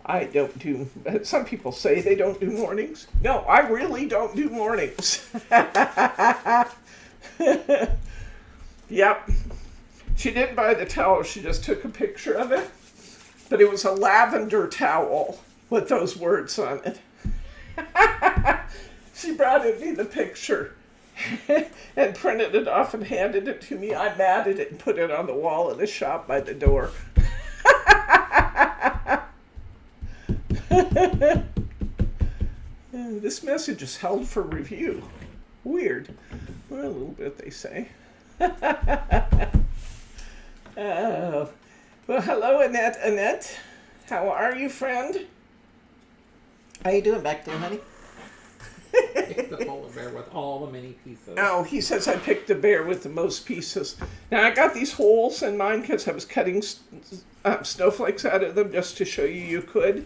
I don't do, some people say they don't do mornings. No, I really don't do mornings. Yep. She didn't buy the towel, she just took a picture of it. But it was a lavender towel with those words on it. She brought me the picture and printed it off and handed it to me. I matted it and put it on the wall of the shop by the door. This message is held for review. Weird. Well, a little bit, they say. Oh. Well, hello, Annette. Annette, how are you, friend? How you doing back there, honey? Pick the polar bear with all the mini pieces. Oh, he says I picked the bear with the most pieces. Now, I got these holes in mine because I was cutting snowflakes out of them just to show you could.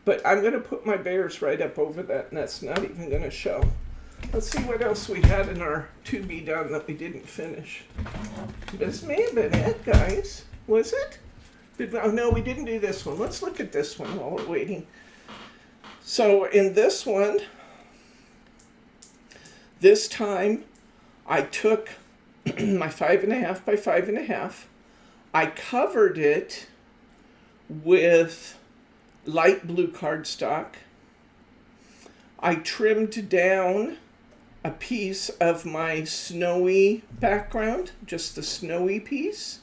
But I'm going to put my bears right up over that, and that's not even going to show. Let's see what else we had in our to be done that we didn't finish. This may have been it, guys. Was it? Oh, no, we didn't do this one. Let's look at this one while we're waiting. So in this one, this time I took my 5.5 by 5.5. I covered it with light blue cardstock. I trimmed down a piece of my snowy background, just the snowy piece.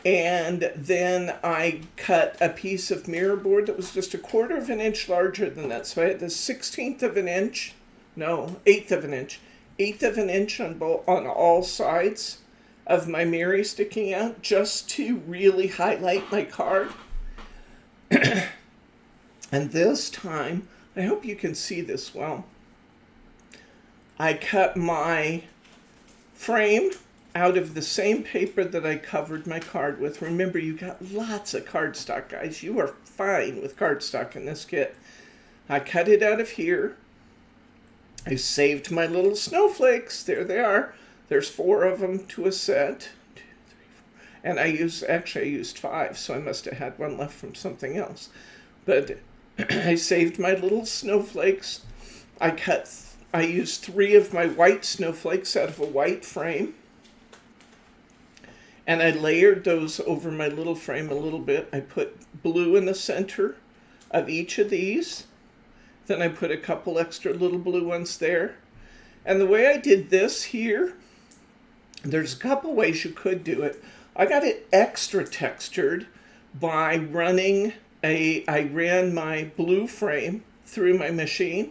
And then I cut a piece of mirror board that was just 1/4 of an inch larger than that. So I had the 1/16 of an inch, no, 1/8 of an inch, 1/8 of an inch on all sides of my Mirri sticking out, just to really highlight my card. And this time, I hope you can see this well, I cut my frame out of the same paper that I covered my card with. Remember, you got lots of cardstock, guys. You are fine with cardstock in this kit. I cut it out of here. I saved my little snowflakes. There they are. There's 4 of them to a set. 2, 3, 4. And I used 5, so I must have had one left from something else. But I saved my little snowflakes. I used 3 of my white snowflakes out of a white frame. And I layered those over my little frame a little bit. I put blue in the center of each of these. Then I put a couple extra little blue ones there. And the way I did this here, there's a couple ways you could do it. I got it extra textured by I ran my blue frame through my machine.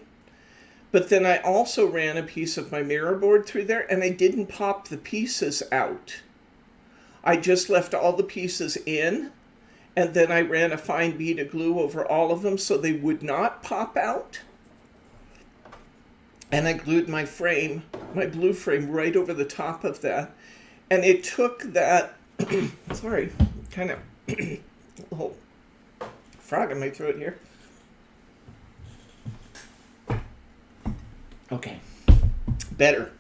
But then I also ran a piece of my mirror board through there, and I didn't pop the pieces out. I just left all the pieces in, and then I ran a fine bead of glue over all of them so they would not pop out. And I glued my frame, my blue frame, right over the top of that. And it took that, sorry, kind of a whole frog in my throat here. Okay, better.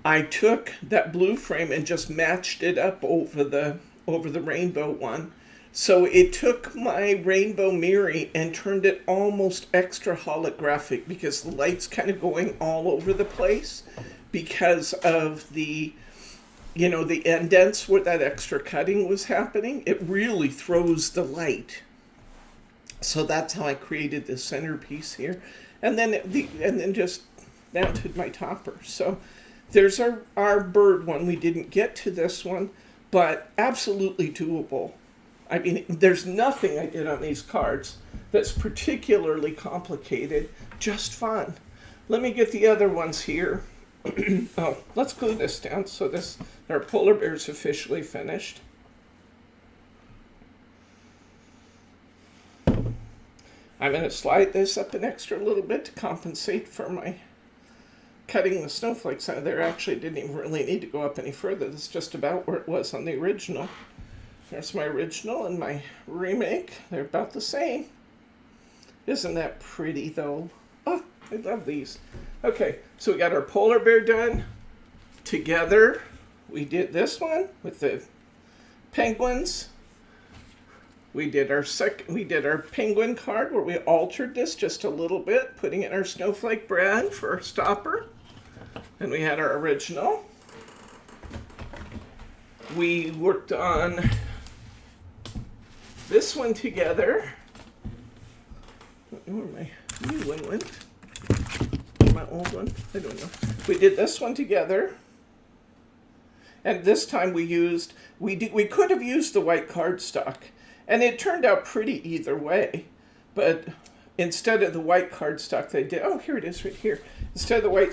I took that blue frame and just matched it up over the rainbow one. So it took my rainbow Mirri and turned it almost extra holographic because the light's kind of going all over the place because of the indents where that extra cutting was happening. It really throws the light. So that's how I created the centerpiece here. And then just mounted my topper. So there's our bird one. We didn't get to this one, but absolutely doable. I mean, there's nothing I did on these cards that's particularly complicated, just fun. Let me get the other ones here. Oh, let's glue this down so our polar bear's officially finished. I'm going to slide this up an extra little bit to compensate for my cutting the snowflakes out of there. Actually, didn't even really need to go up any further. That's just about where it was on the original. There's my original and my remake. They're about the same. Isn't that pretty though? Oh, I love these. Okay, so we got our polar bear done. Together, we did this one with the penguins. We did our penguin card where we altered this just a little bit, putting in our Snowflake Brad for our stopper. And we had our original. We worked on this one together. Where my new one went? My old one? I don't know. We did this one together. And this time we could have used the white cardstock. And it turned out pretty either way. But instead of the white cardstock they did, oh, here it is right here. Instead of the white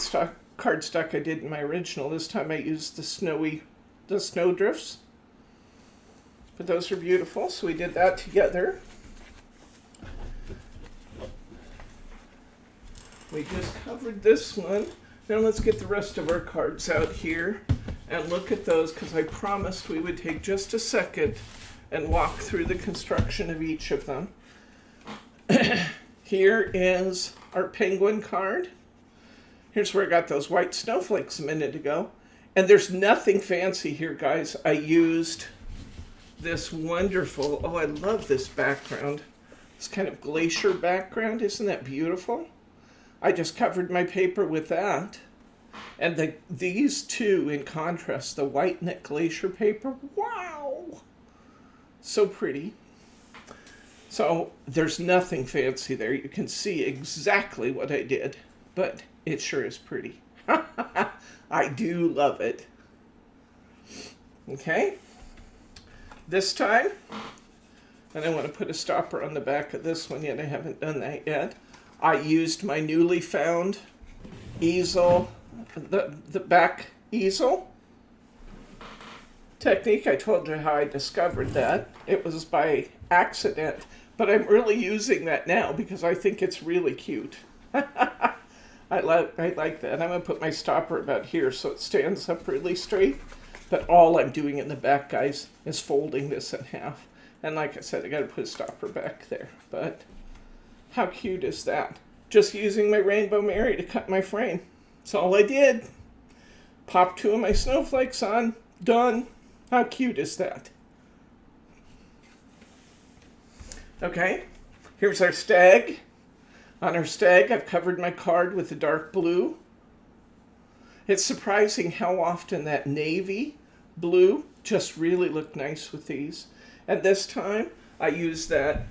cardstock I did in my original, this time I used the snow drifts. But those are beautiful, so we did that together. We just covered this one. Now let's get the rest of our cards out here and look at those, because I promised we would take just a second and walk through the construction of each of them. Here is our penguin card. Here's where I got those white snowflakes a minute ago. And there's nothing fancy here, guys. I used this wonderful, oh, I love this background. This kind of glacier background. Isn't that beautiful? I just covered my paper with that. And these two, in contrast, the white and that glacier paper, wow! So pretty. So there's nothing fancy there. You can see exactly what I did, but it sure is pretty. I do love it. Okay. This time, and I want to put a stopper on the back of this one yet. I haven't done that yet. I used my newly found easel, the back easel technique. I told you how I discovered that. It was by accident, but I'm really using that now because I think it's really cute. I like that. I'm going to put my stopper about here so it stands up really straight. But all I'm doing in the back, guys, is folding this in half. And like I said, I got to put a stopper back there. But how cute is that? Just using my Rainbow Mirri to cut my frame. That's all I did. Pop two of my snowflakes on. Done. How cute is that? Okay, here's our stag. On our stag, I've covered my card with the dark blue. It's surprising how often that navy blue just really looked nice with these. And this time, I used that.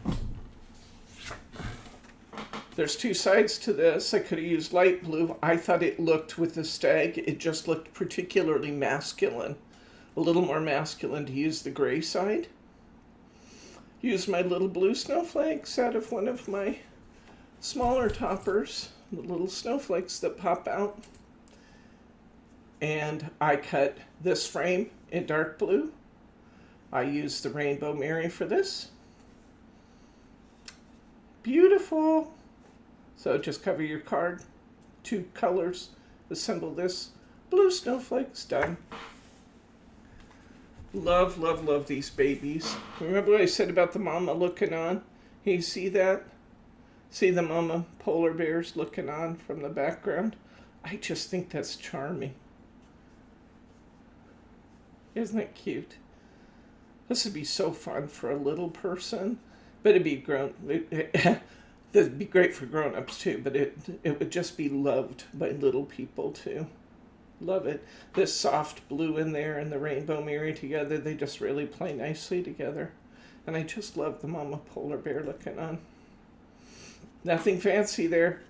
There's two sides to this. I could have used light blue. I thought it looked, with the stag, it just looked particularly masculine. A little more masculine to use the gray side. Use my little blue snowflakes out of one of my smaller toppers, the little snowflakes that pop out. And I cut this frame in dark blue. I used the Rainbow Mirri for this. Beautiful. So just cover your card, two colors, assemble this, blue snowflakes, done. Love, love, love these babies. Remember what I said about the mama looking on? Can you see that? See the mama polar bears looking on from the background? I just think that's charming. Isn't that cute? This would be so fun for a little person, but it'd be it'd be great for grown-ups too, but it would just be loved by little people too. Love it. This soft blue in there and the Rainbow Mirri together, they just really play nicely together. And I just love the mama polar bear looking on. Nothing fancy there.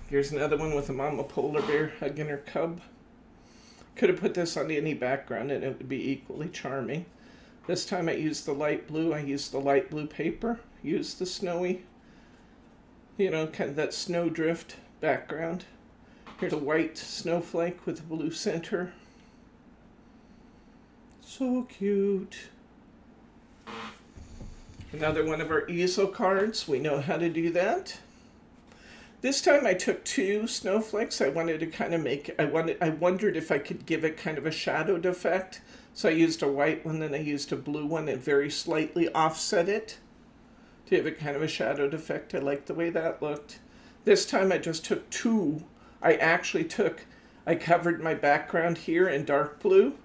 Here's another one with a mama polar bear hugging her cub. Could have put this on any background and it would be equally charming. This time I used the light blue. I used the light blue paper. Used the snowy, kind of that snowdrift background. Here's a white snowflake with a blue center. So cute. Another one of our easel cards. We know how to do that. This time I took two snowflakes. I wanted to kind of I wondered if I could give it kind of a shadowed effect. So I used a white one, then I used a blue one and very slightly offset it. to give it kind of a shadowed effect. I like the way that looked. This time I just took two. I covered my background here in dark blue.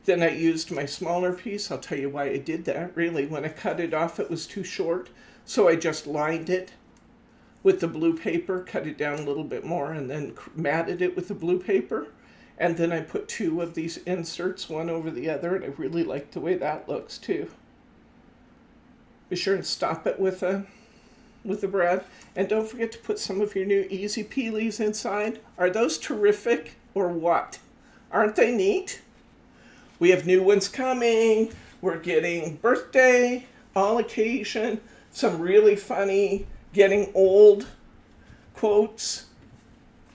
Then I used my smaller piece. I'll tell you why I did that, really. When I cut it off, it was too short. So I just lined it with the blue paper, cut it down a little bit more, and then matted it with the blue paper. And then I put two of these inserts, one over the other, and I really like the way that looks, too. Be sure and stop it with a brad. And don't forget to put some of your new Easy Peelies inside. Are those terrific or what? Aren't they neat? We have new ones coming. We're getting birthday, all occasion, some really funny, getting old quotes.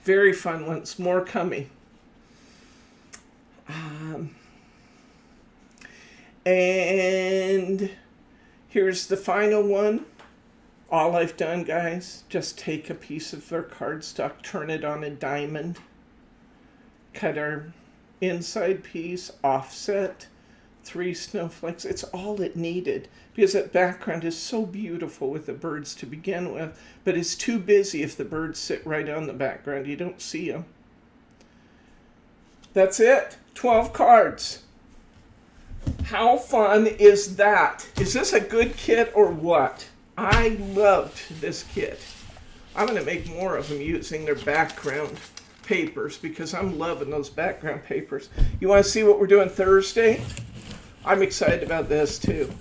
Very fun ones. More coming. And here's the final one. All I've done, guys, just take a piece of our cardstock, turn it on a diamond, cut our inside piece, offset, 3 snowflakes. It's all it needed because that background is so beautiful with the birds to begin with, but it's too busy if the birds sit right on the background. You don't see them. That's it. 12 cards. How fun is that? Is this a good kit or what? I loved this kit. I'm going to make more of them using their background papers because I'm loving those background papers. You want to see what we're doing Thursday? I'm excited about this too.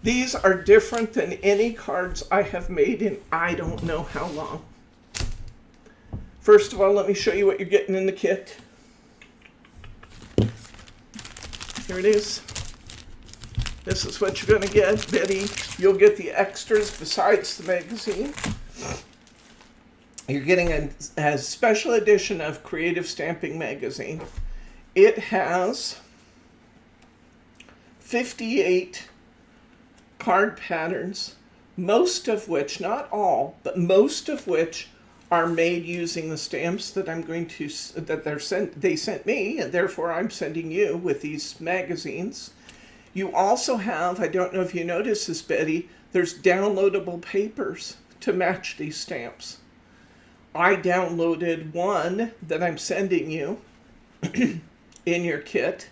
These are different than any cards I have made in I don't know how long. First of all, let me show you what you're getting in the kit. Here it is. This is what you're going to get, Betty. You'll get the extras besides the magazine. You're getting a special edition of Creative Stamping Magazine. It has 58 card patterns, most of which, not all, but most of which are made using the stamps that I'm going to, they sent me, and therefore I'm sending you with these magazines. You also have, I don't know if you noticed this, Betty, there's downloadable papers to match these stamps. I downloaded one that I'm sending you in your kit.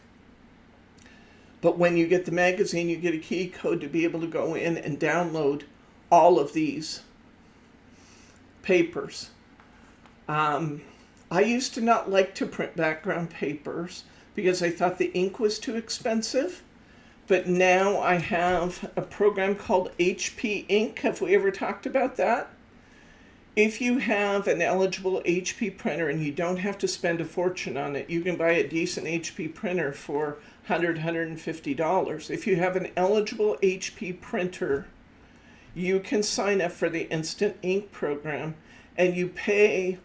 But when you get the magazine, you get a key code to be able to go in and download all of these papers. I used to not like to print background papers because I thought the ink was too expensive. But now I have a program called HP Ink. Have we ever talked about that? If you have an eligible HP printer and you don't have to spend a fortune on it, you can buy a decent HP printer for $100, $150. If you have an eligible HP printer, you can sign up for the Instant Ink program and you pay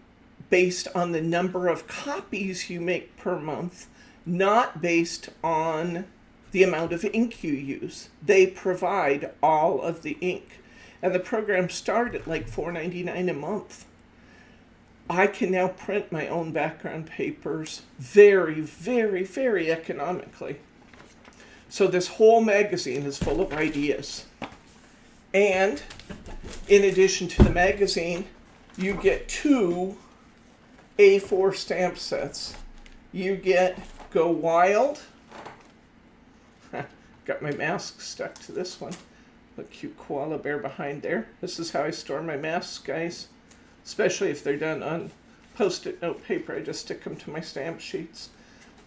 based on the number of copies you make per month, not based on the amount of ink you use. They provide all of the ink. And the program started at like $4.99 a month. I can now print my own background papers very, very, very economically. So this whole magazine is full of ideas. And in addition to the magazine, you get 2 A4 stamp sets. You get Go Wild. Got my mask stuck to this one. The cute koala bear behind there. This is how I store my masks, guys. Especially if they're done on Post-it note paper. I just stick them to my stamp sheets.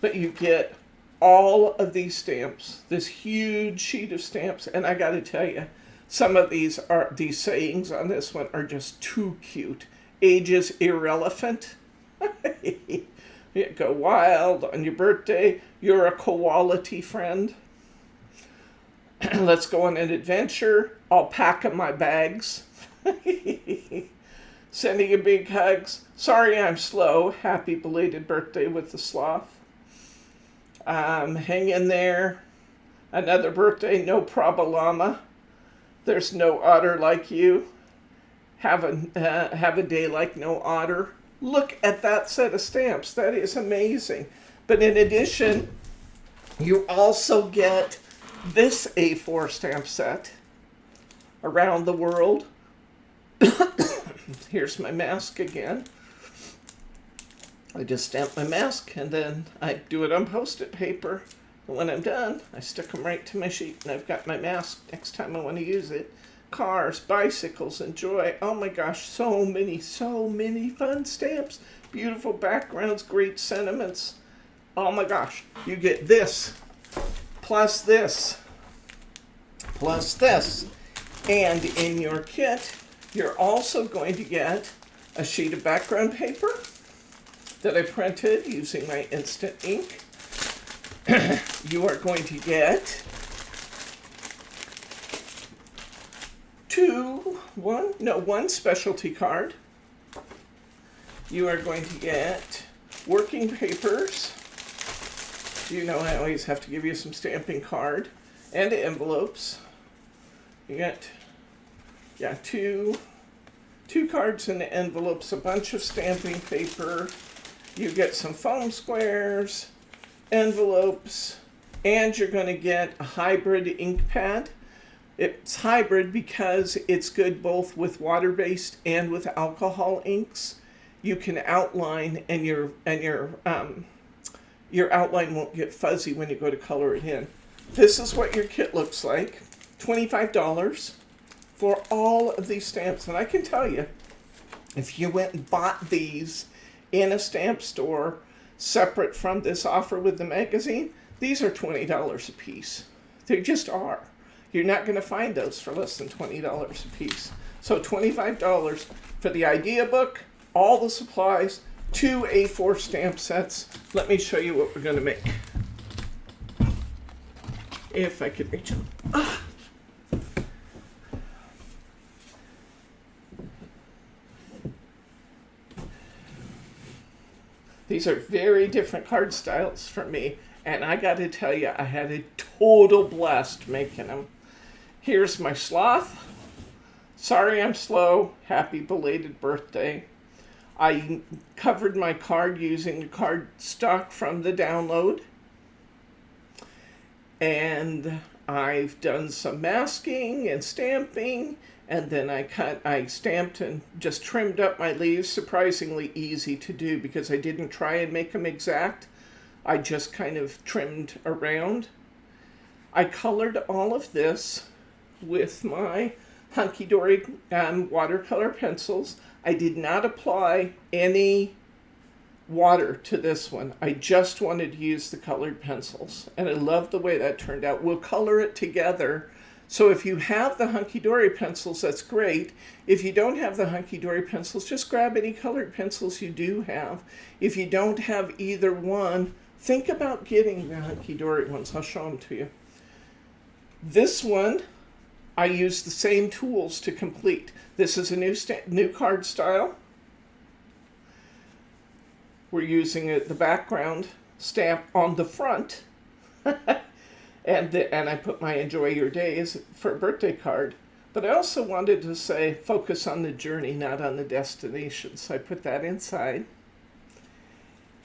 But you get all of these stamps. This huge sheet of stamps. And I got to tell you, some of these sayings on this one are just too cute. Age is irrelevant. You go wild on your birthday. You're a quality friend. Let's go on an adventure. I'll pack up my bags. Sending you big hugs. Sorry I'm slow. Happy belated birthday with the sloth. Hang in there. Another birthday, no problema. There's no otter like you. Have a day like no otter. Look at that set of stamps. That is amazing. But in addition, you also get this A4 stamp set. around the world. Here's my mask again. I just stamp my mask and then I do it on Post-it paper. And when I'm done, I stick them right to my sheet and I've got my mask next time I want to use it. Cars, bicycles, and joy. Oh my gosh, so many fun stamps. Beautiful backgrounds, great sentiments. Oh my gosh, you get this, plus this, plus this. And in your kit, you're also going to get a sheet of background paper that I printed using my instant ink. You are going to get one specialty card. You are going to get working papers. You know I always have to give you some stamping card and envelopes. You get, two cards and envelopes, a bunch of stamping paper. You get some foam squares, envelopes, and you're going to get a hybrid ink pad. It's hybrid because it's good both with water-based and with alcohol inks. You can outline, and your outline won't get fuzzy when you go to color it in. This is what your kit looks like. $25 for all of these stamps. And I can tell you, if you went and bought these in a stamp store separate from this offer with the magazine, these are $20 a piece. They just are. You're not going to find those for less than $20 a piece. So $25 for the idea book, all the supplies, 2 A4 stamp sets. Let me show you what we're going to make. If I could reach them. These are very different card styles for me, and I got to tell you, I had a total blast making them. Here's my sloth. Sorry I'm slow. Happy belated birthday. I covered my card using the cardstock from the download. And I've done some masking and stamping, and then I stamped and just trimmed up my leaves. Surprisingly easy to do because I didn't try and make them exact. I just kind of trimmed around. I colored all of this with my Hunkydory watercolor pencils. I did not apply any water to this one. I just wanted to use the colored pencils, and I love the way that turned out. We'll color it together. So if you have the Hunkydory pencils, that's great. If you don't have the Hunkydory pencils, just grab any colored pencils you do have. If you don't have either one, think about getting the Hunkydory ones. I'll show them to you. This one, I use the same tools to complete. This is a new card style. We're using the background stamp on the front. and I put my Enjoy Your Days for a birthday card. But I also wanted to say, focus on the journey, not on the destination. So I put that inside.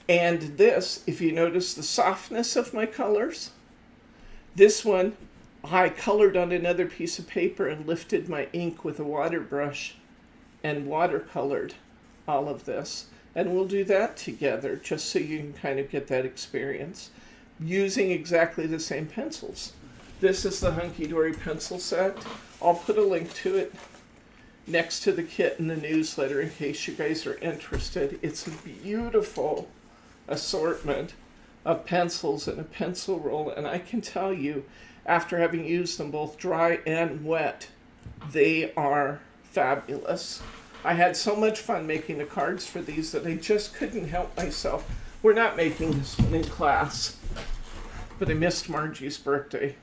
And this, if you notice the softness of my colors, this one, I colored on another piece of paper and lifted my ink with a water brush and watercolored all of this. And we'll do that together just so you can kind of get that experience using exactly the same pencils. This is the Hunkydory pencil set. I'll put a link to it next to the kit in the newsletter in case you guys are interested. It's a beautiful assortment of pencils and a pencil roll, and I can tell you, after having used them both dry and wet, they are fabulous. I had so much fun making the cards for these that I just couldn't help myself. We're not making this one in class, but I missed Margie's birthday.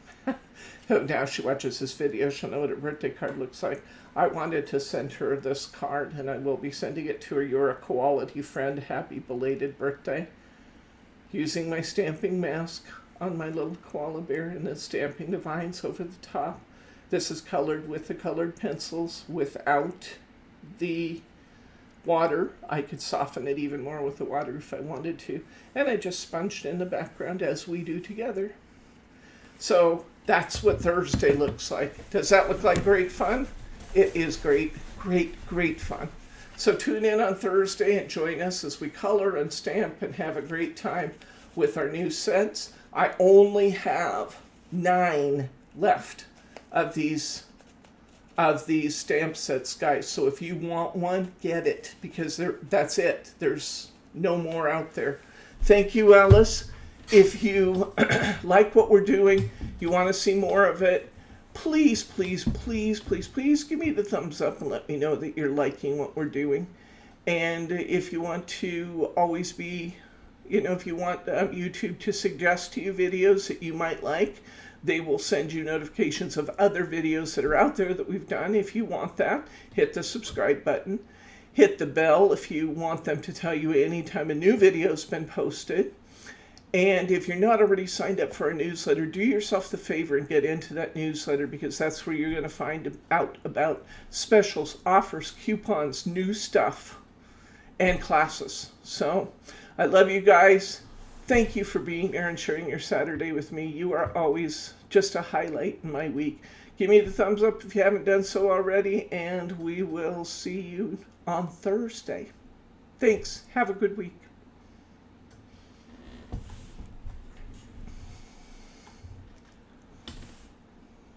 Now she watches this video, she'll know what her birthday card looks like. I wanted to send her this card, and I will be sending it to her. You're a quality friend. Happy belated birthday. Using my stamping mask on my little koala bear and then stamping the vines over the top. This is colored with the colored pencils without the water. I could soften it even more with the water if I wanted to. And I just sponged in the background as we do together. So That's what Thursday looks like. Does that look like great fun? It is great, great fun. So tune in on Thursday and join us as we color and stamp and have a great time with our new sets. I only have 9 left of these stamp sets, guys. So if you want one, get it, because that's it. There's no more out there. Thank you, Alice. If you like what we're doing, you want to see more of it, please give me the thumbs up and let me know that you're liking what we're doing. And if you want to always be, if you want YouTube to suggest to you videos that you might like, they will send you notifications of other videos that are out there that we've done. If you want that, hit the subscribe button. Hit the bell if you want them to tell you anytime a new video's been posted. And if you're not already signed up for our newsletter, do yourself the favor and get into that newsletter, because that's where you're going to find out about specials, offers, coupons, new stuff, and classes. So I love you guys. Thank you for being there and sharing your Saturday with me. You are always just a highlight in my week. Give me the thumbs up if you haven't done so already, and we will see you on Thursday. Thanks. Have a good week.